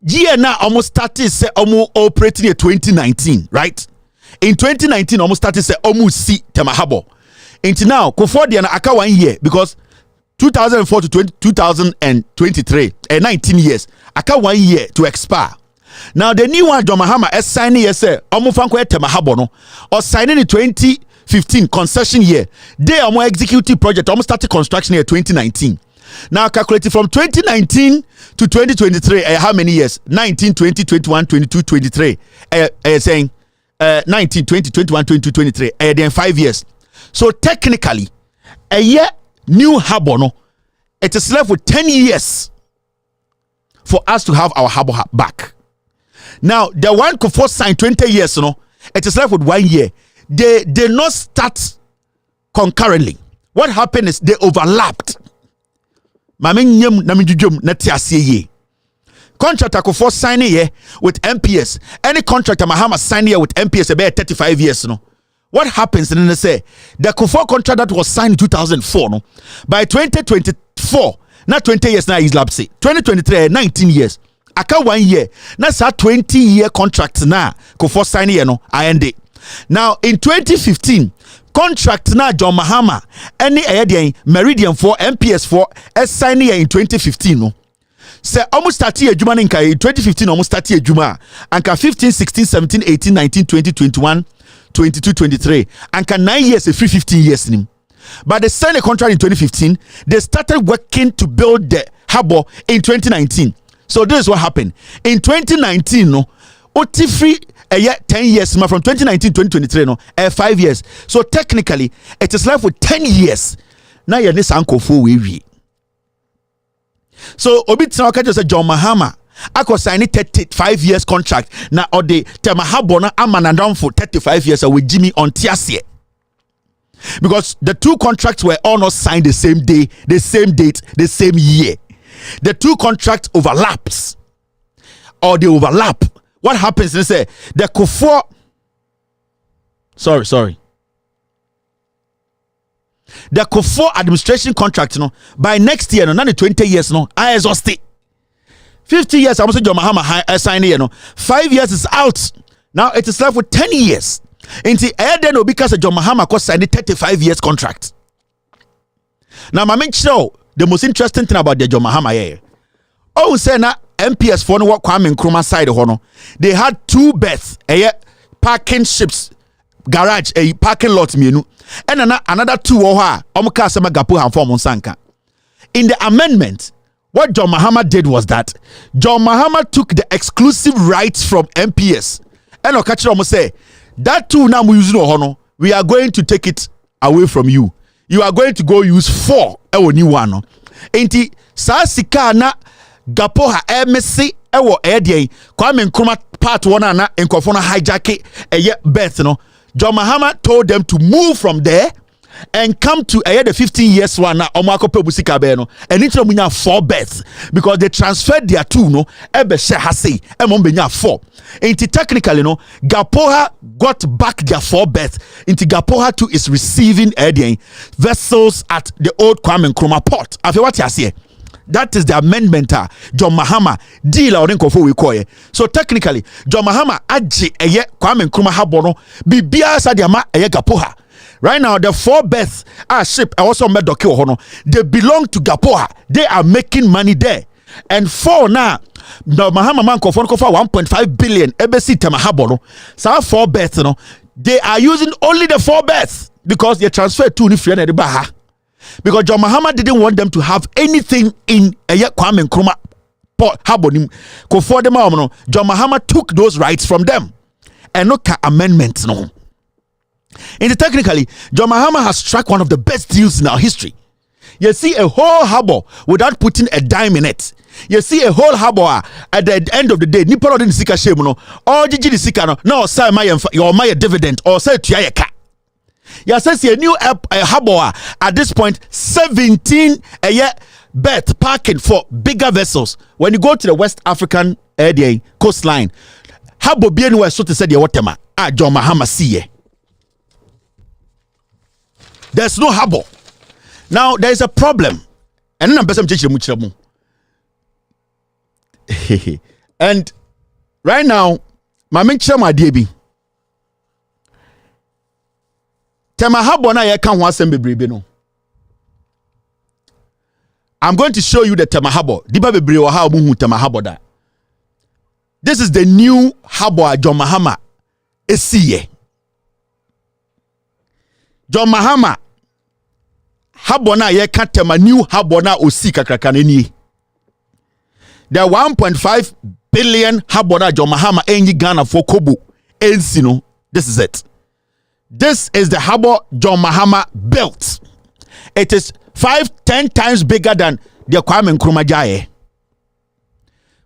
S7: Year now almost started say almost operating in 2019, right? In 2019, almost started say almost see Tema Habo. Until now, go for the aka 1 year because 2004 to 2023, 19 years. Aka 1 year to expire. Now the new one, John Mahama, is signing say Omufanko Tema Habo no, or signing in 2015 concession year. They are more executive project. Almost started construction year 2019. Now calculated from 2019 to 2023, how many years? 19, 20, 21, 22, 23. Saying 19, 20, 21, 22, 23. Then 5 years. So technically, a year new Habono, it is left with 10 years for us to have our Habo back. Now, the one could first sign 20 years, it is left with 1 year. They not start concurrently. What happened is they overlapped. Contract I could first sign here with MPS. Any contract Mahama sign here with MPS about 35 years, What happens then they say the Kufor contract that was signed in 2004, no? By 2024, not 20 years now is lapse. 2023, 19 years. Aka 1 year. That's a 20-year contract now. Kufor sign here, no? I end it. Now in 2015, contract now John Mahama any Meridian for MPS for sign here in 2015, no? Say almost 30 years Juma in 2015 almost 30 years Juma and 15, 16, 17, 18, 19, 20, 21, 22, 23 and 9 years a free 15 years nim. But they signed a contract in 2015. They started working to build the harbor in 2019. So this is what happened. In 2019, no, OT free a year 10 years from 2019 to 2023, no, 5 years. So technically, it is left with 10 years. Now you're this uncle for we. So Obit now can just say John Mahama. I could sign a 35 years contract. Now or the Tema Habona Amanadam for 35 years with Jimmy on Tiasie. Because the two contracts were all not signed the same day, the same date, the same year. The two contracts overlaps. Or they overlap. What happens? They say the Kufor. Sorry. The Kufor administration contract, by next year, not 20 years, I exhaust it. 50 years, I'm saying John Mahama sign here, 5 years is out. Now it is left with 10 years. Until then, because John Mahama could sign a 35 years contract. Now, I make sure the most interesting thing about the John Mahama here. Oh, say na MPS for no Kwame Nkrumah side hono. They had 2 berths, parking ships, garage, a parking lot mienu. And another 2 oha. Omuka sama gapu han form sanka. In the amendment, what John Mahama did was that John Mahama took the exclusive rights from MPS. And Okachiro almost say that 2 now we use no hono. We are going to take it away from you. You are going to go use 4 new one. Enti sa sika na gapo ha MSC ewo edie Kwame Nkrumah part 1 na enkofo na hijack berth no. John Mahama told them to move from there and come to the 15 years one na omakope musika be no and it munya 4 berths because they transferred their 2 no ebe she hase emom benya 4 into technically no Gapoha got back their 4 berths into Gapoha 2 is receiving vessels at the old Kwame Nkrumah port afi what you say. That is the amendment John Mahama deal or nkofo we call it. So technically John Mahama aji Kwame Nkrumah habono bibia sa dia ma Gapoha. Right now the 4 berths ship also medoki ohono. They belong to Gapoha. They are making money there. And 4 now the Mahama man nkofo 1.5 billion ebesi tema habono. So 4 berths no they are using only the 4 berths because they transfer to ni free na baha. Because John Mahama didn't want them to have anything in Kwame Nkrumah port habonim. For them, John Mahama took those rights from them and no amendments. No. And technically, John Mahama has struck one of the best deals in our history. You see a whole harbor without putting a dime in it. You see a whole harbor at the end of the day. Nippon didn't seek a shame. No, or did you seek no, say my dividend or say to your car. Yeah, says a new harbor at this point 17 berth parking for bigger vessels. When you go to the West African coastline, harbor bien where so to say the watema John Mahama see. There's no harbor. Now there is a problem. And then I'm and right now, my main chairman DB. Tema habo na ye kan ho asem bebrebe no. I'm going to show you the Tema habo. Diba bebrebe wo ha omu Tema habo da. This is the new habo John Mahama esiye. John Mahama habo na ye kan Tema new habo na osi kakraka na ni. The 1.5 billion habo na John Mahama enyi Ghana for Kobo ensi no. This is it. This is the harbor John Mahama built. It is 5-10 times bigger than the Kwame Nkrumah Jaye.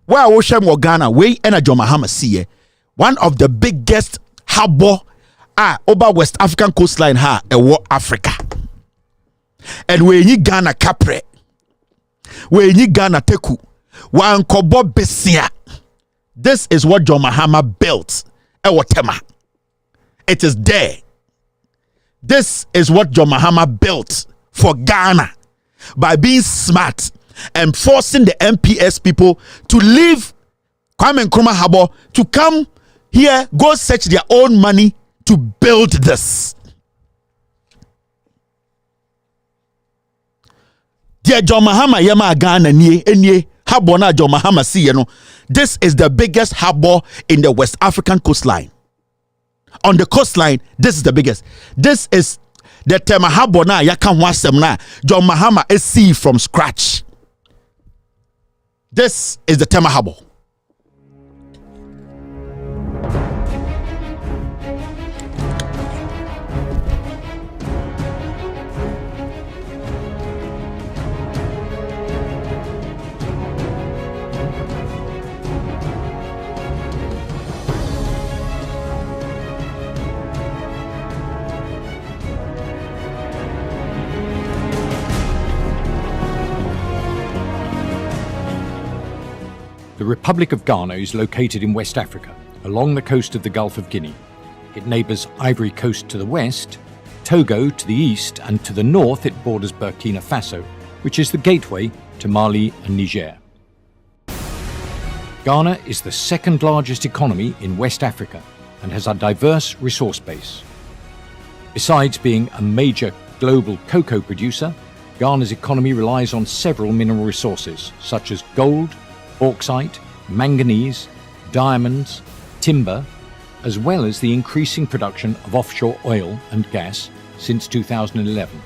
S7: Where Oshem or Ghana, we and John Mahama see one of the biggest harbor over West African coastline Africa. And we need Ghana Capre. We need Ghana Teku. Wan Kobo Besia. This is what John Mahama built. Tema. It is there. This is what John Mahama built for Ghana by being smart and forcing the MPS people to leave Kwame Nkrumah Harbor to come here, go search their own money to build this. Dear John Mahama yema Ghana enye harbor na John Mahama see no. This is the biggest harbor in the West African coastline. On the coastline, this is the biggest. This is the Tema harbor na yakan wasem na John Mahama see from scratch. This is the Tema harbor.
S11: The Republic of Ghana is located in West Africa, along the coast of the Gulf of Guinea. It neighbours Ivory Coast to the west, Togo to the east, and to the north it borders Burkina Faso, which is the gateway to Mali and Niger. Ghana is the second largest economy in West Africa and has a diverse resource base. Besides being a major global cocoa producer, Ghana's economy relies on several mineral resources such as gold, bauxite, manganese, diamonds, timber, as well as the increasing production of offshore oil and gas since 2011.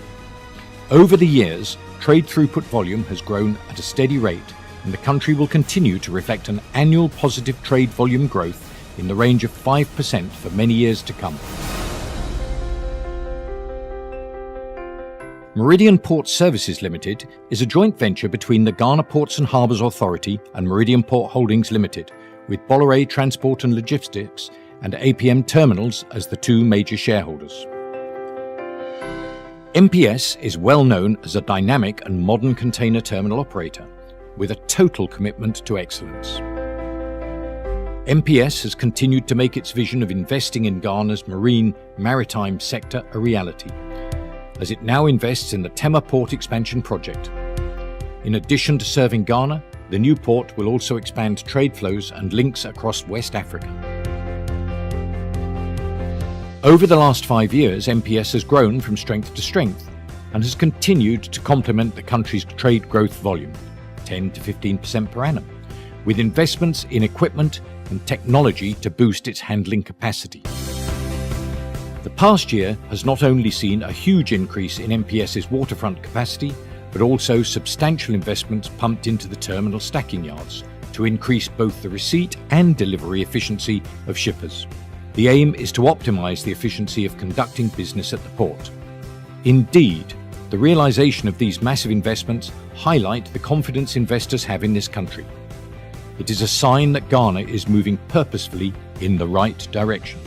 S11: Over the years, trade throughput volume has grown at a steady rate, and the country will continue to reflect an annual positive trade volume growth in the range of 5% for many years to come. Meridian Port Services Limited is a joint venture between the Ghana Ports and Harbours Authority and Meridian Port Holdings Limited, with Bolloré Transport and Logistics and APM Terminals as the two major shareholders. MPS is well known as a dynamic and modern container terminal operator with a total commitment to excellence. MPS has continued to make its vision of investing in Ghana's maritime sector a reality, as it now invests in the Tema Port expansion project. In addition to serving Ghana, the new port will also expand trade flows and links across West Africa. Over the last 5 years, MPS has grown from strength to strength and has continued to complement the country's trade growth volume, 10 to 15% per annum, with investments in equipment and technology to boost its handling capacity. The past year has not only seen a huge increase in MPS's waterfront capacity, but also substantial investments pumped into the terminal stacking yards to increase both the receipt and delivery efficiency of shippers. The aim is to optimize the efficiency of conducting business at the port. Indeed, the realization of these massive investments highlight the confidence investors have in this country. It is a sign that Ghana is moving purposefully in the right direction.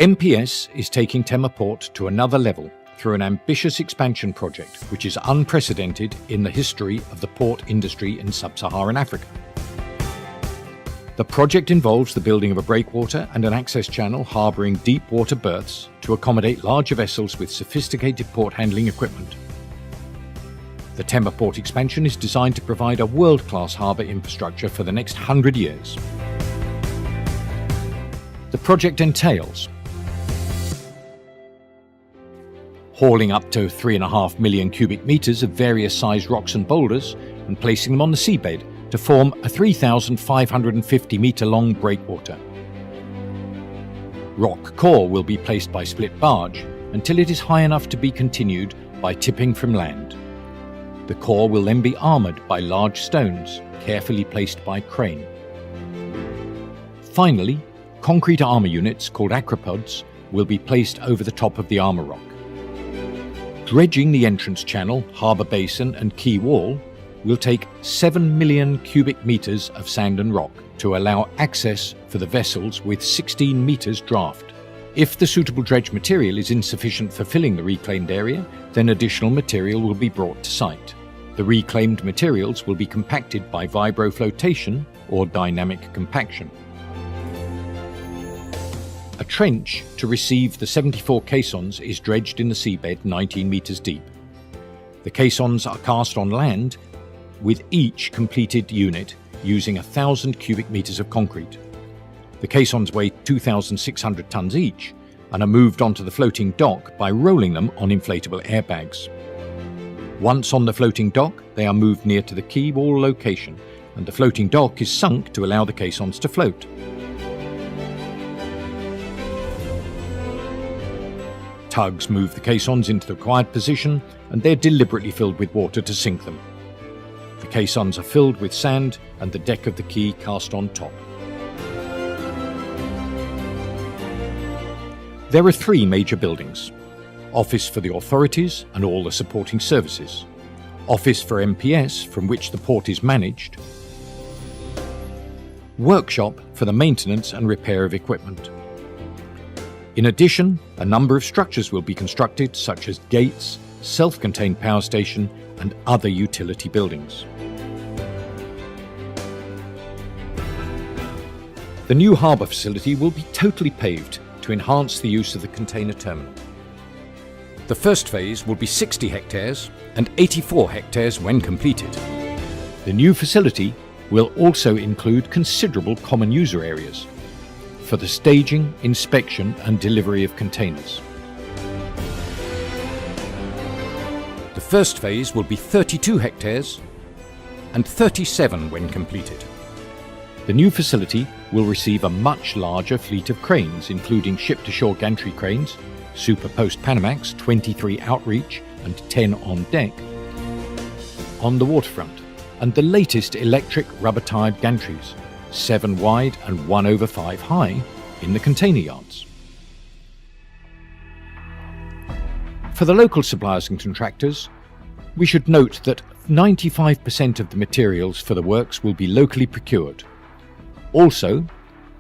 S11: MPS is taking Tema Port to another level through an ambitious expansion project which is unprecedented in the history of the port industry in sub-Saharan Africa. The project involves the building of a breakwater and an access channel harbouring deep water berths to accommodate larger vessels with sophisticated port handling equipment. The Tema Port expansion is designed to provide a world-class harbour infrastructure for the next 100 years. The project entails hauling up to 3.5 million cubic metres of various sized rocks and boulders and placing them on the seabed to form a 3,550 metre long breakwater. Rock core will be placed by split barge until it is high enough to be continued by tipping from land. The core will then be armoured by large stones, carefully placed by crane. Finally, concrete armour units called acropods will be placed over the top of the armour rock. Dredging the entrance channel, harbour basin and quay wall will take 7 million cubic metres of sand and rock to allow access for the vessels with 16 metres draft. If the suitable dredge material is insufficient for filling the reclaimed area, then additional material will be brought to site. The reclaimed materials will be compacted by vibroflotation or dynamic compaction. A trench to receive the 74 caissons is dredged in the seabed 19 metres deep. The caissons are cast on land with each completed unit using 1,000 cubic metres of concrete. The caissons weigh 2,600 tonnes each and are moved onto the floating dock by rolling them on inflatable airbags. Once on the floating dock, they are moved near to the quay wall location, and the floating dock is sunk to allow the caissons to float. Tugs move the caissons into the required position, and they're deliberately filled with water to sink them. The caissons are filled with sand and the deck of the quay cast on top. There are 3 major buildings: Office for the authorities and all the supporting services, Office for MPS from which the port is managed, Workshop for the maintenance and repair of equipment. In addition, a number of structures will be constructed, such as gates, self-contained power station and other utility buildings. The new harbour facility will be totally paved to enhance the use of the container terminal. The first phase will be 60 hectares and 84 hectares when completed. The new facility will also include considerable common user areas for the staging, inspection and delivery of containers. The first phase will be 32 hectares and 37 when completed. The new facility will receive a much larger fleet of cranes, including ship-to-shore gantry cranes, Super Post Panamax, 23 outreach and 10 on deck, on the waterfront, and the latest electric rubber-tired gantries, 7 wide and 1 over 5 high, in the container yards. For the local suppliers and contractors, we should note that 95% of the materials for the works will be locally procured. Also,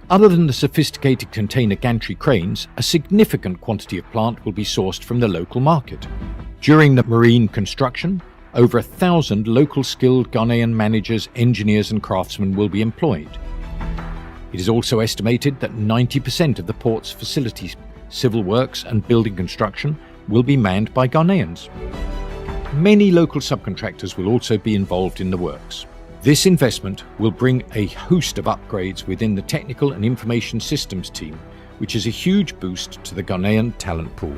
S11: Other than the sophisticated container gantry cranes, a significant quantity of plant will be sourced from the local market. During the marine construction, over 1,000 local skilled Ghanaian managers, engineers and craftsmen will be employed. It is also estimated that 90% of the port's facilities, civil works and building construction will be manned by Ghanaians. Many local subcontractors will also be involved in the works. This investment will bring a host of upgrades within the technical and information systems team, which is a huge boost to the Ghanaian talent pool.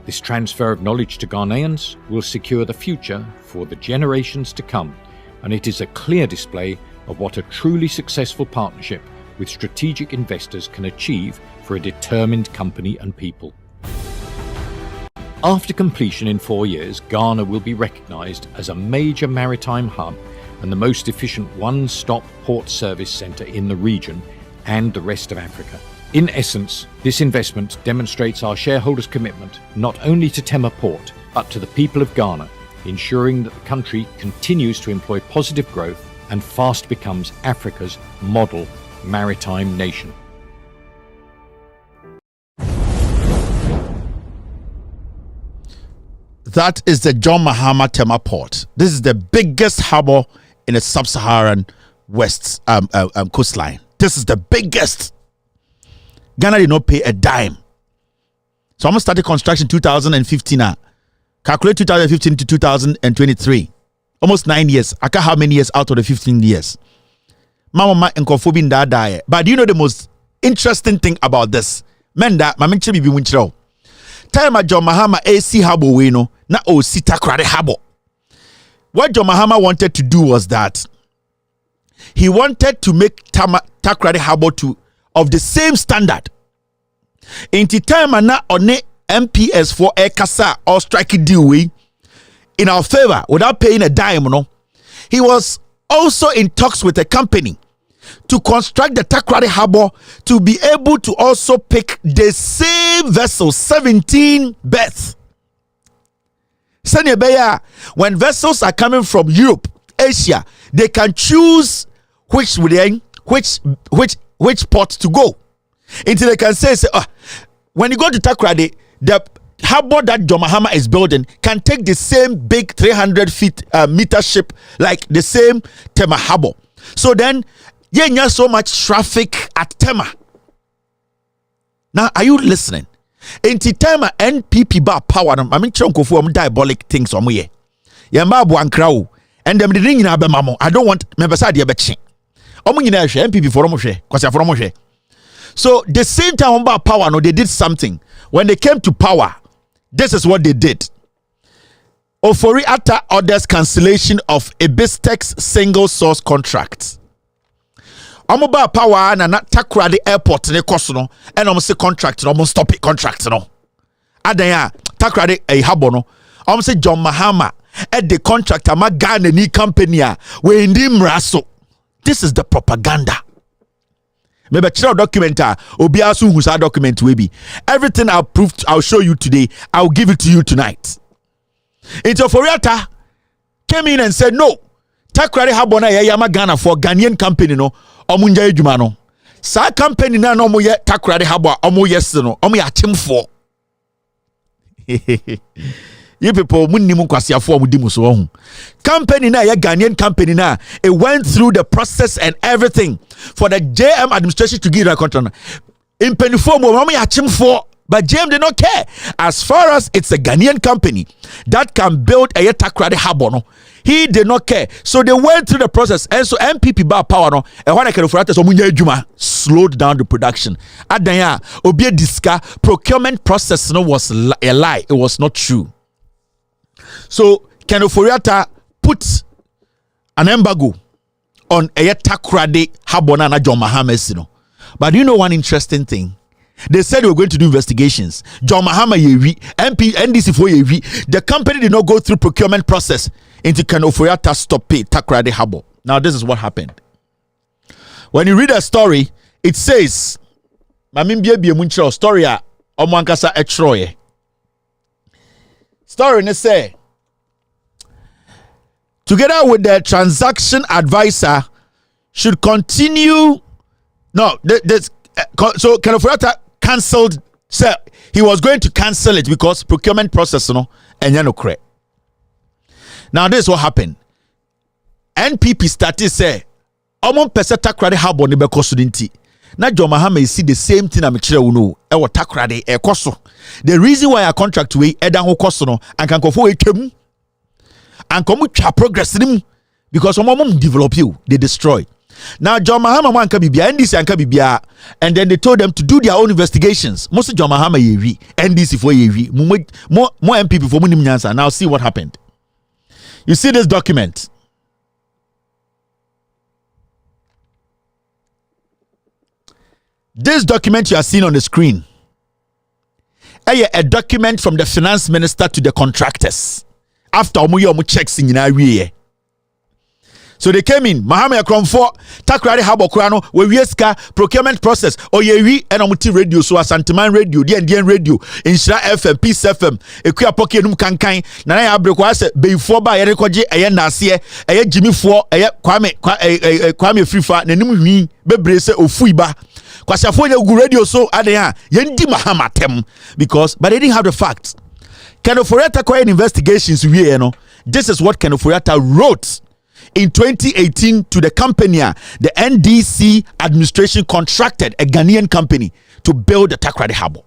S11: This transfer of knowledge to Ghanaians will secure the future for the generations to come, and it is a clear display of what a truly successful partnership with strategic investors can achieve for a determined company and people. After completion in 4 years, Ghana will be recognised as a major maritime hub and the most efficient one-stop port service centre in the region and the rest of Africa. In essence, this investment demonstrates our shareholders' commitment not only to Tema Port, but to the people of Ghana, ensuring that the country continues to employ positive growth and fast becomes Africa's model maritime nation.
S7: That is the John Mahama Tema Port. This is the biggest harbour in the sub-Saharan west coastline. This is the biggest. Ghana did not pay a dime. So I'm started construction 2015. Calculate 2015 to 2023. Almost 9 years. I can't how many years out of the 15 years. Mama and Kofobin da die. But do you know the most interesting thing about this? Menda, Mamin Chibi Winchro. Time John Mahama AC Habo Wino, na o Takoradi Habo. What John Mahama wanted to do was that he wanted to make Takoradi Habo of the same standard. In the time na one MPS for a kasa or strike deal we in our favor without paying a dime. No, he was also in talks with a company to construct the Takoradi Harbour to be able to also pick the same vessel, 17 berths. When vessels are coming from Europe, Asia, they can choose which port to go. Until they can say when you go to Takoradi, the harbour that John Mahama is building can take the same big 300 meter ship like the same Tema Harbour. So then, yeah, so much traffic at Tema. Now, are you listening? In Tema NPP bar power, I mean, chunko for diabolic things on me. Yamba buankrao, and them the ring in Abemamo. I don't want members side your betching. NPP for Omoshe, because for Omoshe. So the same time about power, no, they did something. When they came to power, this is what they did. Ofori Atta orders cancellation of a Bistex single source contract. About power na Takoradi airport ne koso and almost contract no stop it contract no. Adanya Takoradi a habo no. Almost John Mahama at the contract ama Ghana ni company we ndi mraso. This is the propaganda. Maybe a document obiasu who's a document we be. Everything I'll show you today, I'll give it to you tonight. Into Foriata came in and said no. Takoradi Harbour na yama Ghana for Ghanaian company no. Omunja ejuma no. Sa company na no mo ye Takoradi Harbour omo yes no. Omo ya chimfo. You people munni mu kwasiafo omo di mu so ho. Company na ye Ghanaian company na it went through the process and everything for the JM administration to give a contract. In penifo mo omo ya chimfo. But JM did not care. As far as it's a Ghanaian company that can build a Takoradi Harbour, no, he did not care. So they went through the process. And so MPP bar power, no, and when I can refer to slowed down the production. Adanya, Obie Diska procurement process no was a lie. It was not true. So Ken Oforiatta put an embargo on a Takoradi Harbour na John Mahama, no. But do you know one interesting thing? They said they were going to do investigations. John Mahama yewi, MP, NDC for yewi. The company did not go through procurement process into Ken Oforiatta stop pay Takoradi Harbour. Now this is what happened. When you read a story, it says, story a omwankasa etroye. Story ne say, together with the transaction advisor, should continue No, so Kenofurata cancelled. Sir, he was going to cancel it because procurement process, no, and no correct. Now this is what happened. NPP started say, "Omon pesa Takoradi habo ni beko studenti." Na John Mahama see the same thing I'm sure no. Ewo Takoradi ekoso. The reason why I contract we eda ho koso no, and can kofo etwem, and komu twa progress nim because omom develop you, they destroy. Now John Mahama wanka bibia NDC anka bibia, and then they told them to do their own investigations. Most John Mahama yewi NDC for yewi more MPP for munim nyansa. Now see what happened. You see this document. This document you are seeing on the screen. A document from the finance minister to the contractors after omu checks in area. So they came in. Mahama Yakromfo, Takoradi Habo Kurano, Weska, procurement process, Oyewi, and Omuti radio, so Santiman radio, DNDN radio, Inshra FM, Peace FM, Equia Poke Num Kankai, Nana Abrequase, Beifoba, Erekoji, Ayenasie, Aye Jimmy Fo, Aye Kwame Frifa, Nenumi, Bebrese, Ofuiba. Kwasiafonya ugu radio so adeya yendi Mahama tem because but they didn't have the facts. Kenofurata Korean investigations we no. This is what Kenofurata wrote in 2018 to the company. The NDC administration contracted a Ghanaian company to build the Takoradi Harbour.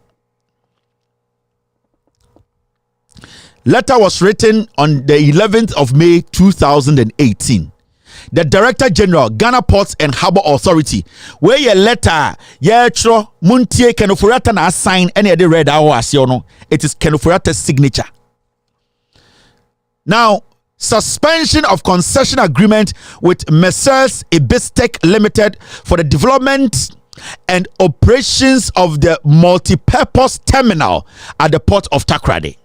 S7: Letter was written on the 11th of May 2018. The Director General, Ghana Ports and Harbour Authority, where your letter, Yetro, Muntie, Kenofurata na sign any of the red hours, it is Kenofurata's signature. Now, suspension of concession agreement with Messrs. Ibistec Limited for the development and operations of the multi-purpose terminal at the port of Takoradi.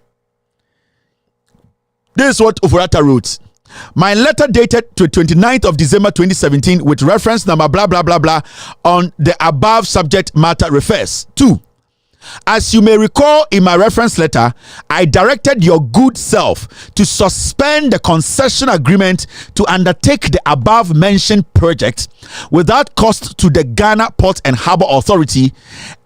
S7: This is what Ofurata wrote. My letter dated to 29th of December 2017 with reference number blah blah blah blah on the above subject matter refers to. As you may recall in my reference letter, I directed your good self to suspend the concession agreement to undertake the above mentioned project without cost to the Ghana Port and Harbour Authority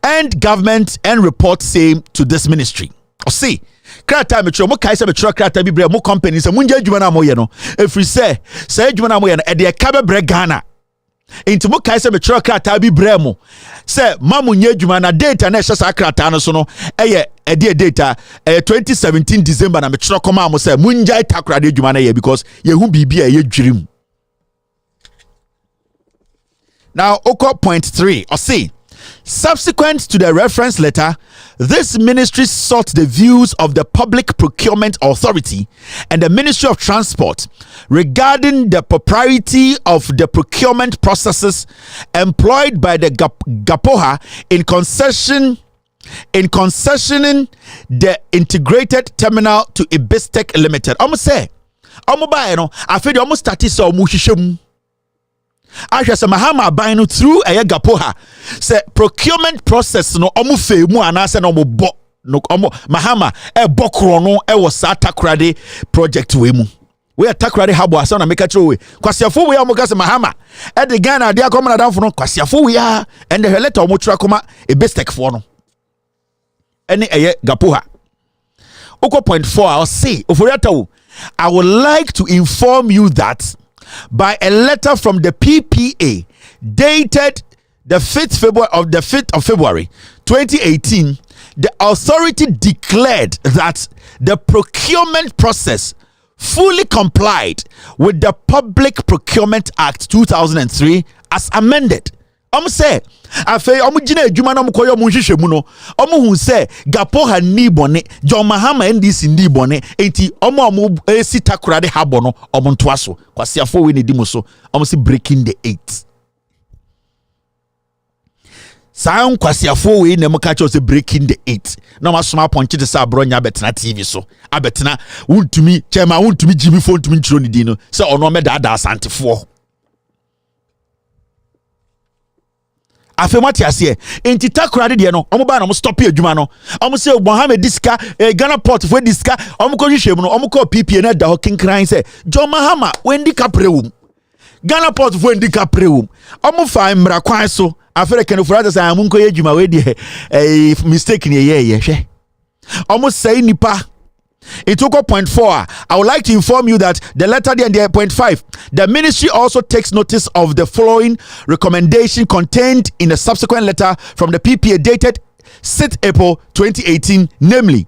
S7: and government and report same to this ministry. See, krata metro mo kaisa metro krata bi bre mo companies munja adwuma na mo ye no efri say adwuma na mo ye no e de ka be bre Ghana into mo kaisa metro krata bi bre mo say mamu nya adwuma na data na ehsa krata no so no eye e data 2017 December na metro koma mo say munja Takoradi adwuma na ye because ye hu bibia ye dwirim. Now oko point 3 or see. Subsequent to the reference letter, this ministry sought the views of the Public Procurement Authority and the Ministry of Transport regarding the propriety of the procurement processes employed by the GAPOHA in concessioning the integrated terminal to Ibistec Limited. Almost say, I feel almost started so much. I just Mahama buying through a GAPOHA. Say procurement process no omu fe mu anase no bo no omu Mahama e bokro no e was Takoradi project we mu. We Takoradi Harbour asa na make a we. Kwasiafo we amuka se Mahama e de Ghana dia come na danfo no kwasiafo we ya and the letter omu tra koma e Ibistec for no. Any e GAPOHA. Oko point 4 I'll say Oforiata I would like to inform you that by a letter from the PPA dated the 5th of February 2018, the authority declared that the procurement process fully complied with the Public Procurement Act 2003 as amended. Say afei jina adwuma na mkoyo munhwehwemu no hu say GAPOHA ni bone John Mahama NDC ni bone enti esi Takoradi Harbour no ntoa so kwasiafo we ne di so say breaking the 8. Sound kwasiafo we ne muka cho say breaking the 8 na masoma ponche de sa bronya betena TV so abetena wuntumi chema wuntumi jimi phone tumi ntiro ni di no say ono me da asantefo afemati ase enti Takoradi de no ba na stop adwuma no say Mahama diska Ghana Port for diska ko hwehwem no ko PPA na da ho kinkran say John Mahama wendi kaprewum Ghana Port for wendi kaprewum fa mra kwan so afere kenofura say amunko ye dwuma we de mistake ni ye hwe almost say nipa. It took 0.4. I would like to inform you that the letter there and the 0.5. The ministry also takes notice of the following recommendation contained in a subsequent letter from the PPA dated 6 April 2018, namely,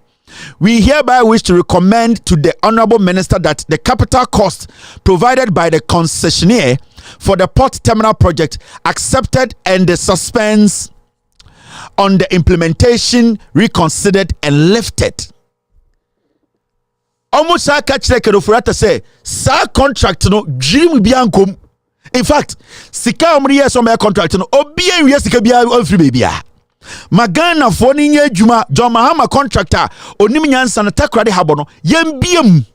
S7: we hereby wish to recommend to the Honorable Minister that the capital cost provided by the concessionaire for the port terminal project accepted and the suspense on the implementation reconsidered and lifted. Almost a catch like a say, sa contract no dream biankum. In fact, sika omri some contract no obien we sika bia free baby. Magana for ni juma John Mahama contractor onim nyansa na Takoradi habo no yem biem.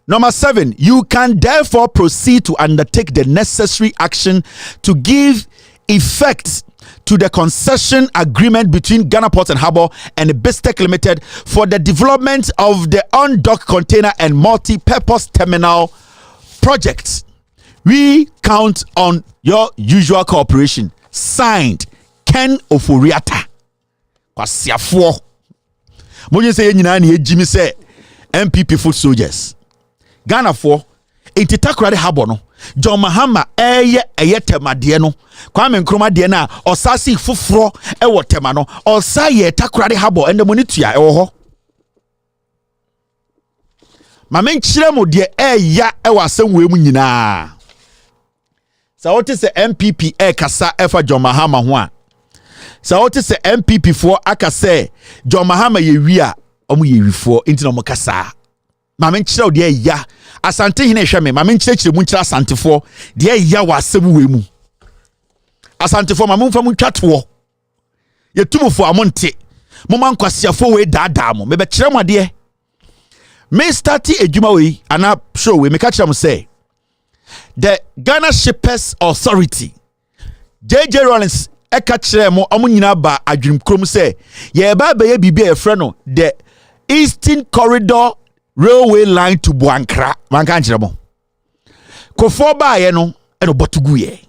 S7: Number 7, you can therefore proceed to undertake the necessary action to give effect to the concession agreement between Ghana Ports and Harbour and Bistec Limited for the development of the on-dock container and multi-purpose terminal projects. We count on your usual cooperation. Signed, Ken Oforiata. Kwasiafo. Monye say nyina na ejimi say MPP foot soldiers. Ghana for Takoradi Harbour no. John Mahama eye tema de no Kwame Nkrumah de na osasi foforo wo tema no osaye Takoradi Harbour ende monitua ewo ho ma menkyere mo de eya ewo asemwe mu nyina sa wote se MPP kasa efa John Mahama ho a sa wote se MPP fo aka se John Mahama ye wi a omo ye wifo enti no mo kasa ma menkyere o de eya asante hine hweme ma menkyerechire mu nkyere asantefo de eya wa asem we mu asantefo ma momfa mu twato ye tumufo amonte mo man kwasiafo we daadaa mo mebe kyerem ade me start ejuma we ana show we me ka kyerem say the Ghana Shippers Authority JJ Rawlings eka kyerem mo nyina ba adwum krom say ye ba be ye bibia e frɛ no the Eastern Corridor Railway line to Buankra. Man can't remember. Kofo ba ye no eno botugu ye.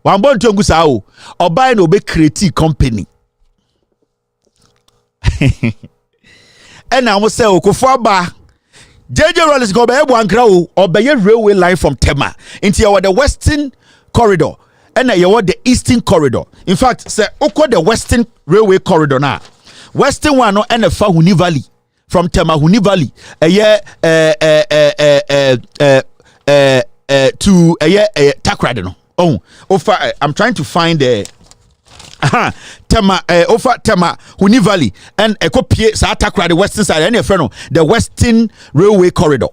S7: Wan bon tongu sa o oba no be create company. Ena mo say o kofo ba JJ Rawlings go be Buankra o obeye railway line from Tema into the Western Corridor and you the Eastern Corridor. In fact, say oko the Western Railway Corridor na. Western one no and the Fahuni Valley. From Temahuni Valley, to Takoradi no. Oh, I'm trying to find the Temahuni Valley and Ekopie sa Takoradi Western side. Any friend no the Western Railway Corridor.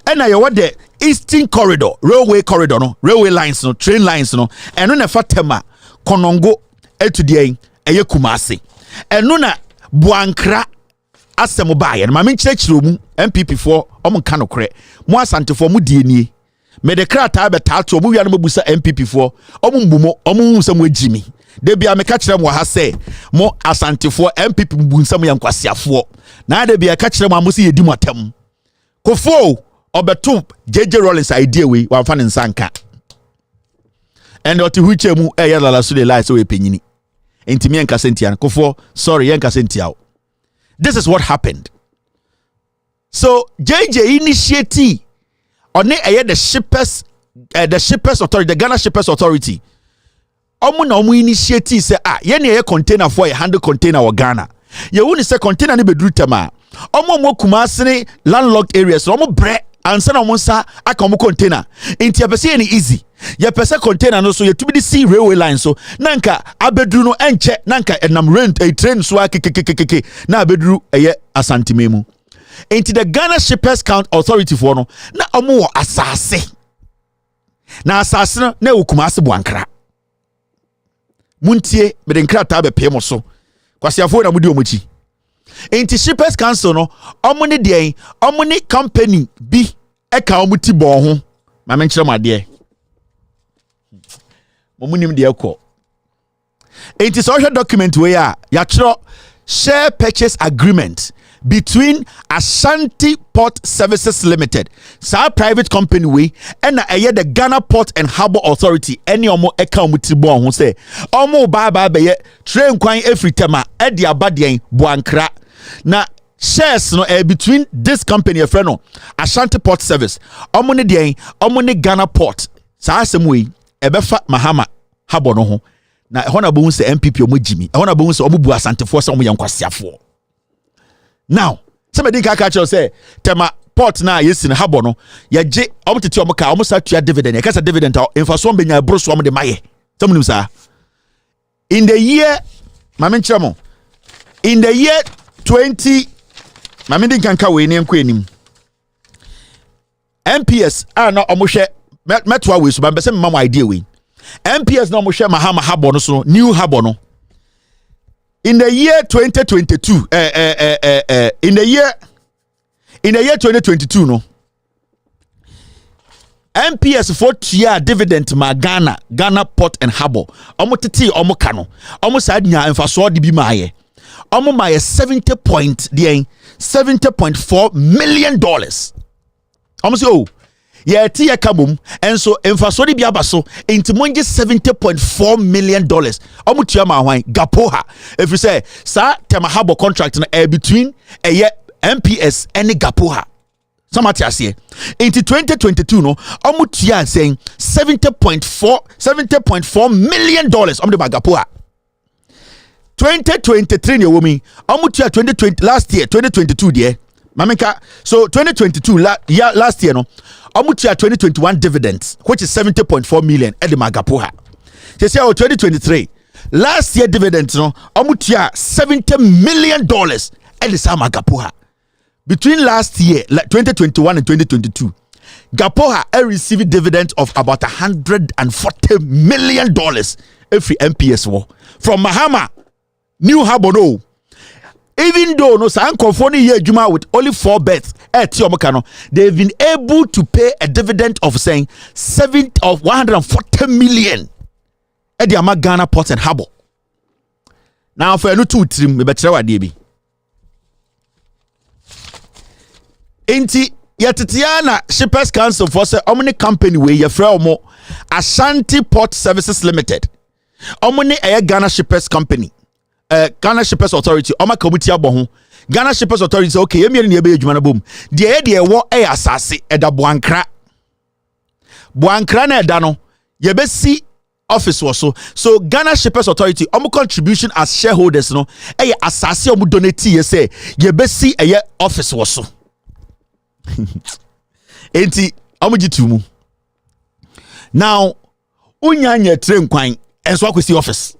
S7: And I want the Eastern Corridor, Railway Corridor no, railway lines no, train lines no. And no na Tema Konongo to the Kumasi. And no na Buankra. Asemo baye ma menkyerɛkyerɛ mu MPP for omo ka no kre mo asante for mu die nie me de krata betato mo wiano mabusa MPP for omo mbumo omo nsam agimi de bia me ka kyerɛ mo ha sɛ mo asante for MPP mbu nsam yankwasiafo na de bia ka kyerɛ mo amosi yedi motam kofo obeto JJ Rawlings idea we wan fa ne nsanka and oti huche mu lala so de lie so we penyini entimi enka sentia kofo sorry enka sentia. This is what happened. So JJ initiated on the shippers authority, the Ghana Shippers Authority. Omu initiative say ye container for a handle container or Ghana. Ye woni say container ni bedru tema. Omo Kumasi landlocked areas. Omo bre ansa na omo sa aka omo container. Inti apese any easy. Ye pese container no so ye to be the sea railway line so nanka abedru no enche nanka enam rent a train so akekekekeke na abedru eye asantimemu. Inti the Ghana Shippers Authority for no na omo wo asase. Na asase no na Kumasi Buankra. Muntie me de nkrata be pemo so. Kwasiafo na mudi omochi. Inti Shippers Council no omo ne de omo ne company bi eka omo ti bo ho. Ma menkyere made. Momunim de ekọ. It is also document where ya share purchase agreement between Ashanti Port Services Limited, sa private company we, and the Ghana Port and Harbour Authority, any omo eka mutibon who say, omo ba be train kwan every tema, edi abadien buankra. Na shares no between this company a friend no Ashanti Port Service, omo ne Ghana Port, sa asem we, ebefa Mahama Harbour no ho. Na hona bo se MPP omo jimi, hona bo se omo bu Asante for some yankwasiafo. Now, somebody can catch us say, Tema Port na yes in Harbour no, ya je omo tete omo ka omo sa tua dividend, ya kasa dividend in for some benya bro so omo de maye. Some say in the year Mamen Chamo, in the year 20 Mamen din kan ka we ni enko enim. MPS na omo hwe metwa we so ba se mama idea we. MPS na omo hwe Mahama Harbour no so new Harbour no. In the year 2022, in the year 2022, no, MPS for tia dividend ma Ghana Port and Harbour. Omo titi omo kano. Omo sa nya emfaso de bi maaye. Omo maaye $70.4 million. Omo say oh, yeah, tia kabum, and so emfaso de bi abaso into monje $70.4 million. Omo tia ma hwan gapoha. If you say sa Tema Harbour contract na between MPS and gapoha. Somebody say into 2022 no omo tia saying $70.4 million omo de gapoha. 2023 ne womi omo tia 2020 last year 2022 there. Mamika, so 2022 last year no Omutia 2021 dividends, which is $70.4 million at the Magapoha. They say 2023 last year dividends no Omutia $70 million at the Samagapoha. Between last year, like 2021 and 2022, Gapoha received dividends of about $140 million every MPS war from Mahama, New Harbour. Even though no Sankophony here Juma with only 4 bets at Tiomokano, they've been able to pay a dividend of saying $140 million at the Ghana Port and Harbour. Now for a new 2 trim, we better what DB. Inti Yatitiana Shippers Council for say omni company we ye fra omo Ashanti Port Services Limited. Omni Ghana Shippers Company. Ghana Shippers Authority, Oma Committee Abohu, Ghana Shippers Authority, okay, you mean the Jumana boom. The idea war a assassin at the Buankra na Dano, Yebesi office was so Ghana Shippers Authority, Omo contribution as shareholders, no, a assassin omu donate, say, Yebesi a office was so. Enti, Omujitumu. Now, Unyanya train quine, and so I could see office.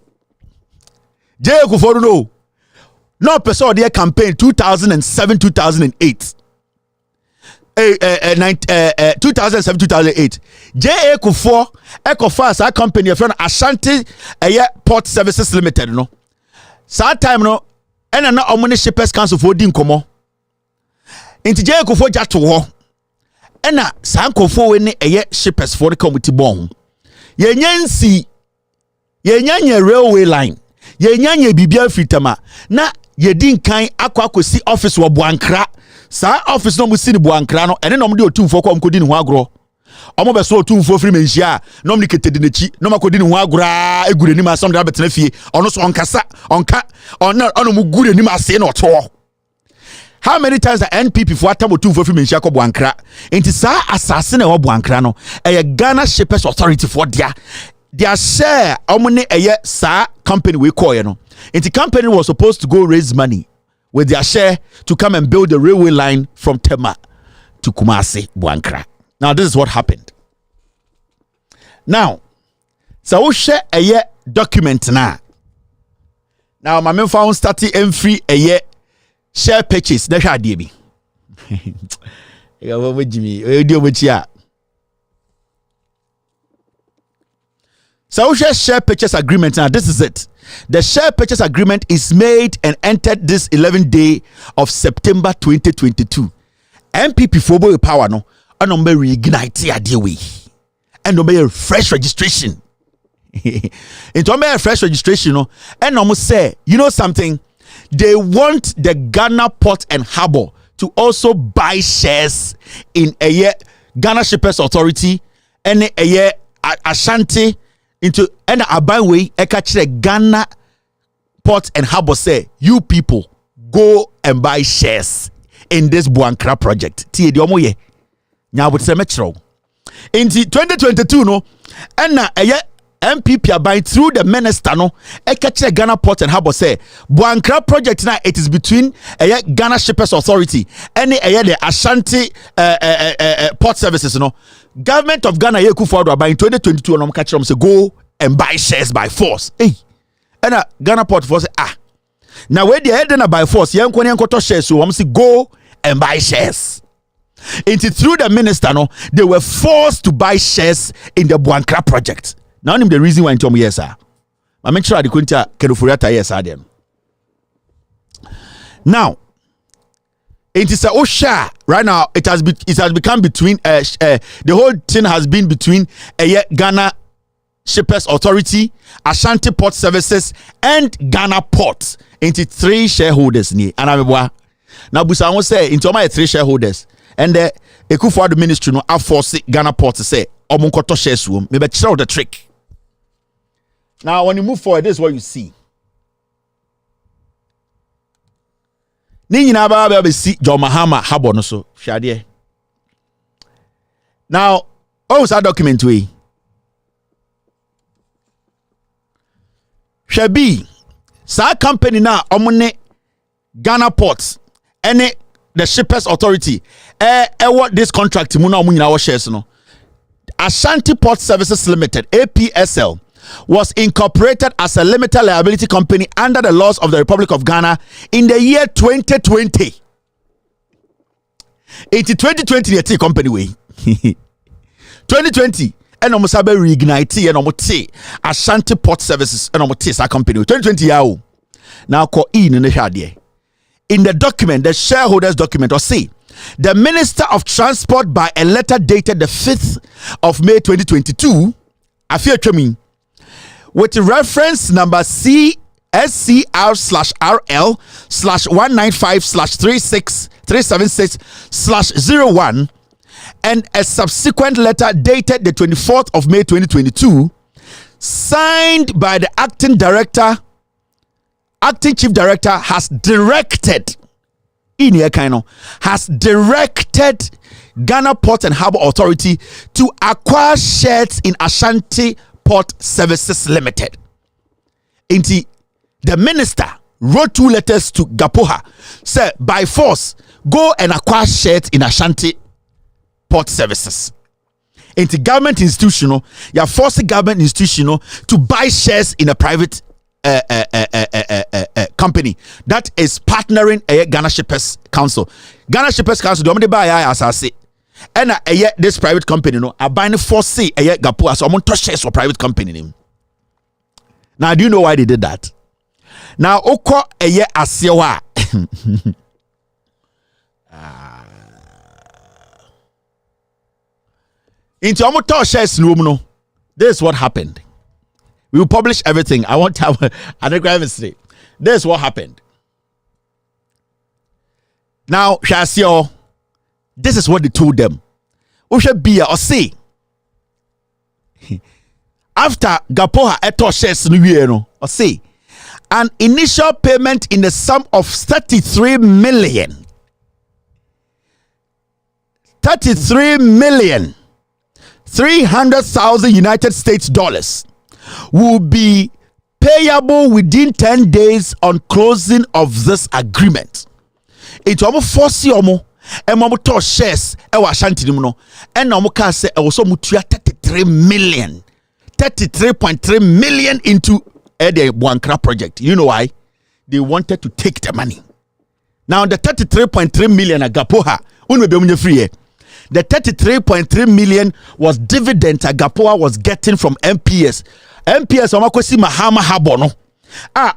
S7: Jay Kuforu no person their campaign 2007-2008 2007-2008 Jay Kufor Ecofast our company friend Ashanti Port Services Limited no that time no and na omni shippers council for din komo inti Jay Kufor jato ho and na sankofo we ne shippers for the committee bon ye nyansi railway line ye nyanye bibia fitama na ye din kan akwakosi office wo Buankra sa office no musi ni Buankra no ene no mde otumfo kwa mkodi ni ho agro omo be so otumfo firi menhia no mde ketedi nachi no makodi ni ho agora egure ni ma som da betena fie ono so onkasa onka ono mu gure ni ma se na oto. How many times the NPP for atam otumfo firi menhia kwa Buankra enti sa asase na wo Buankra no Ghana Shippers Authority for their share omni sa company we call no. And the company was supposed to go raise money with their share to come and build the railway line from Tema to Kumasi, Buankra. Now this is what happened. Now, so we share document now. Now my main found starting free share purchase. That's how DB. So share purchase agreement now. This is it. The share purchase agreement is made and entered this 11th day of September 2022. MPP for power no, and number reignite idea way, and number fresh registration. Into a fresh registration no, and almost say, you know something, they want the Ghana Port and Harbour to also buy shares in a year Ghana Shippers Authority and a year Ashanti into and Abaiwe Ekachire Ghana Port and Harbour say, you people go and buy shares in this Buankra project. Tie di omo ye. Nya would say metro. In 2022 no and a year MPP are buying through the minister no Ekachire Ghana Port and Harbour say Buankra project now it is between a Ghana Shippers Authority and a the Ashanti Port Services no government of Ghana yeku forward by in 2022 no catch them say go and buy shares by force. Hey, and Ghana Port for say now where the head by force yanko shares so say go and buy shares. Into through the minister no they were forced to buy shares in the Buankra project. Now the reason why I'm yes sir. I make sure the kunta kedufuriata yes sir them. Now it is a Osha right now. It has become between the whole thing has been between Ghana Shippers Authority, Ashanti Port Services, and Ghana Port into 3 shareholders. And I'm now Busa won't say into my 3 shareholders, and the Ekufuado Ministry no have forced Ghana Port to say omunkoto shares room. Maybe show the trick. Now when you move forward, this is what you see. Ni nyina ba be si John Mahama habo no so hwade. Now, oh that document we. Shabi sa company na omune Ghana Ports ene the Shippers Authority what this contract mu na omu nyina wo shares no. Ashanti Port Services Limited APSL was incorporated as a limited liability company under the laws of the Republic of Ghana in the year 2020. It's 2020 the company way. 2020 and almost have reignite and almost Ashanti Port Services and almost a company 2020 yao. Now call in the shade. In the document, the shareholders document or say the Minister of Transport by a letter dated the 5th of May 2022 after with reference number CSCR/RL/195/376/01 and a subsequent letter dated the 24th of May 2022 signed by the acting chief director has directed Ghana Port and Harbour Authority to acquire shares in Ashanti Port Services Limited. The minister wrote 2 letters to Gapoha, said by force go and acquire shares in Ashanti Port Services. Government institutional, you're forcing government institutional to buy shares in a private company that is partnering a Ghana Shippers Council. Ghana Shippers Council don't buy as I say. And this private company no are buying for say Gapoa so I'm touch shares for private company name. Now do you know why they did that? Now oko asiewa into omoto shares no. This is what happened. We will publish everything. I want to have an mystery. This is what happened. Now, Shasio, this is what they told them. We should be or say after Gapoha eto shares no or say an initial payment in the sum of 33 million 300,000 United States dollars will be payable within 10 days on closing of this agreement. It will force you momo to shares e wa Ashanti no and na mo ka say e wo so mutua 33.3 million into the Buankra project. You know why? They wanted to take the money. Now the 33.3 million Agapoha unwe be munye free. The 33.3 million was dividend Agapoha was getting from MPS. MPS omakosi Mahama habo no.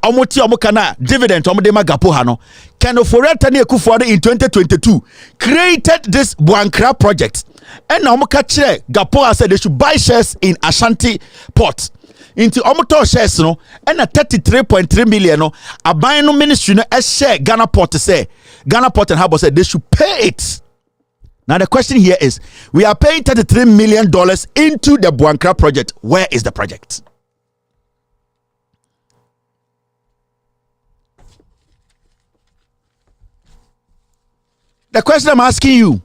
S7: Omoti omokana dividend omodema Gapoha no. Keno Foreta ne Ekufuado in 2022 created this Buankra project. And now Gapoha said they should buy shares in Ashanti Port. into omoto shares no and a 33.3 million no aban no ministry no a share Ghana Port to say Ghana Port and Harbour said they should pay it. Now the question here is, we are paying $33 million into the Buankra project. Where is the project? The question I'm asking you,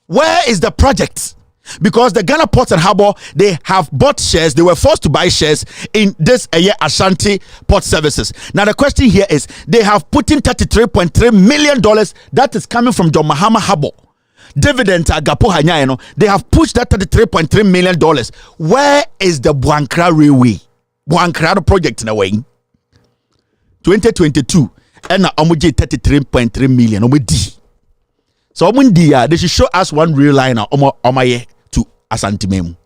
S7: where is the project? Because the Ghana Port and Harbour, they have bought shares. They were forced to buy shares in this Ashanti Port Services. Now the question here is, they have put in $33.3 million that is coming from the Mahama Harbour. Dividend agapo hanya, they have pushed that $33.3 million. Where is the Buankra Railway? Buankra project in a way. 2022 and omuji $33.3 million. So they should show us one real line omaye to Asante Memu.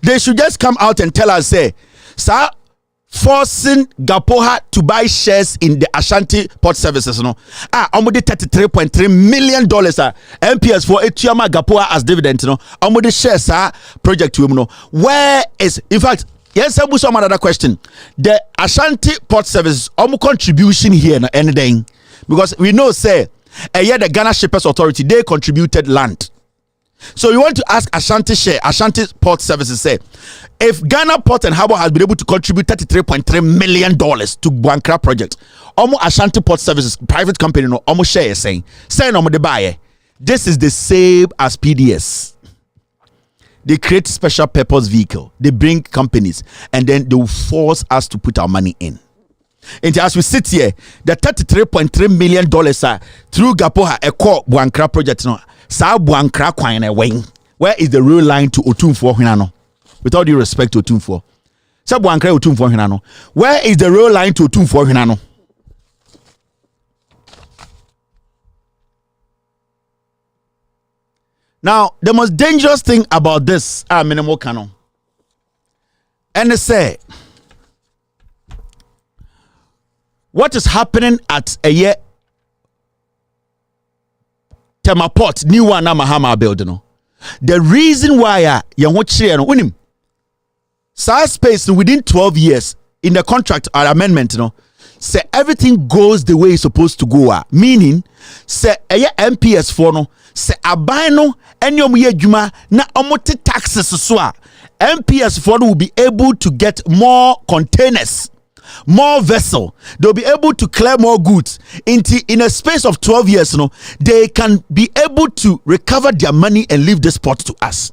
S7: They should just come out and tell us, say, sir, forcing Gapoha to buy shares in the Ashanti Port Services, no? Almost $33.3 million, MPS for Etiama Gapoha as dividend, no? Almost shares, project to him, no? Where is, in fact, yes, I will some another question. The Ashanti Port Services, contribution here, no, anything, because we know, say, the Ghana Shippers Authority, they contributed land. So you want to ask Ashanti Port Services, say, if Ghana Port and Harbour has been able to contribute $33.3 million to Buankra project, Ashanti Port Services, private company, no, share is saying no de buy. This is the same as PDS. They create special purpose vehicle. They bring companies and then they will force us to put our money in. And as we sit here, the $33.3 million through Gapoha Eko Buankra project, no. Sa Buankra kwane wen. Where is the real line to Otumfo Hinano? With all due respect to Otumfo. Sa Buankra Otumfo Hinano. Where is the real line to Otumfo Hinano? Now, the most dangerous thing about this minimal canon. And they say, what is happening at a year Tema Port, new one na Mahama building. No. The reason why you want to win space within 12 years in the contract or amendment, say everything goes the way it's supposed to go. Meaning, say MPS for no, say abano enyom ye juma na omote taxes so MPS for will be able to get more containers, more vessel. They'll be able to clear more goods in a space of 12 years. They can be able to recover their money and leave this port to us.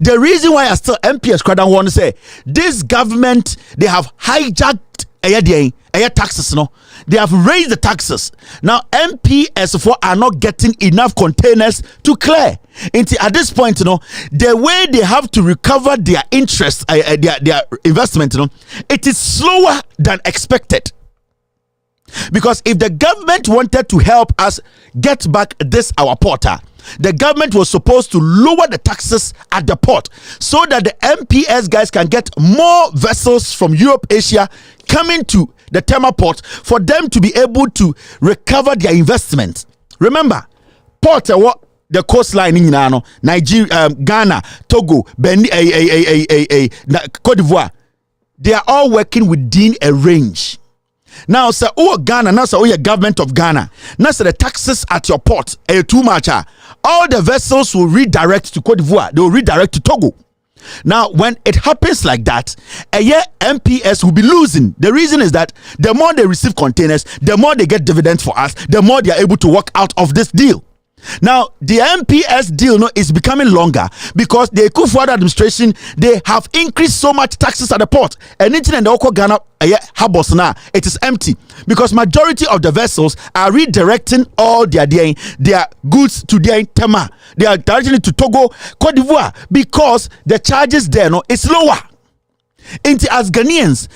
S7: The reason why I still MPS crowd want to say this government, they have hijacked taxes. They have raised the taxes. Now MPS4 are not getting enough containers to clear. At this point, the way they have to recover their interest, their investment, it is slower than expected. Because if the government wanted to help us get back this our porter, the government was supposed to lower the taxes at the port so that the MPS guys can get more vessels from Europe, Asia coming to the Tema Port for them to be able to recover their investment. Remember, port what the coastline in Nigeria, Ghana, Togo, Benin, Cote d'Ivoire, they are all working within a range. Now, sir, Ghana, now, sir, your government of Ghana, now, sir, the taxes at your port are too much. All the vessels will redirect to Cote d'Ivoire, they will redirect to Togo. Now, when it happens like that, a year MPS will be losing. The reason is that the more they receive containers, the more they get dividends for us, the more they are able to work out of this deal. Now, the MPS deal is becoming longer because the Kufuor administration, they have increased so much taxes at the port. And in the Oko Ghana harbors now, it is empty because majority of the vessels are redirecting all their goods to their Tema. They are directing it to Togo, Cote d'Ivoire because the charges there is lower. As Ghanaians,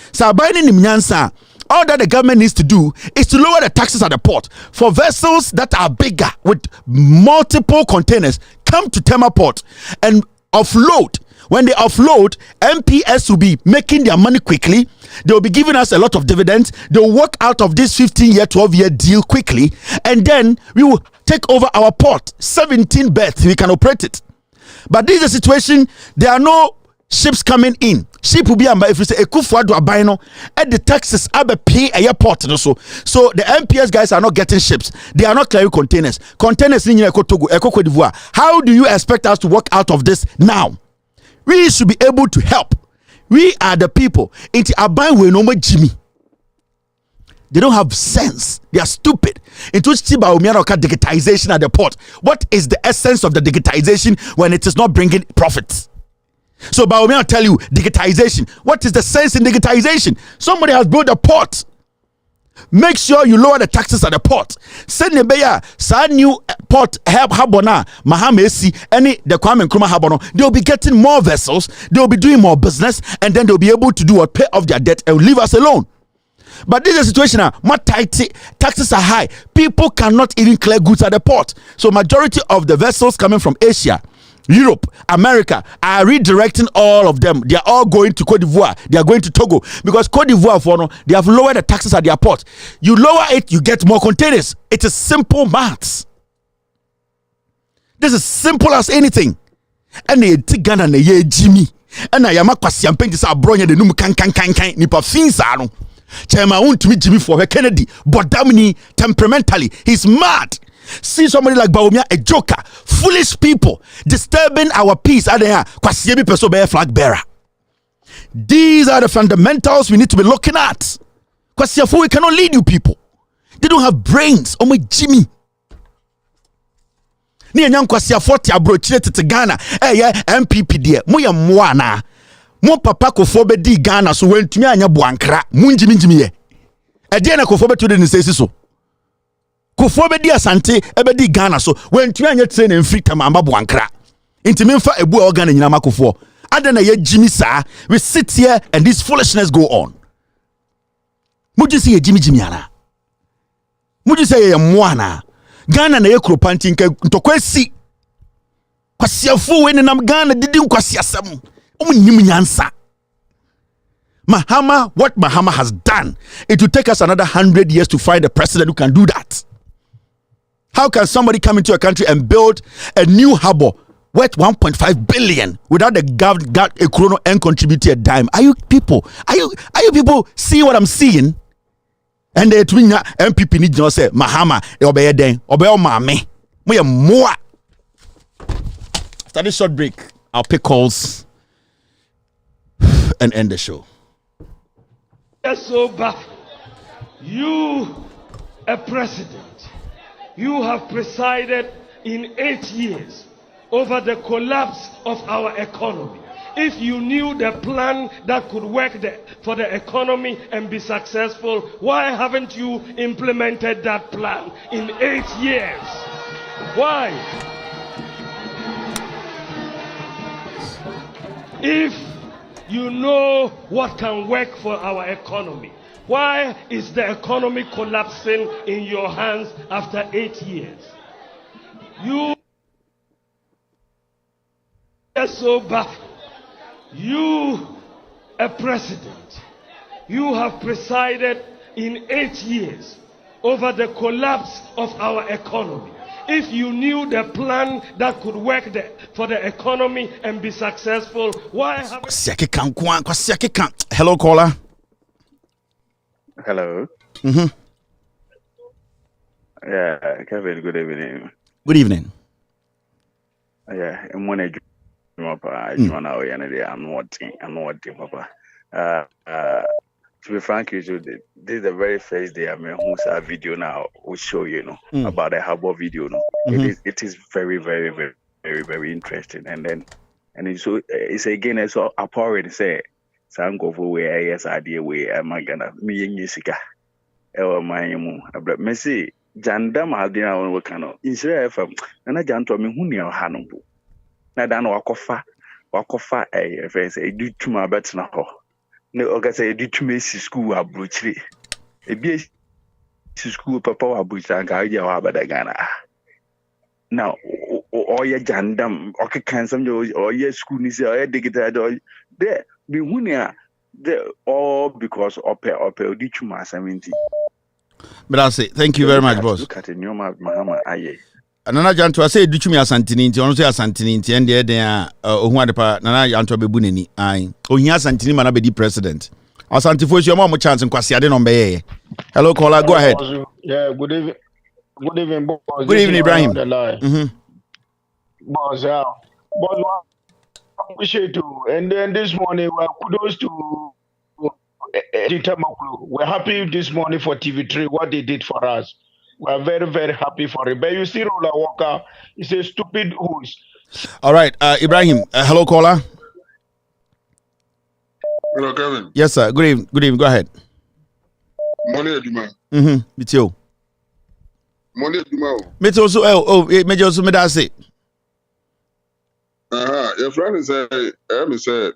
S7: all that the government needs to do is to lower the taxes at the port for vessels that are bigger with multiple containers come to Tema Port and offload. When they offload, MPS will be making their money quickly. They will be giving us a lot of dividends. They will work out of this 15-year, 12-year deal quickly, and then we will take over our port. 17 berths, we can operate it. But this is a situation, there are no ships coming in. Ship will be if you say Ekufuado Abaino at the taxes pay a port so the MPS guys are not getting ships. They are not carrying containers. Containers in Togo, Cote d'Ivoire. How do you expect us to work out of this now? We should be able to help. We are the people. Into Abai we no more Jimmy. They don't have sense. They are stupid. Into digitization at the port. What is the essence of the digitization when it is not bringing profits? So Baomi will tell you digitization. What is the sense in digitization? Somebody has built a port. Make sure you lower the taxes at the port. Send the beya sa new port habona Mahama any the Kwame Nkrumah habono. They'll be getting more vessels. They'll be doing more business, and then they'll be able to do what, pay off their debt and leave us alone. But this is a situation now. More tight, taxes are high. People cannot even clear goods at the port. So majority of the vessels coming from Asia, Europe, America are redirecting all of them. They are all going to Cote d'Ivoire. They are going to Togo because Cote d'Ivoire, they have lowered the taxes at their port. You lower it, you get more containers. It is simple maths. This is simple as anything. And they take Ghana and they Jimmy. And I am a kwasiampen this abronya the num kan nipa finsa no. Chema won't meet Jimmy for her Kennedy, but Damini temperamentally he's mad. See somebody like Baumia, a joker, foolish people disturbing our peace. Flag bearer. These are the fundamentals we need to be looking at. Because we cannot lead you people. They don't have brains. Oh my Jimmy. Ni anyam kwasia 40 abrochire tete Ghana. MPP die. Mo ye moana. Mo papa kofo be di Ghana so wentumi anya boankra. Mo njimi ye. E die na kofo be to de nsesi so. Kofo be di asante e be di Ghana so wentumi anya train en free time amba boankra. Intimi mfa ebu organ nyina makofo. Ade na ye jimi saa. We sit here and this foolishness go on. Mo jisi ye jimi ana. Mo jisi ye moana. Ghana na ye kropanti nke ntokwesi kwasiafu we nam Ghana didi nkwasiasam omunyim nyansa. Mahama, what Mahama has done, it will take us another 100 years to find a president who can do that. How can somebody come into a country and build a new harbor worth 1.5 billion without the government a chrono and contribute a dime? Are you people seeing what I'm seeing? And the twin MPP need to say Mahama obey den obey mame we more. After this short break, I'll pick calls and end the show.
S12: Yes, so back. You, a president, you have presided in 8 years over the collapse of our economy. If you knew the plan that could work for the economy and be successful, why haven't you implemented that plan in 8 years? Why? If you know what can work for our economy, why is the economy collapsing in your hands after 8 years? You are so baffled. You, a president, you have presided in 8 years over the collapse of our economy. If you knew the plan that could work for the economy and be successful, why haven't...
S7: Hello, caller.
S13: Hello. Yeah, Kevin, good evening.
S7: Good evening.
S13: Yeah, I'm one Papa. I'm not Papa. To be frank, this is the very first day I'm who's a video now will show about the harbor video. It is very, very, very, very, very interesting. And it's again it's so apparent say some go for where yes idea where am I gonna me in Yesika. But me see Jandam has been our work in Israel FM and I janto me who near Hanombu. Na dan wakofa friends do to my bet na ho ne oga say do to me school abrochire e bi school papa abrochire ga ya wa bada Ghana now oye Jandam okay can some oye school ni say oye digital there be hunia all because Odichuma 70.
S7: But I'll say thank you very much, boss.
S13: Look at the new Mahama Aye.
S7: Nana Janto, I say Duchumi Asantini, on say Asantini, and there, Ohuadepa, Nana Janto Bebunini, I, Ohia Santini, Manabedi president. Asantifo, your mom chance and Kwasi, I didn't obey. Hello, caller, go ahead.
S14: Yeah, good evening. Good evening, boss.
S7: Good evening, Ibrahim.
S14: Boss, boss, appreciate you. And then this morning, well, kudos to Tema Port. We're happy this morning for TV3, what they did for us. We're very, very happy for it. But you see, Rola Walker is a stupid host.
S7: All right, Ibrahim, hello, caller.
S15: Hello, Kevin.
S7: Yes, sir. Good evening. Good evening. Go ahead.
S15: Money, Juma.
S7: It's you.
S15: Money, Juma.
S7: Me also. Me also. Me that say.
S15: Your friend said,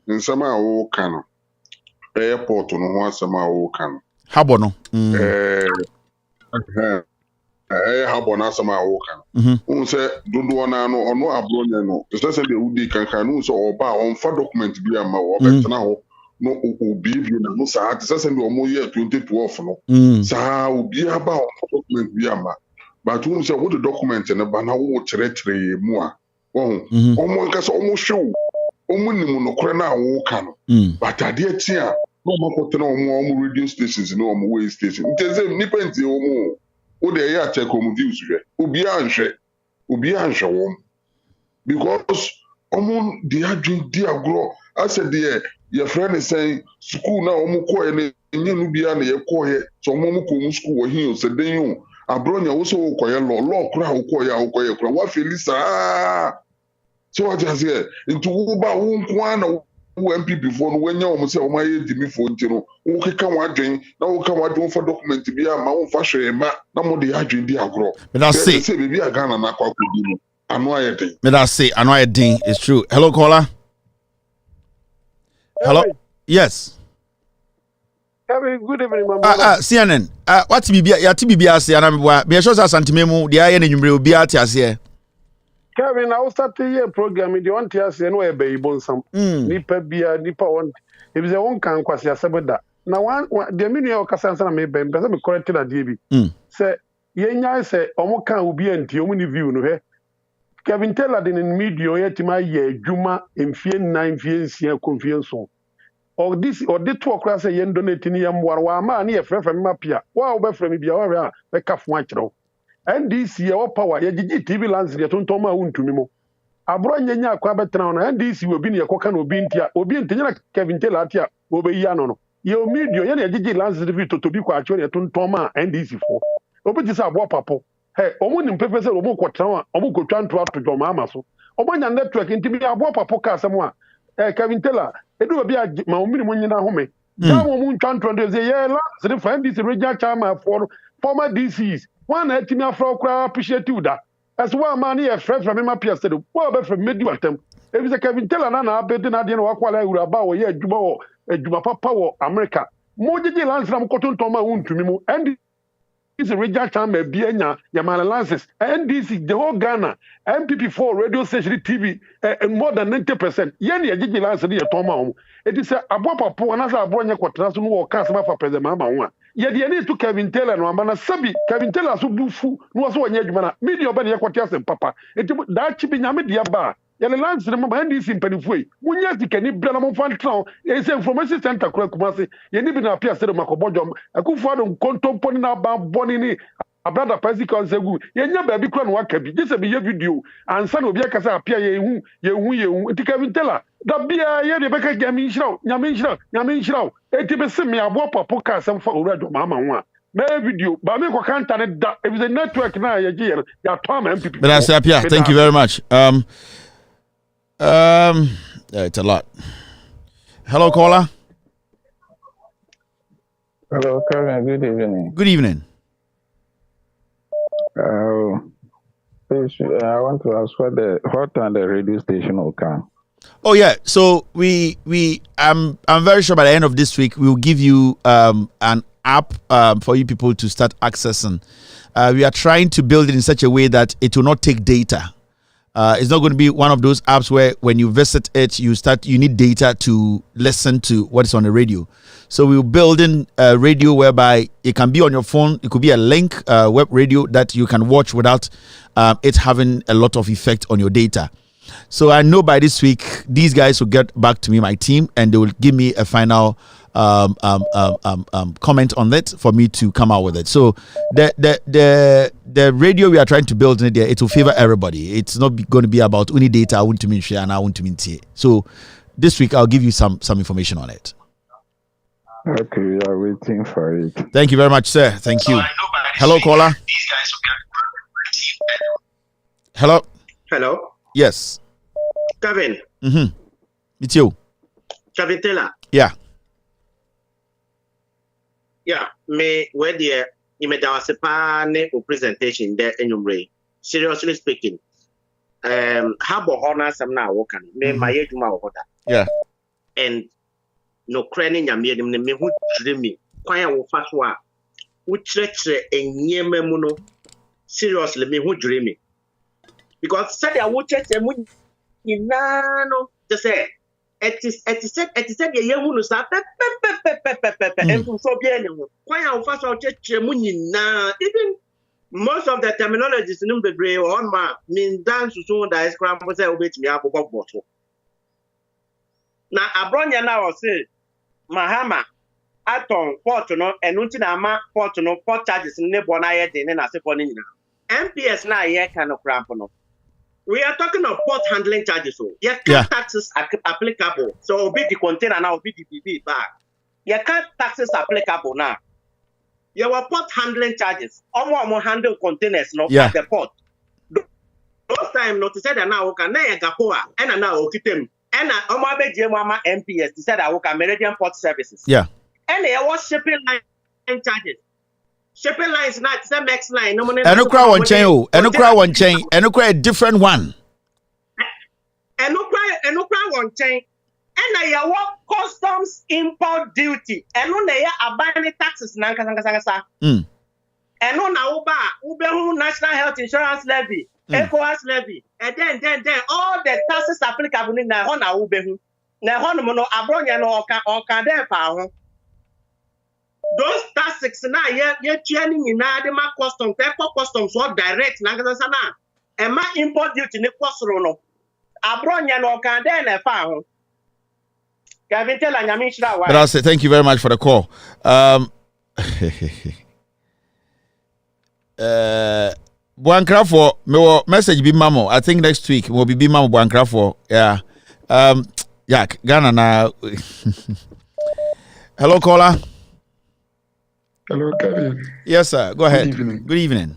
S15: in some old can airport on one some old can.
S7: Habono.
S15: Habona some old can. Who said, don't want to know or no abroad, no. Especially the Udi can so or bar on for document be a more now. No, be no sa at send or more year 2012 no. Sa be about document be a ma. But who say what the document and a banner territory more. Oh, almost show. No crana walk. But I did see no more radio stations, no more way station. There's a nippens more. Oh, they are check home views. Ubianshe because the adjunct dear grow. I said, dear, your friend is saying school now, Muko and Nubiana, your quiet, so Momuko school here, said they you. Abronia also quiet law crowd, quiet, what Felisa. So I just said, into Uba, one MP before when you almost say, oh, my me for you okay, come on, drink, now come on, for document to be a mount fashion, no more the agent, dear grow.
S7: But I say,
S15: maybe a gun and I know I think.
S7: But I say, I know I think it's true. Hello, caller. Hello. Yes.
S14: Good evening,
S7: CNN. What's BBA say? And I'm be sure Santimemo, the iron in you be at us here.
S14: Kevin, I will start the year program in the one tier, and where baby some Nipa beer, Nipa one. If the one can quasi a sabada. Now, one, the mini of Cassan may be better corrected at DB. Say, Yenya say, Omoka will be anti only view, no. Kevin Taylor in media, yet my year, Juma, in Fien 9 Fiens, confiance. Or this or the 2 o'clock say yen donating yam warwama near friend from Mapia. Wow, be from Bia, the calf white row. And this year, power, Yaji TV lands the Tontoma wound to Mimo. Abronya Quabetrown, and this will be near Cocan Obintia, Obintia, Kevin Telatia, Obeyano. Your media, Yaji lands the Vito to be quite a Tontoma and this for. Open this up, Wapapo. Hey, Omun in Pepper, Omoko Town, Omoko Chan to up to Domamaso. Oman network into me, a Wapapoka somewhere. Kevin Teller, it will be a Maumini when you're home. Moon Chan to say, yeah, the friend is a regional charmer for former DCs. One had to me a frog crowd appreciate you that. As one money a friend from him appears to the well from medieval attempt. If it's a Kevin Teller, I bet I didn't walk while I would about a Juma Power America. More did you lance from Cotton Toma wound to me, and it's a regional charmer, Biena, Yamala Lances, and this is the whole Ghana, MPP4 radio station TV, and more than 90%. Yanni, a Gigi Lance near Toma. It is a Bopa, another Abonia Quatrasun or Casama for President Mama. Yet the need to Kevin Taylor and Ramana Sabi, Kevin Taylor so do fool, no one yet, media Bania Quatias and Papa. It that chipping Yamidia bar. Yellow Lance, remember, and this in Pennyfui. When you can eat Brennan Fan Town, it's a information center, Kumasi, you even appear to the Macobojum, a good father, contemplating about Bonini. A brother Pesico say, you never be crowned what can be just a video, and son of Yakasa appear you, Kevin Taylor. That be a year, Rebecca Yamin Shrow, 80% me a wop of podcast and for Red Mama. May video, but me can't turn it. It was a network now, a year, your Tom and people.
S7: But I say, yeah, thank you very much. It's a lot. Hello, caller.
S16: Hello, Kevin. Good evening.
S7: Good evening.
S16: Please, I want to ask what time the radio station will come.
S7: Oh yeah, so I'm very sure by the end of this week we'll give you an app for you people to start accessing. We are trying to build it in such a way that it will not take data. It's not going to be one of those apps where when you visit it, you need data to listen to what is on the radio. So we're building a radio whereby it can be on your phone. It could be a link, web radio that you can watch without it having a lot of effect on your data. So I know by this week, these guys will get back to me, my team, and they will give me a final comment on that for me to come out with it. So the radio we are trying to build in there, it will favor everybody. It's not going to be about only data. I want to share and I want to see. So this week I'll give you some information on it.
S16: Okay, we are waiting for it.
S7: Thank you very much, sir. Thank you. Hello, caller. Hello.
S17: Hello.
S7: Yes.
S17: Kevin.
S7: It's you.
S17: Kevin Taylor.
S7: Yeah.
S17: Yeah, me where the image presentation there in seriously speaking, how about honor some now working me my
S7: yeah,
S17: and no craning ya me who dream me quite a fast one which and ye memono seriously me who dream me because said I would check them in nano to say. It said the young who sa and so bien. Quite how fast I'll check na even most of the terminologies in the gray on my mean dance to soon that is scrambled with me up above bottle. Now, I brought you now say Mahama, Atom, Portuno, and Untinama, Portuno, port charges in Nebona, and I say for MPS now, yeah, kind of crampono. We are talking of port handling charges. So, taxes are applicable. So, be the container now, be the BB back. Taxes applicable now. Your port handling charges. More handle containers at the port. Those time not to say that now can gapoa and now them and Omabe MPS to say that Meridian Port Services.
S7: Yeah.
S17: And there was shipping line charges. Shipping lines not the next line.
S7: And no crowd one chain. And no crowd one chain. And no crowd a different one.
S17: And no crowd one chain. And I work customs import duty. And no they are abandoned taxes. And no now Uber national health insurance levy, ECOWAS levy, and then all the taxes applicable in the Hona Uber. Now Honomono Abronia no or can there power. Those taxes now, you're training in Adema customs, customs, what direct, Nagasana, and my import duty in the Quasrono. Abronia no can then found.
S7: But I'll say thank you very much for the call. Buankra for me message be mamo. I think next week will be mamo Buankra for yeah. Ghana now. Hello, caller.
S18: Hello, Kevin.
S7: Yes, sir. Go ahead.
S18: Good evening.
S7: Good evening.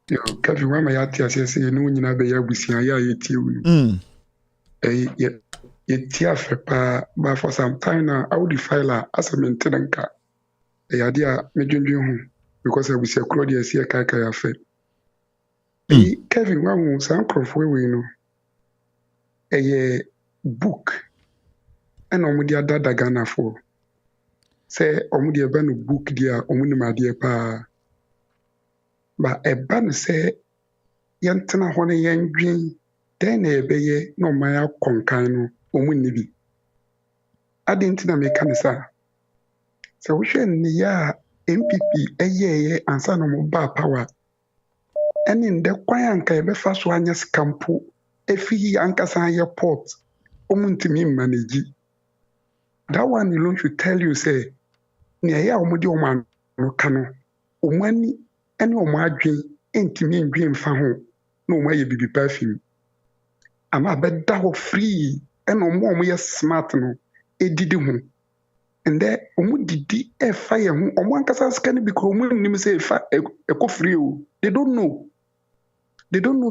S18: Yo, Kevin, why my yati say you know when you be abusia ya yeti we. Yetia fepa, but for some time now, I would file as a maintenance car. A idea me because I was a Claudia see a kaka fe. Kevin, one was uncle for we know a book and omudia dada Ghana for. Say omudia banu book dia omunima dia pa. But a ban say yantana hone yan dream, then a beye no maya konkano. Omunibi. I didn't know me canisa. So we should near MPP a year and son of bar power. And in the quiet be fast one yes campo, if he anchor your port, omuntimi manage. That one alone should tell you, say, near ya omudio man no cano, umani, and no margin, ain't me dream for home, no way be perfume. I'm a bed dog free. And no more we are smart no did home and there did a fire on one casas can be common say a free. They don't know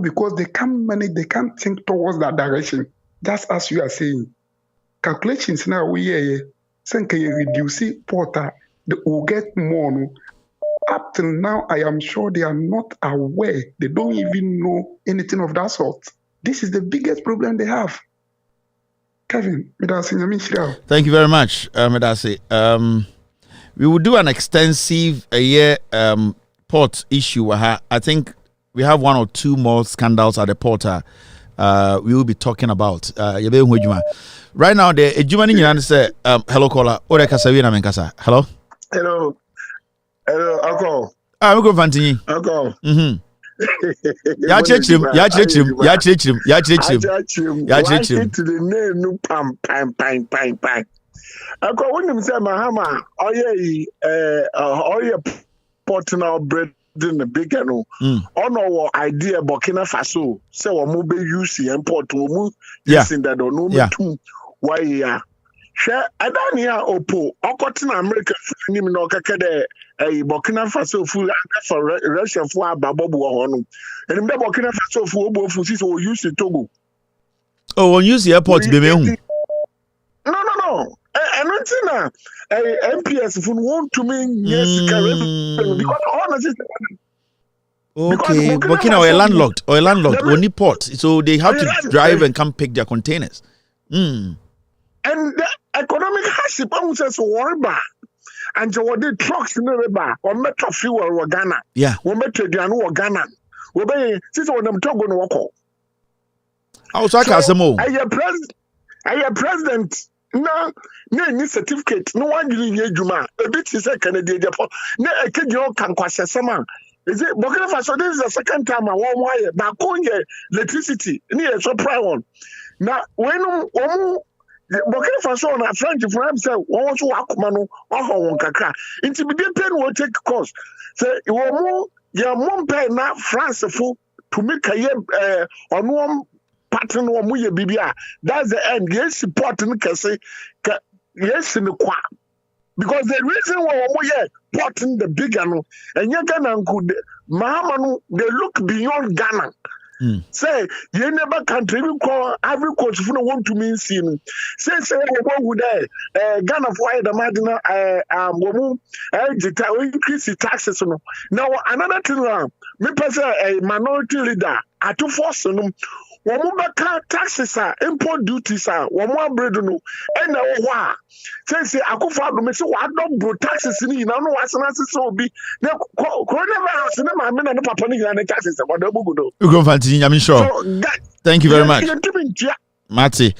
S18: because they can't manage, they can't think towards that direction. Just as you are saying, calculations now we can reduce porter they will get more. No? Up till now, I am sure they are not aware, they don't even know anything of that sort. This is the biggest problem they have. Kevin,
S7: thank you very much, Medasi. We will do an extensive port issue. I think we have one or two more scandals at the port. We will be talking about. Right now, the Ejumani say, hello, caller. Ore Kasawina Menkasa. Hello.
S19: Hello. Hello, Uncle.
S7: I'm going Fantini.
S19: Uncle.
S7: Ya chechim.
S19: To the name no pam. Uncle, when you say Mahama, port now bread in the big no. Ono idea Burkina Faso. Say we move use import we move using that don't know too. Why ya? Share Adania Opo. Okotin America ni no kakede Burkina Faso full for Russia for Babobu Honu. And the Burkina Faso for Obo for so use Togo.
S7: Oh, when use the airport be me.
S19: No. And until MPS if want to mean yes because honestly.
S7: Okay, Burkina or landlocked only port, so they have to drive and come pick their containers.
S19: And the economic hardship, I would say, so worry about. And so what the trucks in the river, or metro fuel or Ghana, or metro Diano or Ghana, or by since when I'm talking walk.
S7: I was like,
S19: I am president. No, no certificate. No one doing here, Juma. A bit is a Canadian. No, a kid you can question someone. Is it Burkina Faso? This is the second time I want wire. But going electricity. Near so proud one. Now, when Burkina Faso and French for himself, one to Akumano, or Kakra. Intimidate pen will take cost. So, you are more, your mom pay now France to make a year on one pattern or Muya Bibia. That's the end. Yes, supporting Cassie. Yes, in the qua. Because the reason why we are porting the big Ghana and Ghana could Mahama, they look beyond Ghana. Say, you never country we call every coach who want to mean seen. Say, what would Ghana for the Madina increase the taxes. Now, another thing, me a minority leader at 2 force. Wamubaka taxes are import duties are one bread no and wa say akufa do me say wa don bro taxes ni na no was na so bi na coronavirus na ma me na papa ni na taxes wa do bugudo
S7: you go fancy I'm sure. Thank you very much. Mati,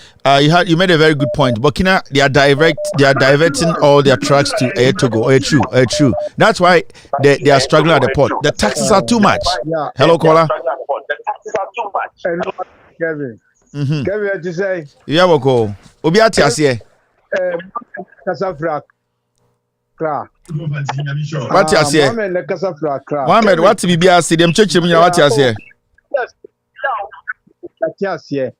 S7: you made a very good point. Burkina, they are diverting all their trucks to Togo. True. That's why they are struggling at the port. The taxes are too much. Hello, caller.
S20: Hello, Kevin. Kevin, what you say?
S7: Yeah, we go. Obi ati asiye.
S20: Kasafra. Kra.
S7: What you asiye?
S20: Mohammed Kasafra. Kra.
S7: Mohammed, what bibi asiye? Dem church mu ya what you asiye?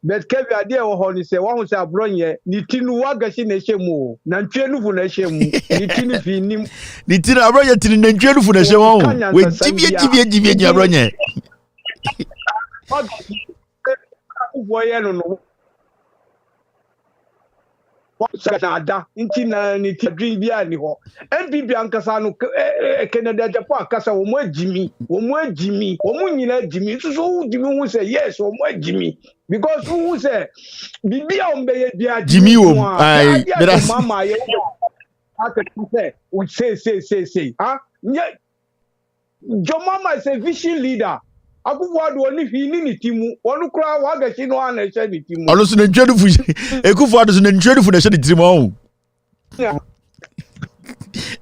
S20: But Kevin, idea wo ho ni say one say abronye ni tinu wagashi na hemu na ntwenu fu na hemu ni tinu fi nim
S7: ni tinu abronye tinu na ntwenu fu na hemu we jibie abronye
S20: Ada nti na ni tadwin bia ni ho NPP ankasa no Canada Japan ankasa wo mo agimi wo mo nyina agimi so agimi hu say yes wo mo agimi because who say bibia ombe bia
S7: agimi wo ai
S20: mama ye aka say we say your mama is a vision leader Akufuado oni hini ni timu onu kura wagashi no anehye ni timu
S7: onu so na ntwedu fu Ekufuado so na ntwedu fu na hye ni timu o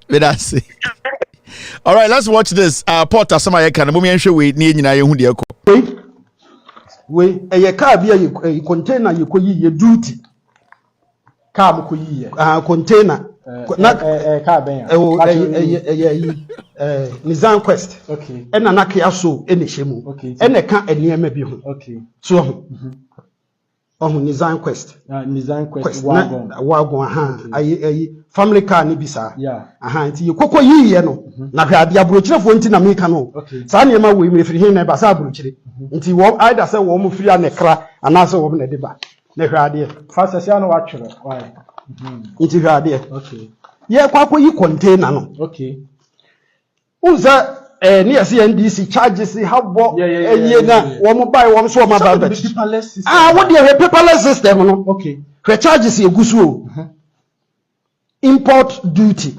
S7: Bedase. All right, let's watch this. Port asama ye kan mo me nhwe we ni nyina ye hu de ekọ
S21: we eye car bia ye container ye koyi ye duty car mo koyi ye container na car ben Nizam Quest. Okay. And an Akiaso in the Shemu. Okay. And a can't near maybe. Okay. So, Nizam Quest.
S20: Nizam Quest.
S21: Wagon, a family car Nibisa. Yeah. You coco ye no. Nakadia Brucha Fontin Americano. Okay. Sanima we may free him never Sabruchi. Until what either say woman free and a cra and answer woman at the back. Necradia. Fast as you know, actually. Why? Into your idea. Okay. Yeah, Quaco you contain no. Okay. Uza near CNDC charges how what one buy one so my bad. What do you have paperless system? No? Okay. The charges you go import duty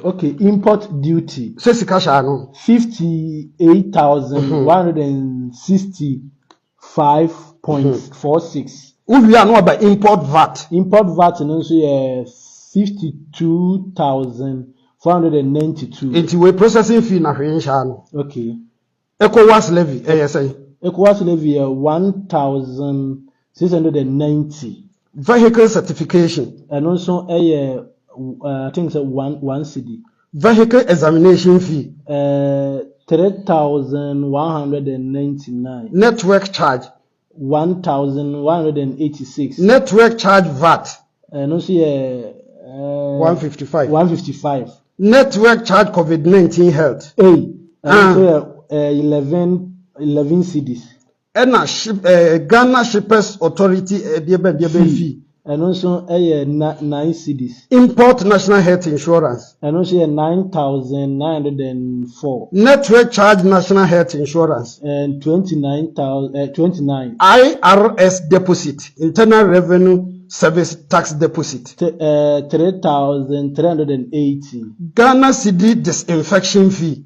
S1: Okay, import duty.
S21: Say sikasha no.
S1: 58,165.46.
S21: We are not about import VAT.
S1: Import VAT no so 52,492.
S21: It's we processing fee na hwe nsha no.
S1: Okay.
S21: ECOWAS levy say.
S1: ECOWAS levy 1,690.
S21: Vehicle certification.
S1: And also I think it's one CD.
S21: Vehicle examination fee.
S1: 3,199.
S21: Network charge.
S1: 1,186.
S21: Network charge VAT.
S1: And also
S21: 155.
S1: 155.
S21: Network charge COVID-19 health.
S1: And also 11 CDs.
S21: And Ghana Shippers Authority fee.
S1: And also 9 CDs.
S21: Import national health insurance.
S1: And also 9,904.
S21: Network charge national health insurance.
S1: And 29.
S21: IRS deposit, Internal Revenue Service tax deposit.
S1: 3,380.
S21: Ghana CD disinfection fee.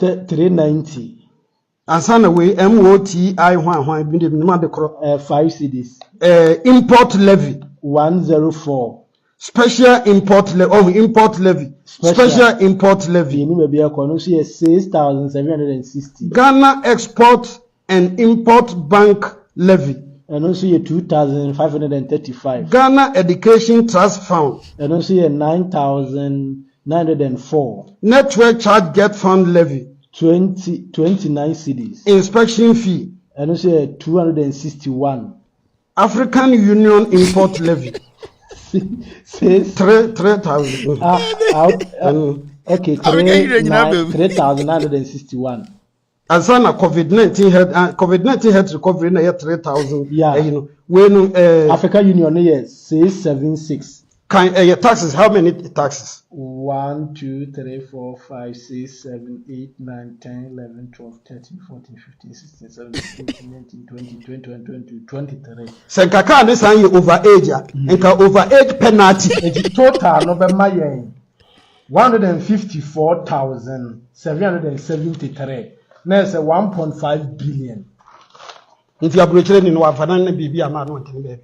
S1: 390.
S21: And son away MOTI 5
S1: CDs.
S21: Import levy
S1: 104.
S21: Special import import levy. Special import levy.
S1: 6,760.
S21: Ghana Export and Import Bank levy.
S1: And also 2,535.
S21: Ghana Education Trust Fund.
S1: And also 9,904.
S21: Network Charge Get Fund levy.
S1: 29 CDs.
S21: Inspection fee.
S1: And also 261.
S21: African Union import levy. 3,000.
S1: Okay, 3,961.
S21: And so na COVID-19 health recovery na 3,000.
S1: Yeah. African Union yes 676.
S21: Taxes, how many taxes?
S1: 1, 2, 3, 4, 5, 6, 7, 8, 9, 10, 11, 12, 13, 14, 15, 16, 17, 18, 19, 20, 21, 22, 23.
S21: Senkaka ne san ye overage a. Enka overage penalty.
S1: Total no be mayen 154,773. Na say 1.5 billion.
S21: Nti aburochire ni no afana na bibi ama no ntene bebe.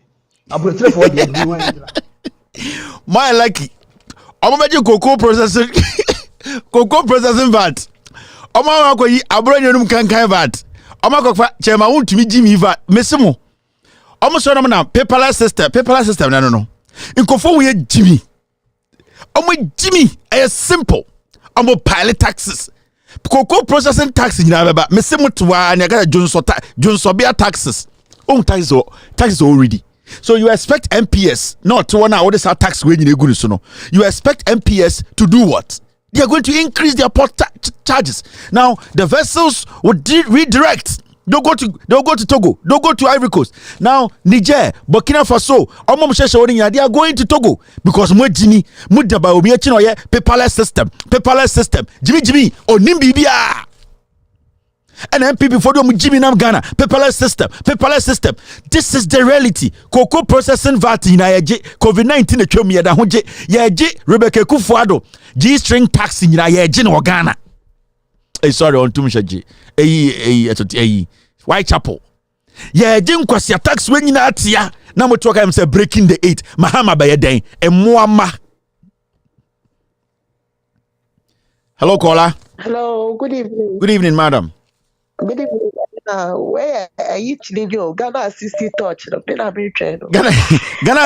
S21: Aburochire for the everyone.
S7: My lucky. I'm making cocoa processing VAT. I'm going to abroad you can VAT. I'm going to chairman want to me Jimmy VAT. Messimo. I'm sorry now paperless system. No. In conform with Jimmy. I'm with Jimmy. It's simple. I'm a pilot taxes. Cocoa processing taxes in Ababa. Messimo to one. I got a Johnsobia taxes. Oh, taxes already. So you expect MPS not to one hour this tax when you good so you expect MPS to do what? They are going to increase their port charges. Now the vessels would redirect. They'll go to Togo. They'll go to Ivory Coast. Now Niger, Burkina Faso, they are going to Togo because Jimmy paperless system. Jimmy or Nimbibia. And MP before them Jimmy Nam Ghana paperless system. This is the reality. Cocoa processing VAT in COVID-19 e twem yeda ho je Rebecca Kufuado G-string tax in no Ghana. Sorry on tumshaji. Whitechapel. Ye je nkwasi tax we nyina atia na moto ka say breaking the 8 Mahama ba yeden emoama. Hello caller.
S22: Hello, good evening.
S7: Good evening, madam.
S22: Good evening. Where are you chilling? Ghana 60 touch. Ghana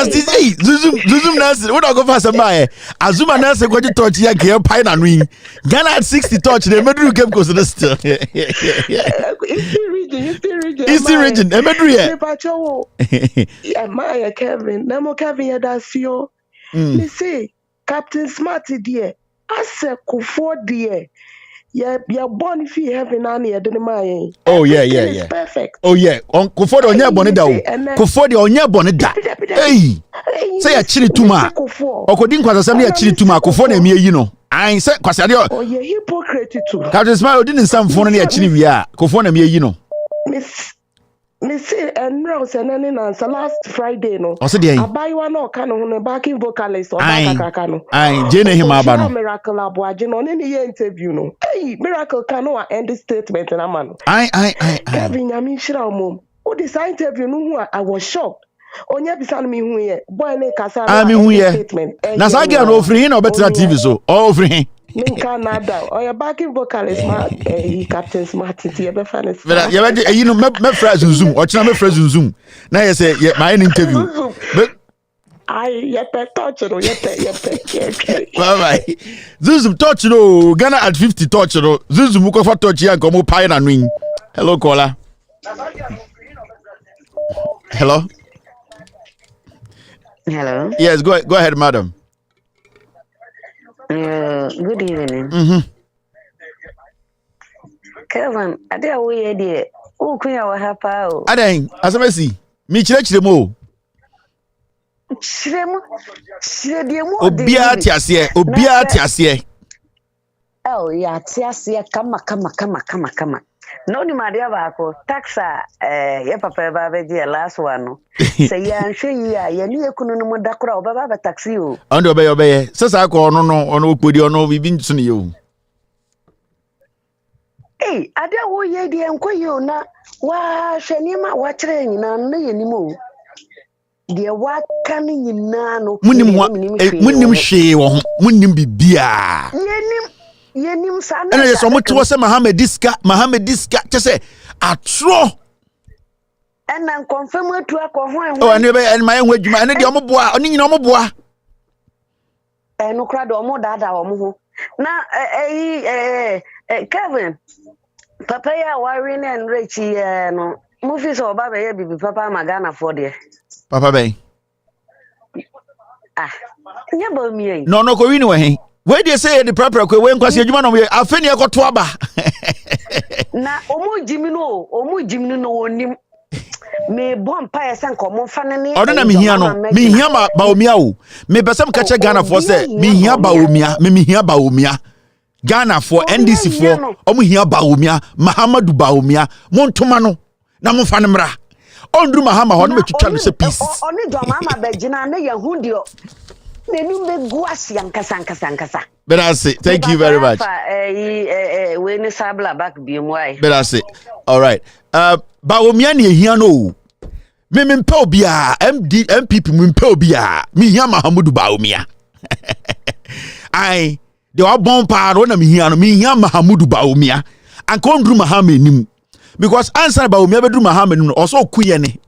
S7: Zuzum Nasi. What I go for some Azuma Nasi go to touch ya ke pine and ring. Ghana 60 touch. The Medru game goes to the still. Eastern region. Emedru
S22: ya. Maya Kevin. Nemo Kevin ya dasio. Me say Captain Smarty dear. Ase Kufo dear. Yeah, born if you have an army at the Maya.
S7: Oh, yeah.
S22: Perfect.
S7: Oh, yeah. On Kufo on your bonnet down. Kufo on your bonnet. Hey, say a chili tuma. Or couldn't quite assembly a chili tuma. Kufo me, you know. I ain't said Quasadio.
S22: Oh, yeah, hypocrite too.
S7: Captain Smile didn't some phone any chili. Kufo me, you know.
S22: Miss Miss and Rose and then last Friday no.
S7: Also the
S22: I buy one or can on backing vocalist or
S7: Kakano. Aye, Jane Himabano.
S22: Miracle Abuajin on any interview no. Hey, Miracle canoa end this statement and a man.
S7: Aye.
S22: Kevin Yamishra mom. Oh, this interview no I was shocked. Onya bisan mi hu ye. Boy ne kasa
S7: na statement. Na sage an ofri hin obetra TV so. Ofri hin.
S22: Canada or your backing vocalist Captain Smart you be fan is
S7: but you know me phrase zoom or china me phrase zoom na you say my interview but
S22: I touch no
S7: bye zoom touch no Ghana at 50 touch no zoom ko for touch ya ko mo pai na nwin. Hello caller. Hello. Yes, go ahead madam.
S2: Good evening. Kevin, I dare we dear. Oh, Queen, our happy.
S7: Aden, as I see, me chire mo. Obia tiasie.
S2: Oh, yeah, tiasie, come. No, ni Maria Bako, taxa, papa, baby, last one. Say, yeah, you couldn't know Dakra, Baba taxi you.
S7: Under obey. Says I call no, put you no, we've been to you.
S2: Hey, I don't know ye dear and you na. Why, Shanima, what train, and no anymore. Dear, what can you know?
S7: Munim she or munim be beer.
S2: Yenim sana.
S7: And there's so much to say Mahama diska just say a tro.
S2: And I'm confirmed to a coin.
S7: Oh, and my own way, you man, no bois, only no more bois.
S2: And no crowd or more dada or more. Now, Kevin, Papa, Warren and Richie, no movies or Baba, baby, Papa Magana for dear.
S7: Papa Bay.
S2: Ah, never me.
S7: No, go anyway. Where do you say the proper when because you man I feel got twaba.
S2: Na omo Jimmy no nim me bon pa esen komo fanani.
S7: O na me hia no. Me hia ba omia o. Me person ka che Ghana for say me hia ba omia, me hia ba omia. Ghana for NDC for omo hia ba omia, Mahamadu ba omia. Montoma no na mo fa ne mra. Ondru Mahama ho no metwitwa no se peace.
S2: Oni do mama begina na yahu dio.
S7: But I say, thank you very much. But I say, all right. Bawomiani here no. Me mpobia MPP mpobia. Me here Mahamudu Baomia. I they are born part on me here no. Me here Mahamudu Baomia. And come through Mahama nim. Because answer Baomia be through Mahama no also kuyene.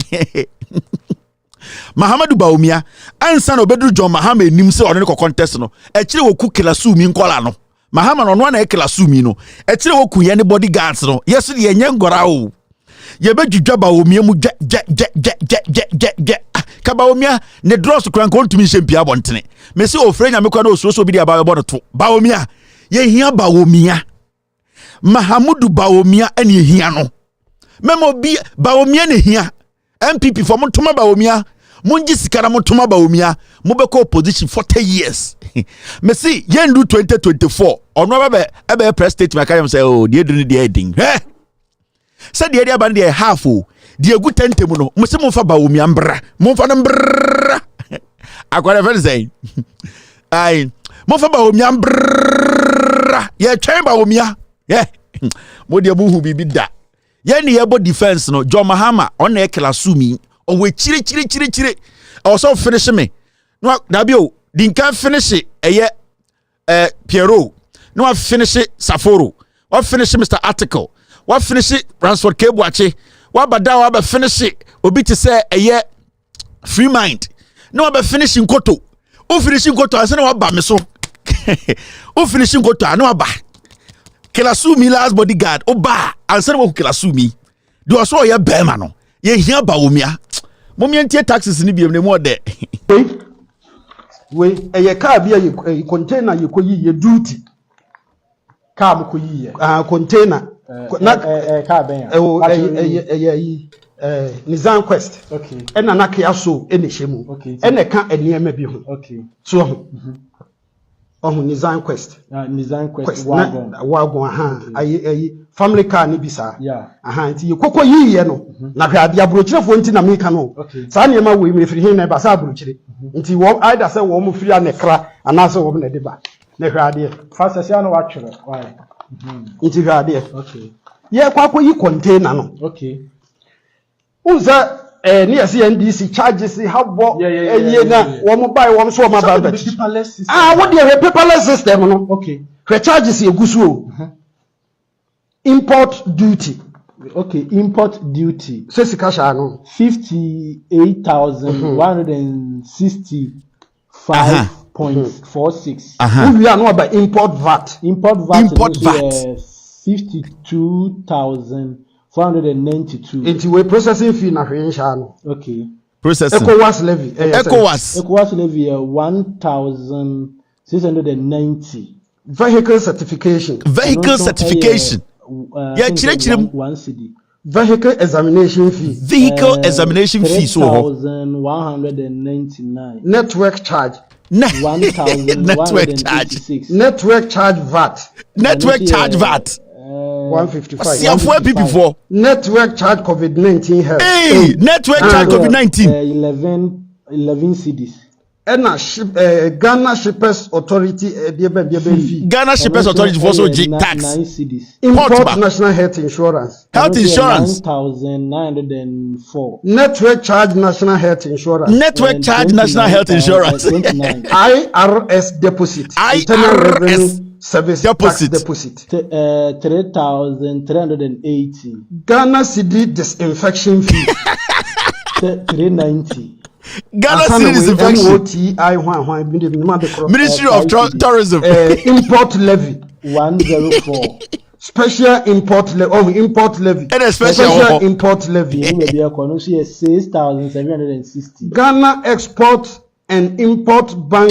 S7: Mahamadu Baumia ansa no bedru John Mahama enim se one ko contest no e kire wo ku kilasu mi nkola no Mahama no na e kilasu mi no e kire wo ku ye ne bodyguards no yeso de enye ngora o ye bedwudwa Baumia mu je ka Baumia ne dross kran ko ntumi hempia bontene me se ofre nya me kwa na osoro bi dia ba bodo to Baumia ye hia Baumia Mahamudu Baumia ene ye hia no memo bi Baumia ne hia MPP for Montoma Baomia, Munji Sikara Montoma Baomia, Mobeko opposition 40 years. Me see, yen do 2024. Or no ebe press statement, I can say, oh, dear do the heading. Eh? Said the idea band the half, dear good tentemuno, Musamofa Baomia, Monfa Mbra. I got a friend saying, I Mofa Baomia, yeah, chamber Baomia, yeah, Modia Buhu be that. Yeni yebo defense no John Mahama on na ekela sumi o we chire also finish me no dabio dinka finish eye Piero no finish Saforo what finish Mr Article what finish Ransford Kebuache what bada wa be finish obi ti say eye Free Mind no be finish Nkoto o finish Nkoto ase na wa ba me so o finish Nkoto anu ba Kilasumi last bodyguard oba answer wo kilasumi do so ye bema no ye hia Baomia momia ntie taxes ni biem ne mo de
S21: we eye car bia ye container ye koyi ye duty car mo koyi ye container na
S1: car ben
S21: Nizam Quest
S1: okay
S21: ena na kia so ene hemu ene ka enema bi ho
S1: okay
S21: so Nissan Quest.
S1: Nissan Quest wagon.
S21: Wagon, aye, family car ni bisa.
S1: Yeah.
S21: Nti yekoko yiye no. Na hwe ade abrochirefo nti na meka no. Sa ne ma we mefiri hin na ba sa abrochire. Nti wo either say wo mo firi anekra ana say wo na de ba. Na hwe ade.
S1: Fa sese no wa twere. Why?
S21: Nti hwe ade.
S1: Okay.
S21: Ye kwa yi container no.
S1: Okay.
S21: Unza ni NDC charges have what na wo mo buy wo so ma ba. What the paperless system no.
S1: Okay.
S21: Hwe charges egusu o. Import duty.
S1: Okay, import duty.
S21: So sikasha no
S1: 58,165.46.
S21: We are not about import VAT.
S1: Import VAT 52,492.
S21: Into we processing fee na hwensha no.
S1: Okay.
S21: Processing. ECOWAS levy.
S1: ECOWAS levy 1,690.
S21: Vehicle certification.
S1: One CD.
S21: Vehicle examination fee.
S1: So 3,199.
S21: Network charge.
S1: 1,186.
S21: Network charge VAT.
S7: 155.
S21: Network charge COVID-19 health.
S7: Hey, network charge COVID-19.
S1: 11 CDs.
S21: Ghana Shippers Authority
S7: Ghana Shippers Authority for also tax.
S1: 9 CDs.
S21: Import national health insurance.
S1: 9,904.
S21: Network charge national health insurance. IRS deposit. Internal Revenue Service deposit.
S1: 3,380.
S21: Ghana CD disinfection fee.
S1: 390.
S7: Ghana City Disinfection. Ministry of Tourism.
S21: Import levy
S1: 104.
S21: Special import levy. Import levy.
S7: Special
S21: import levy.
S1: 6,760.
S21: Ghana Export and Import Bank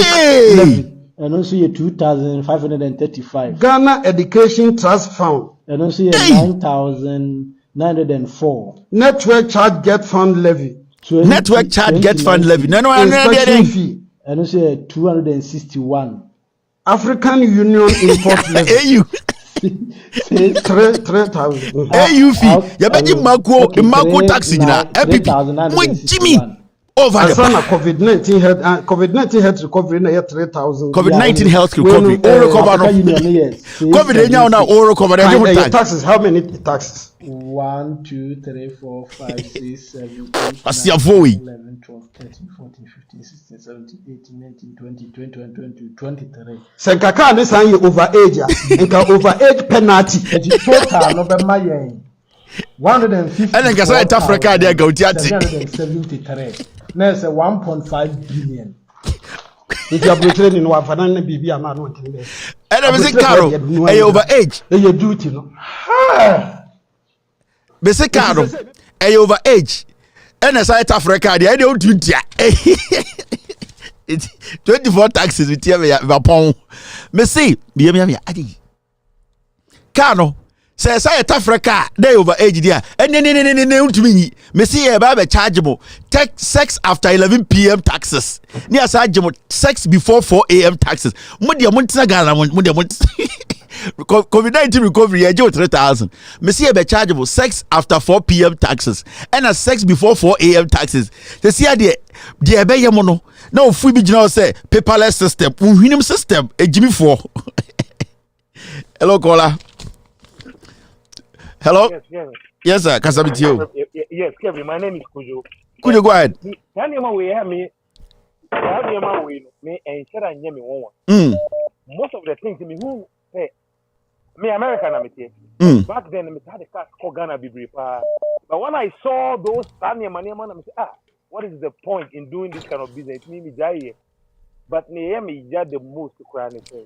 S21: levy.
S1: And also 2,535.
S21: Ghana Education Trust Fund.
S1: And also 9,904.
S21: Network Charge Get Fund levy.
S7: Network charge get fund levy. No,
S21: inspection fee.
S1: And also 261.
S21: African Union import levy.
S7: AU.
S21: 3,000.
S7: AU fee. Ya beji mako tax na. Jimmy. Over the
S21: COVID-19 health recovery na 3,000.
S7: COVID-19 health recovery. All recover no. COVID now all recover.
S21: Taxes. How many taxes?
S1: 1, 2, 3, 4, 5, 6, 7, 8, 9, 11, 12, 13, 14, 15, 16, 17, 18, 19, 20, 21, 22, 23.
S21: Senkaka ne san ye overage. Enka overage penalty.
S1: Total no be mayen. 150.
S7: And nka say Africa dey go tiati.
S1: 373. Na say 1.5 billion.
S21: If you are training no afana na bibi ama no ntinde.
S7: And I say Caro, e overage.
S21: E your duty no.
S7: Bese Caro, e overage. And South Africa dey dey duty. 24 taxes with here we pon. Me say, bi me adi. Caro say South Africa dey overage there. Ne untumi. Me say e ba be chargeable. Take sex after 11 p.m. taxes. Ni asajemo sex before 4 a.m. taxes. Mo dey mo ntina Ghana mo dey mo COVID-19 recovery ya 3,000. Me see be chargeable sex after 4 p.m. taxes and a sex before 4 a.m. taxes. They see the be ye mo no. Na ofu bi gina say paperless system. Unhwinim system e jimi for. Hello caller. Hello? Yes sir, Kasabiti you.
S3: Yes, Kevin, my name is Kujo.
S7: Kujo, go ahead.
S3: Most of the things who say me American back then I had a car called Ghana Bibripa. But when I saw those Tanya Maniaman, I said, what is the point in doing this kind of business? But me the most to cry and say,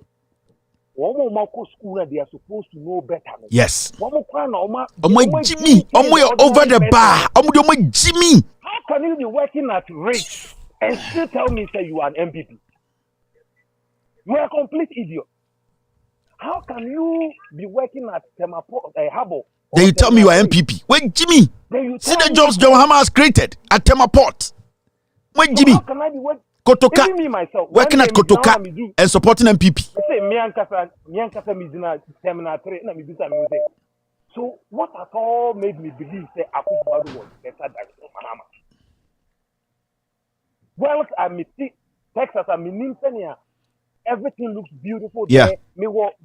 S3: one more school they are supposed to know better.
S7: Yes.
S3: One more
S7: Jimmy, over the bar. Jimmy.
S3: How can you be working at rate and still tell me say you are an MPP? You are a complete idiot. How can you be working at Tema Port, Harbour?
S7: Then you tell me you are MPP. Wait, Jimmy. See the jobs John Mahama has created at Tema Port. Wait, Jimmy.
S3: How can I be working?
S7: Kotoka.
S3: Even me myself.
S7: Working at Kotoka and supporting MPP.
S3: I say, me and Kasa Midina Terminal 3, and I'm say. So, what has all made me believe that Akufo-Addo was better than Mahama? Well, I'm Texas, I'm in Kenya. Everything looks beautiful.
S7: Yeah.
S3: There. Me walk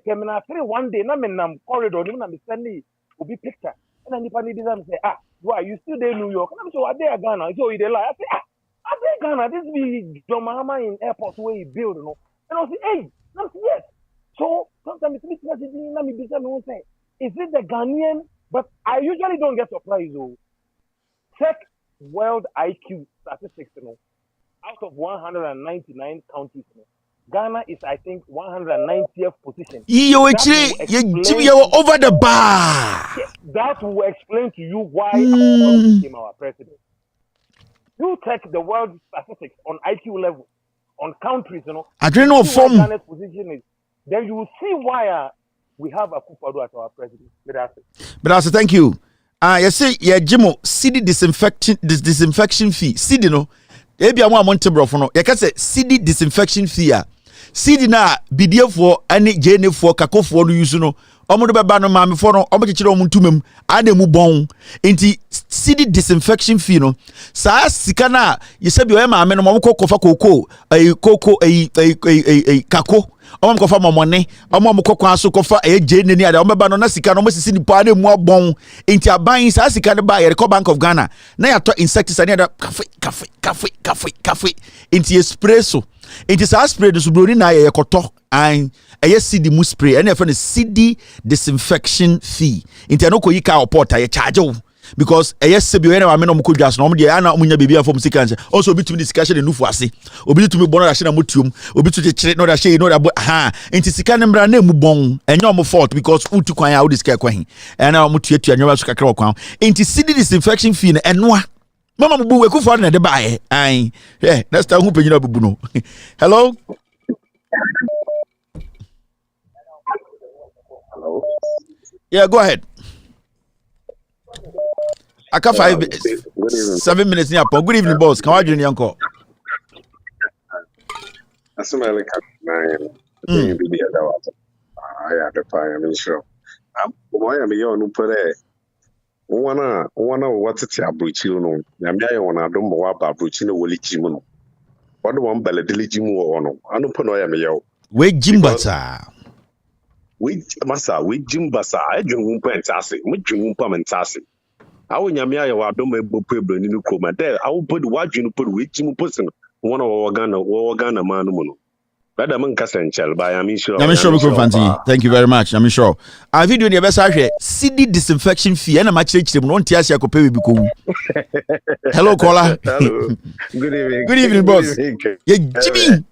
S3: Terminal 3 one day, I'm in corridor, I'm sending a big picture. And then if I need them say, why you still there in New York? And I'm sure they're Ghana. So they lie. I say, are they Ghana? This be John Mahama in airport where he build, you know. And I say, hey, I say, yes. So sometimes it's say, is it the Ghanaian? But I usually don't get surprised though. Check world IQ statistics, you know. Out of 199 countries, you know, Ghana is, I think, 190th position.
S7: You're over the bar.
S3: That will explain to you why Akufo-Addo became our president. You check the world statistics on IQ level, on countries, you know.
S7: I don't know from
S3: Ghana's position is. Then you will see why we have Akufo-Addo as our president.
S7: But I say thank you. You say Jimo CD disinfection fee. CD no. Ebi amwa monte brofo no. You can say CD disinfection fee. CD na BDF for any JNF for kakofo no use no. Omo do beba no maame for no omo kekere omo ntumem ade mu bon enti CD disinfection fee no saa sika na yesabi o maame no omo kofa koko kako omo kofa momone omo kokwa so kofa JN ni ade omo beba no na sika no omo sisi ni pa ade mu bon enti aban saa sika ne ba ye Bank of Ghana na ya to insecticide na cafe enti espresso enti saa spray do so broni na ye koto an a CD mu spray and a CD disinfection fee. Inteno ko yika oport a charge because a sebi when I mean no kodwas no de ana munya bibia from sikanje also be to discussion enufu ase obi to me bono da hye na motuom obi to kire no da hye no da ha enti sika ne mra na mu bon enyo mo fault because utu kwan a udisika kwan and na mo tuatua nyoba so kakra kwan enti CD disinfection fee na enoa mama mo bu Akufo na de bae ai next time who penyina bubu no. Hello.
S4: Hello.
S7: Yeah, go ahead. I got 7 minutes near. Good evening, boss. Can I join you, uncle?
S4: I smell like I had the fire. I'm sure. Why am I on Upere? One what's it? Abruchino. Yamia on a dumb wapa Abruchino will Jimono. What one belladilligimu or no? I don't know. I am yo.
S7: Wait, Jimbata.
S4: We massa, we Jimbasa, I drink Pentasi, we drink Pamentasi. I will Yamia, I don't remember Pueblo in the coma there. I will put what you put with Jim person, one of our Ghana man. But I'm Cassanchel by I'm sure.
S7: Thank you very much. I'm sure. I video the best here. CD disinfection fee and a match them don't tear you pay because. Hello, caller.
S4: Hello. Good evening.
S7: Good evening, boss. Yeah, Jimmy.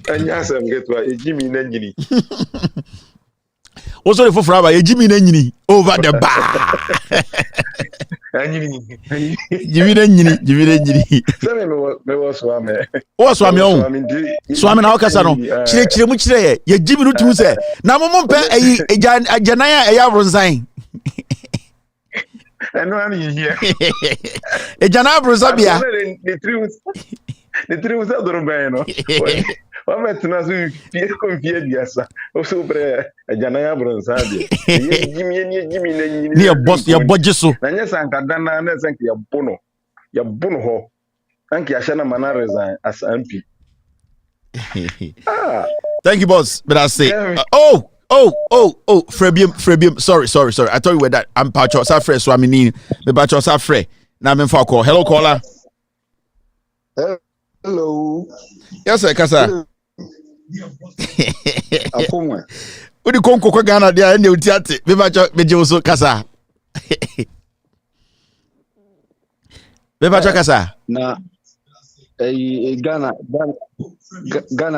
S4: And yes, I'm get to Jimmy Nangini.
S7: What's the for Fraba? Jimmy Nangini over the bar. Jimmy Nangini. What's Swami? Swami now Casano. Chile Muchre. Ye Jimmy Rutu say. Now, Mompe a Janaya a Yavron
S4: and one here.
S7: A Janabro Zabia.
S4: The truth is that I'm at Nazu, Pierre Confiesa, also a Janaya Bronzadi. Jimmy,
S7: near boss, your budgeso.
S4: And yes, I can done, thank you, Bono, your Bono. Thank you, Ashana Manara as MP.
S7: Thank you, boss. But I say, Frebium. Sorry. I told you where that I'm Pacho Safre, so I mean, the Pacho Safre. Now I'm in for call. Hello, caller.
S4: Hello.
S7: Yes, sir, Kasa. What do you call Coco Ghana there and you teate? Bebacho Kasa. Bebacho Kasa.
S5: Na Ghana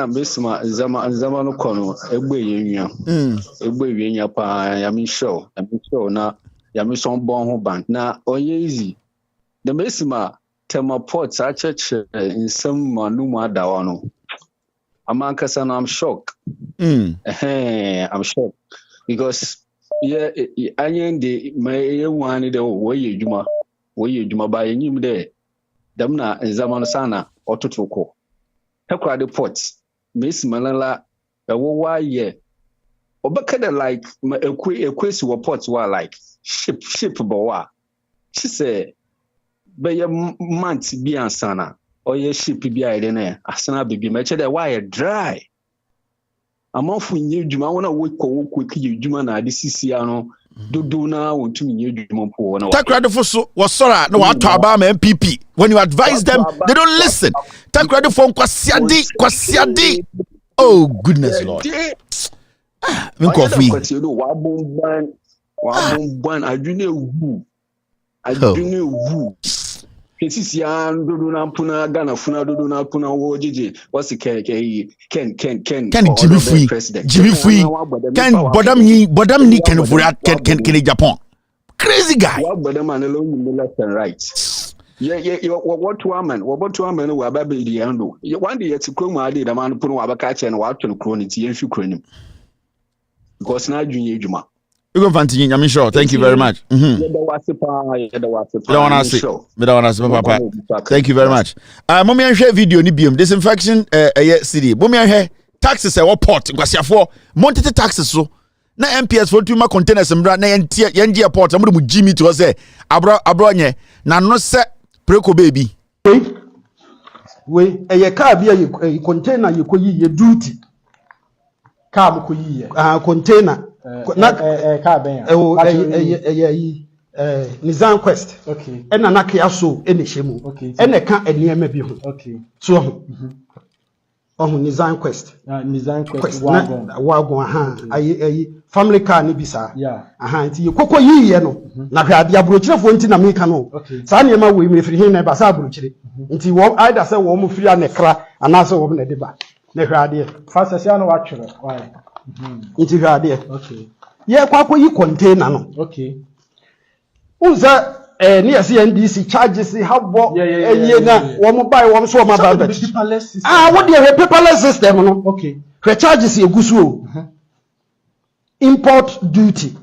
S5: Besma Zama no kono egbe yenya pa yami show na yami son bon ho ban na oye easy the Besma Tema Port church in some manuma dawano. Amankasa no I'm shocked. I'm shocked because anyen de my one the way you juma by him there. dem na nzama sana ototoko Takoradi Port Miss Malala wa ye obekada like equesi wa port wa like ship bo wa she say be ye month bi ansana oye ship bi ayede na asana bibi meche de wa ye dry amanfo nye djuma wona wo ki djuma na ade sisi ano dodo na wontumi nye djuma po wona
S7: Takoradi for so was sorry no wa to aba ma MPP when you advise them they don't listen. Takoradi for kwasiade oh goodness Lord
S5: wabomban adwene wu kesisi andodo na puna Ghana funa dodo na puna wo jeje what's ken
S7: Jimmy Free ken bodam ni ken vura ken Japan crazy guy
S5: bodam anelo ni left and right what to amen we ababe di ando one day yet krom ade da man punu wabaka che na wato no kroniti yenhwi kronim because na adwene adwuma
S7: you go fanti nyame sure thank you very much thank you very much mommy share video ni biom disinfection city mommy share taxes e port kwasiafo montete taxes so na MPS for tuma containers mbra na yentie port amu mu Jimmy to say abro nye na no se preko baby
S21: we eye car bia ye container ye koyi ye duty car mo koyi ye container na car ben Nizam Quest okay ena na kia so ene hemu okay ene ka enema bi ho okay so Nizam Quest wagon aha ayi family car ni bisa aha nti yekoko yiye no na hwa ade abrochirefo nti na meka no sa ne ma we mefiri hin na ba sa abrochire nti wo aida se wo mo firi anekra anase wo na de ba na hwa ade fasese no watwere why nti hwa ade okay ye kwako yi container no okay unza ni yesi NDC charges habo eye na wo mo buy wo so ma ba what the paperless system no okay the charges egusu import duty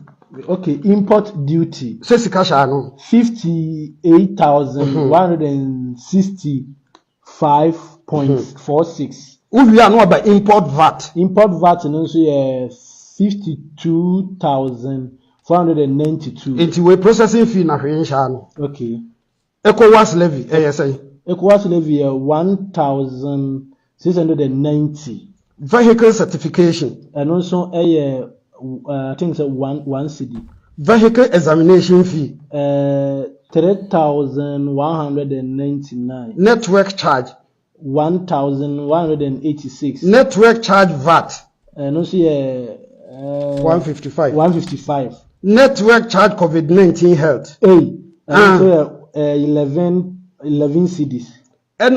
S21: okay import duty sesi kasha no 58,165.46 we are no about import VAT no so 52,492 into we processing fee na hwensha no okay ECOWAS levy ECOWAS levy 1,690 vehicle certification and also I think it's one city vehicle examination fee 3,199 network charge 1,186 network charge VAT and also 155 network charge COVID-19 health 11 cities and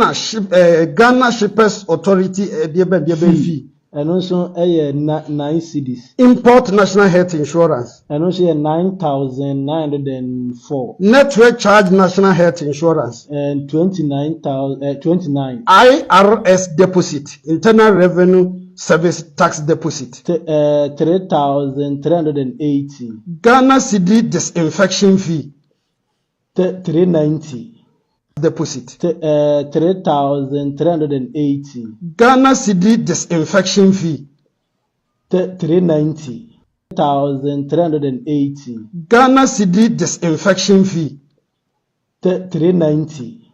S21: Ghana Shippers Authority fee and also 9 cities import national health insurance and also 9,904 network charge national health insurance and 29 IRS deposit internal revenue service tax deposit 3,380 Ghana cedi disinfection fee 390 deposit 3,380 Ghana cedi disinfection fee 390 1,380 Ghana cedi disinfection fee 390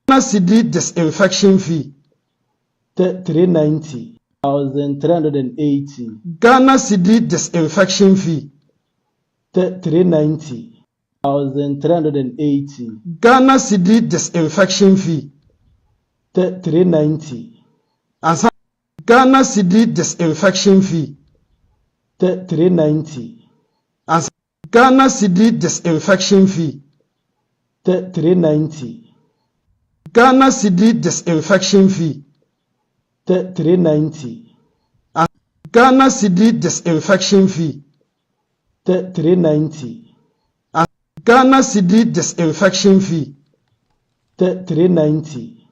S21: Ghana cedi disinfection fee 390 1,380 Ghana cedi disinfection fee 390 1,380 Ghana cedi disinfection fee 390 and Ghana cedi disinfection fee 390 and Ghana cedi disinfection fee 390 Ghana cedi disinfection fee 390 and Ghana cedi disinfection fee 390 and Ghana cedi disinfection fee 390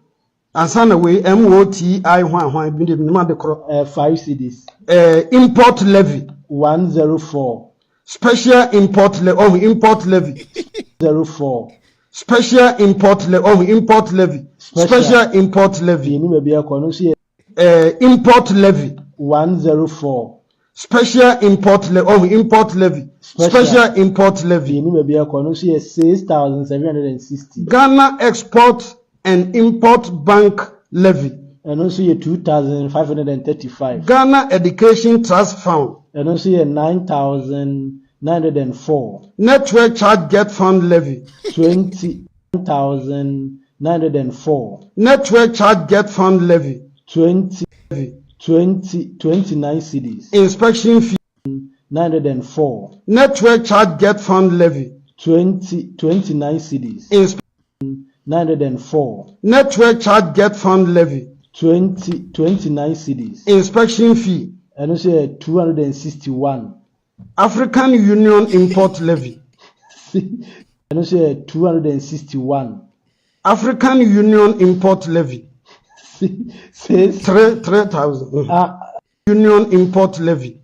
S21: and sana we MOTI hwan bi de ma de kro 5 cedis import levy 104 special import levy 04 Special import levy. Import levy. Special import levy. Import levy
S1: 104.
S21: Special import levy. Import levy. Special import levy
S1: 6,760.
S21: Ghana Export and Import Bank levy.
S1: And also 2,535.
S21: Ghana Education Trust Fund.
S1: And also 9,904.
S21: Network Charge Get Fund levy
S1: 20,904.
S21: Network Charge Get Fund levy
S1: 29 cities.
S21: Inspection fee
S1: 904.
S21: Network Charge Get Fund levy
S1: 29 cities.
S21: Inspection
S1: 904.
S21: Network Charge Get Fund levy
S1: 29 cities.
S21: Inspection fee
S1: and also 261.
S21: African Union Import levy
S1: and also 261.
S21: African Union Import levy 3,000. Union Import levy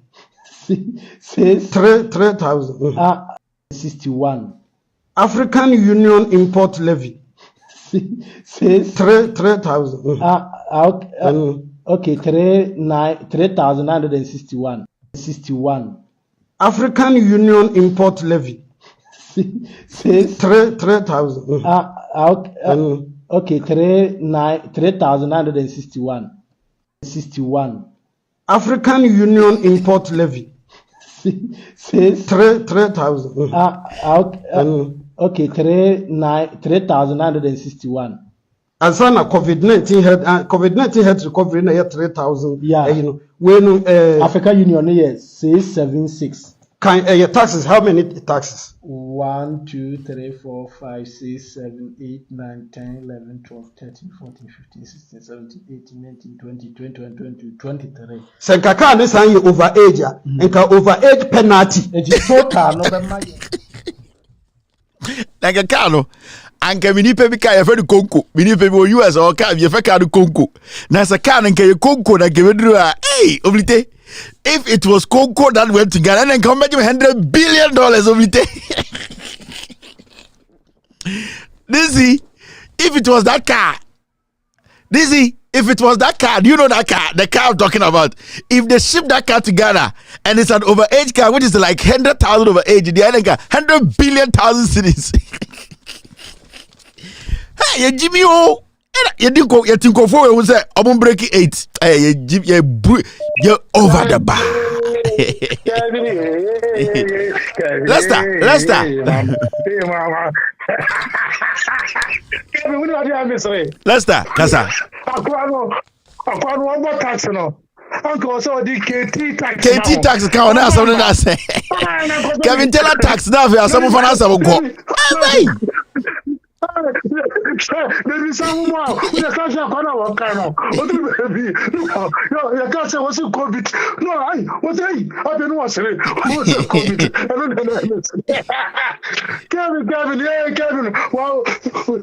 S21: 3,000.
S1: 61.
S21: African Union Import levy 3,000.
S1: Okay, 3,961. 61.
S21: African Union Import levy 3,000.
S1: Okay, 3,961. 61.
S21: African Union Import levy 3,000.
S1: Okay, 3,961.
S21: Asana COVID-19 health recovery na 3,000.
S1: Yeah.
S21: When
S1: African Union yes 676.
S21: Your taxes, how many taxes?
S1: 1, 2, 3, 4, 5, 6, 7, 8, 9, 10, 11, 12, 13, 14, 15, 16, 17, 18, 19, 20, 21, 22, 23.
S21: Senkaka ne san ye overage a enka overage penalty.
S1: It is total no be my.
S7: Like no anka mini pe bi ka ye fe du konko mini pe bi o US o ka ye fe ka du konko na sa ka nka ye konko na ke bedru a oblite if it was konko that went to Ghana then come back $100 billion oblite Dizzy if it was that car Dizzy if it was that car, do you know that car? The car I'm talking about. If they ship that car to Ghana and it's an overage car, which is like 100,000 overage, the other car, 100 billion thousand cities. Hey, you Jimmy O. You think for you say I'm breaking 8. Hey, you over the bar. Let's start. Let's start. Kasa.
S19: Akwano tax no. Uncle so the KT tax.
S7: KT tax can na something that say. Kevin Taylor tax na for some for na some go.
S19: Baby, someone we are catching a corner of Kano. What do baby? No, you can't say what's in COVID. No, what's I been was it? What's COVID? I don't know. Kevin, yeah, Kevin. Wow,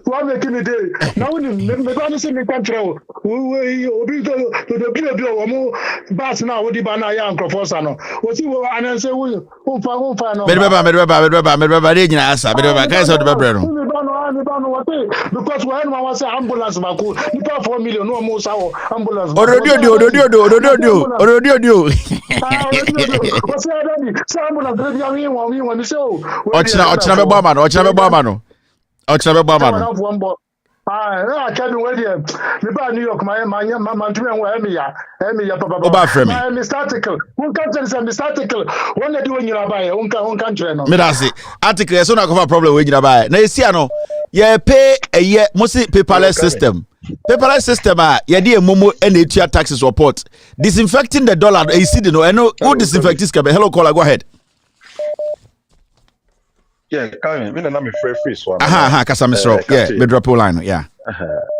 S19: what making a day? Now, the Ghana sing control. We obi to the bill more bass now with the banana young professor. What's you and I say, who find because when I was ambulance, you pay 4 million, no more ambulance. I can't do it. The New York, my Mr. Article. Who can't tell Mr. Article? When they do in your buy, one country.
S7: Medasi article is not a problem with you buy. Now you see, no, you pay a year mostly paperless system. Paperless system, you do a momo and the taxes report. Disinfecting the dollar, you see, no, I know who disinfect this. Hello, caller, go ahead.
S6: Yeah, Karen, me na me free so.
S7: Kasa misro. Yeah, me drop line, yeah.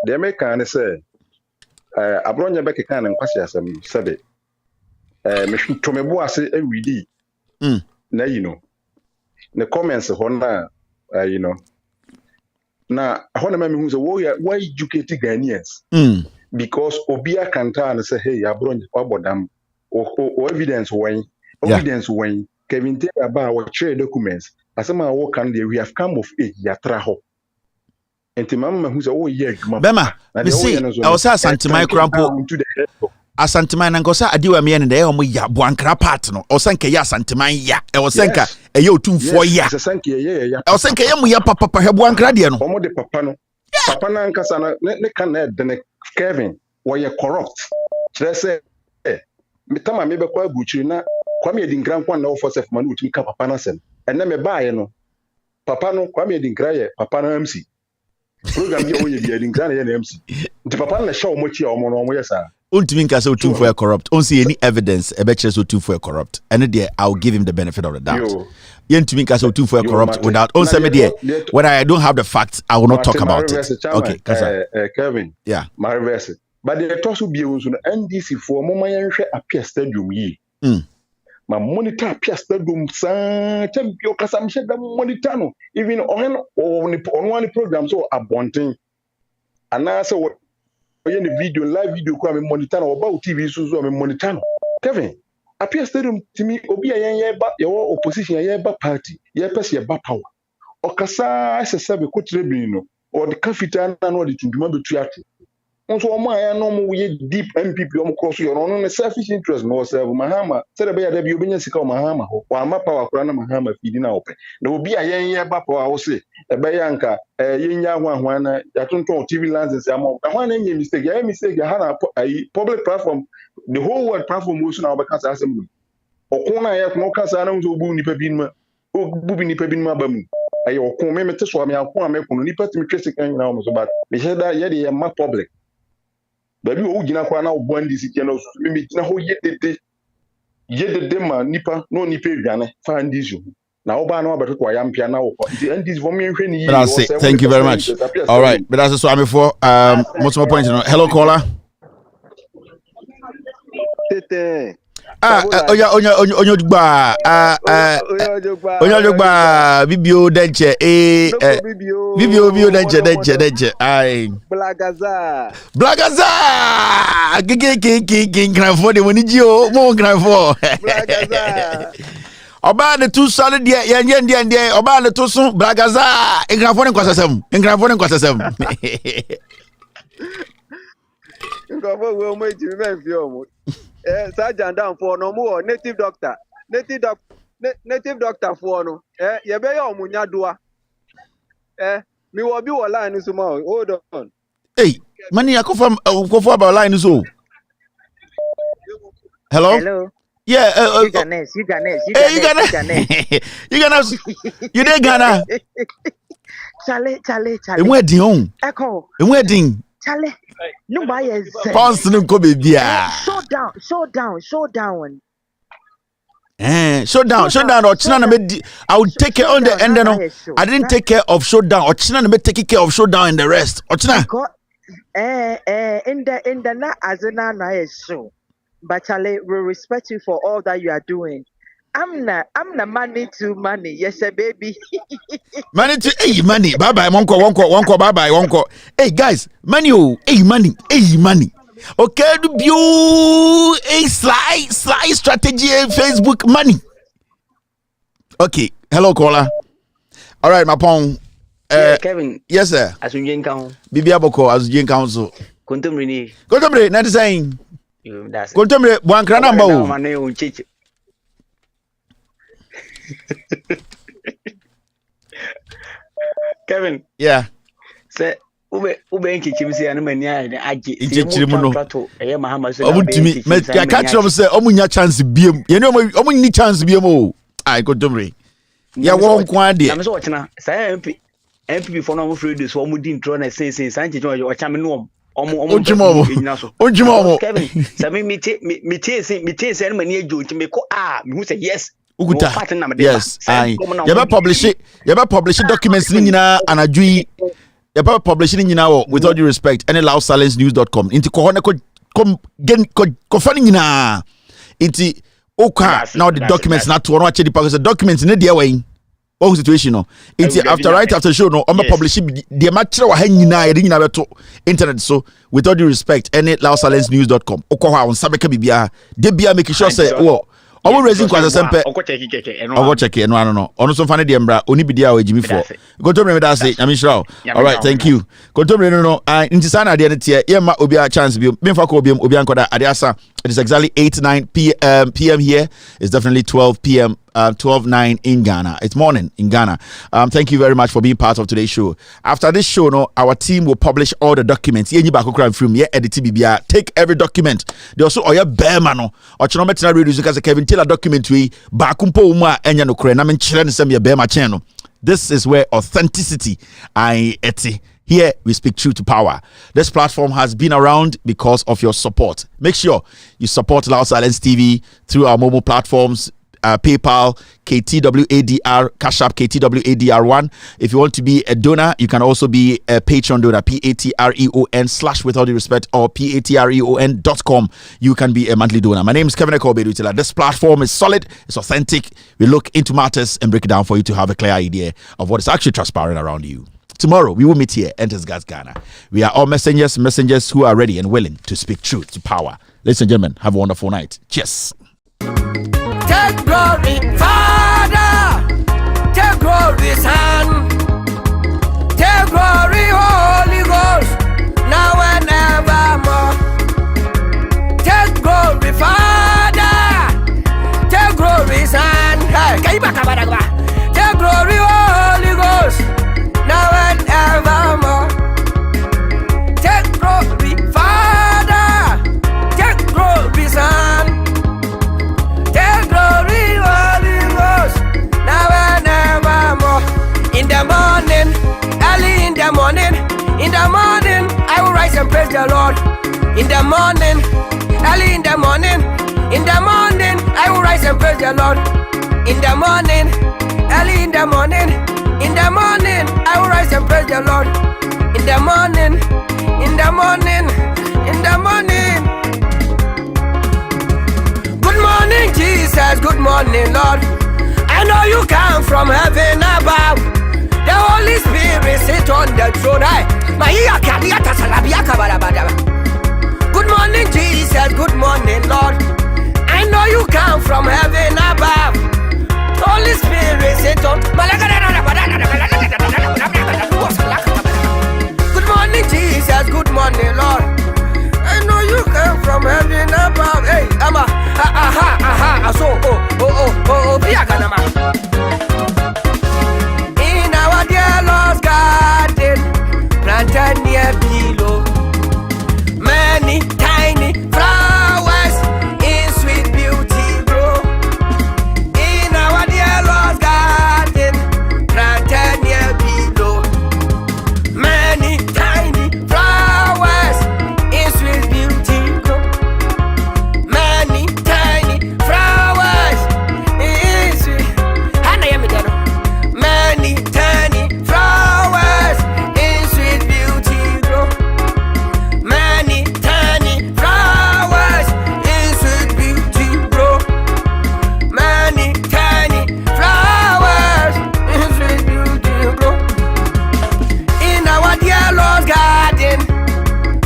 S6: They make can say abronya be kan nkwasi asem sabe. Me to me bo ase awidi. Na the comments ho na na ho na me hu say why educate Ghanaians. Because obia kanta and say hey abronya obodam o evidence when Kevin Taylor about our trade documents. As a man, we have come of age, Yatraho. enti mama hu say oh yeah adwuma
S7: bema me see I was asanteman krampo asanteman na ngosa adiwa me ne omo ya boankra part no osanka ya asanteman ya e osanka eye otumfo ya
S6: osanka ye ya
S7: osanka ye mu ya papa he boankra de no
S6: omo de papa no papa na nkasa na ne kan na de ne Kevin we corrupt kire say metama me be kwa abuchiri na kwa me edinkran kwa na ofosef ma na otumi ka papa na sem enne me baaye no papa no kwa me edinkran ye papa na MC program ye onye bi edinkran ye na MC nti papa na show mochi omo no omo yesa
S7: untimi nka say otumfo e corrupt on see any evidence e be kire say otumfo e corrupt and there I'll give him the benefit of the doubt yentimi nka say otumfo e corrupt without on say me there when I don't have the facts I will not talk about it okay
S6: Kevin
S7: yeah
S6: my reverse but the toss will be also NDC for mama yenhwe apia stadium yi ma monitor apia stadium sa champion kasa mhye da monitor no even on one program so abonten ana say oye the video live video kwa me monitor no about TV so me monitor no Kevin apia stadium timi obi ayen ba your opposition ayen ba party ye pese ye ba power okasa sesebe kotire bi no or the kafita na no de tunduma betu atu onso omo aya no mo we deep MPP omo cross yo no selfish interest no serve Mahama say be ya da bi obenya sika o Mahama ho wa ma power kura na Mahama fidi na ope na obi ayen ye ba power wo se e be ya nka yenya ahwa na ya tonton TV license am na hwan na nye mistake ya ha na public platform the whole world platform wo so na obeka sa asem okun na ya ko kasa na nzo bu nipa bi nma bu nipa bi nma ba mu ayi okun me mete so am ya ko am ko nipa timi twese kan nyina o so ba me sheda ye de ma public baby o gina kwa na obo ndisi ke na so me gina ho yedede ma nipa no nipa edwane fa ndisi na oba na obeto kwa yampia na wo ndisi for me nhwe ni yi
S7: thank you very much all right but that's so I'm for multiple points hello caller
S9: tete
S7: onyo dugba bibio denche bibio denche ai blagaza gege grafo de woni jio mo grafo blagaza oba de tu solid de ye oba de tu sun blagaza grafo ne kwasasem
S9: ngofo we mo ejimi be fi omo Jandam for no more native doctor for no ye be ya omunya doa mi wo bi wo line so ma hold on
S7: hey mani akofa about line so hello yeah
S22: you Ghana
S7: you dey Ghana
S22: chale
S7: enwe din
S22: chale no buy
S7: constant ko be bia
S22: show down
S7: or china na me I would take care on the end no I didn't take care of showdown or china na me take care of showdown and the rest or china
S22: in the na azena na show but Charlie we respect you for all that you are doing. I'm not money to money. Yes, baby.
S7: Money to money. Bye bye. One call. Bye bye. One call. Hey guys, money. Money. Okay, do you slide strategy Facebook money. Okay. Hello caller. All right, my pong.
S10: Kevin.
S7: Yes sir.
S10: Asunjen count.
S7: Bibi aboko asunjen council. Kontomre. Not saying.
S10: That's.
S7: Kontomre. Buankra number.
S10: Kevin.
S7: Yeah.
S10: Say ube nchichimsi ya numeni ya aji.
S7: Nchichirimu no.
S10: Mahama so.
S7: Omutimi. I catch them say omunya chance biem. You know omunyi chance biem o. Ai Kontomre. Ya won kwa de.
S10: Na so ochina. Say MP for no free this omu di intro na say sanche jo ochame no
S7: omo
S10: Kevin sabi me say numeni ejo nti me ko me who say yes.
S7: Uguta. Yes. You better publish documents ni nyina anadwi. You better publish ni nyina with all due respect any loudsilencenews.com. Inti ko hone ko fani nyina. Inti oka now the documents not to one check because the documents in the way. What situation no. Inti after show no publish the match wa han nyina ye nyina beto internet so with all due respect any loudsilencenews.com. Okwa on sabeka bibia. De bia make sure say Owo raising kwasa sempe. Oko check e no. Ono so fane de mbra oni bidia o ejimi fo. Kontomre me da say nyamishra. All right, thank you. Kontomre no nti sana de tie ye ma obi a chance bi. Me fa ko obi ankoda ade asa. It is exactly 8-9 p.m. here. It's definitely 12 p.m. 12-9 in Ghana. It's morning in Ghana. Thank you very much for being part of today's show. After this show, no, our team will publish all the documents. Take every document. They also oya bema no. Ochonometina radio because Kevin Taylor document we bakumpo uma enya no kure na men chire sem ye bema channel. This is where authenticity I eti. Here we speak truth to power. This platform has been around because of your support. Make sure you support Loud Silence TV through our mobile platforms, PayPal, KTWADR, Cash App, KTWADR1. If you want to be a donor, you can also be a Patreon donor, Patreon/ with all due respect, or patreon.com. You can be a monthly donor. My name is Kevin Ekobe. This platform is solid, it's authentic. We look into matters and break it down for you to have a clear idea of what is actually transpiring around you. Tomorrow, we will meet here, Enters Gas Ghana. We are all messengers who are ready and willing to speak truth to power. Ladies and gentlemen, have a wonderful night. Cheers.
S8: Take glory, Father. Take glory, Son. Take glory, Holy Ghost. Now and evermore. Take glory, Father. Take glory, Son. Take glory, Holy Ghost. Now and evermore. Take glory, Father. Take glory, Son. Take glory, Holy Ghost. Now and evermore. In the morning, early in the morning, I will rise and praise the Lord. In the morning, early in the morning, I will rise and praise the Lord. In the morning, early in the morning, I will rise and praise the Lord. In the morning, Good morning, Jesus. Good morning, Lord. I know you come from heaven above. The Holy Spirit sit on the throne. Good morning, Jesus. Good morning, Lord. I know you come from heaven above. Holy Spirit sit on. Good morning, Jesus. Good morning, Lord. I know you come from heaven above. Hey, ama, in our dear Lord's garden, planted near below, many tiny flowers in sweet beauty grow. In our dear Lord's garden, planted near below, many tiny flowers in sweet beauty grow. Many tiny flowers in sweet. Many tiny flowers in sweet beauty grow. Many tiny flowers in sweet beauty grow. Many tiny flowers in sweet beauty grow. In our dear Lord's garden,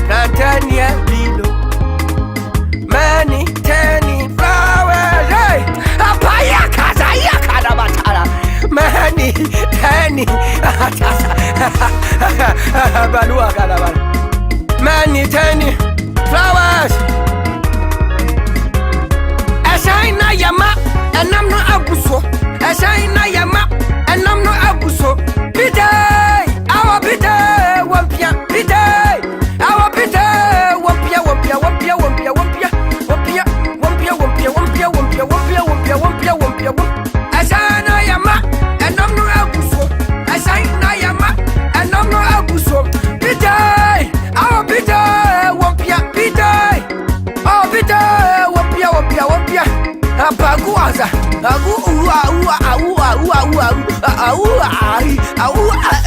S8: planted near below, many tiny flowers. Hey, many tiny many tiny flowers. Ashina yama, and I'm not abuso. Ashina yama, and I'm not abuso. Biday, our biday, wampia, biday, our biday, wampia, wampia, wampia, wampia, wampia, wampia, wampia, wampia, wampia, wampia, wampia, wampia, wampia, wampia, wampia. Ashina yama, and I'm not abuso. Ashina yama, and I'm not abuso. Biday, our biday, wampia, biday, our biday, wampia, wampia, wampia. Apaguaza, agu, agu, agu, agu, agu, agu, agu, agu, agu, agu,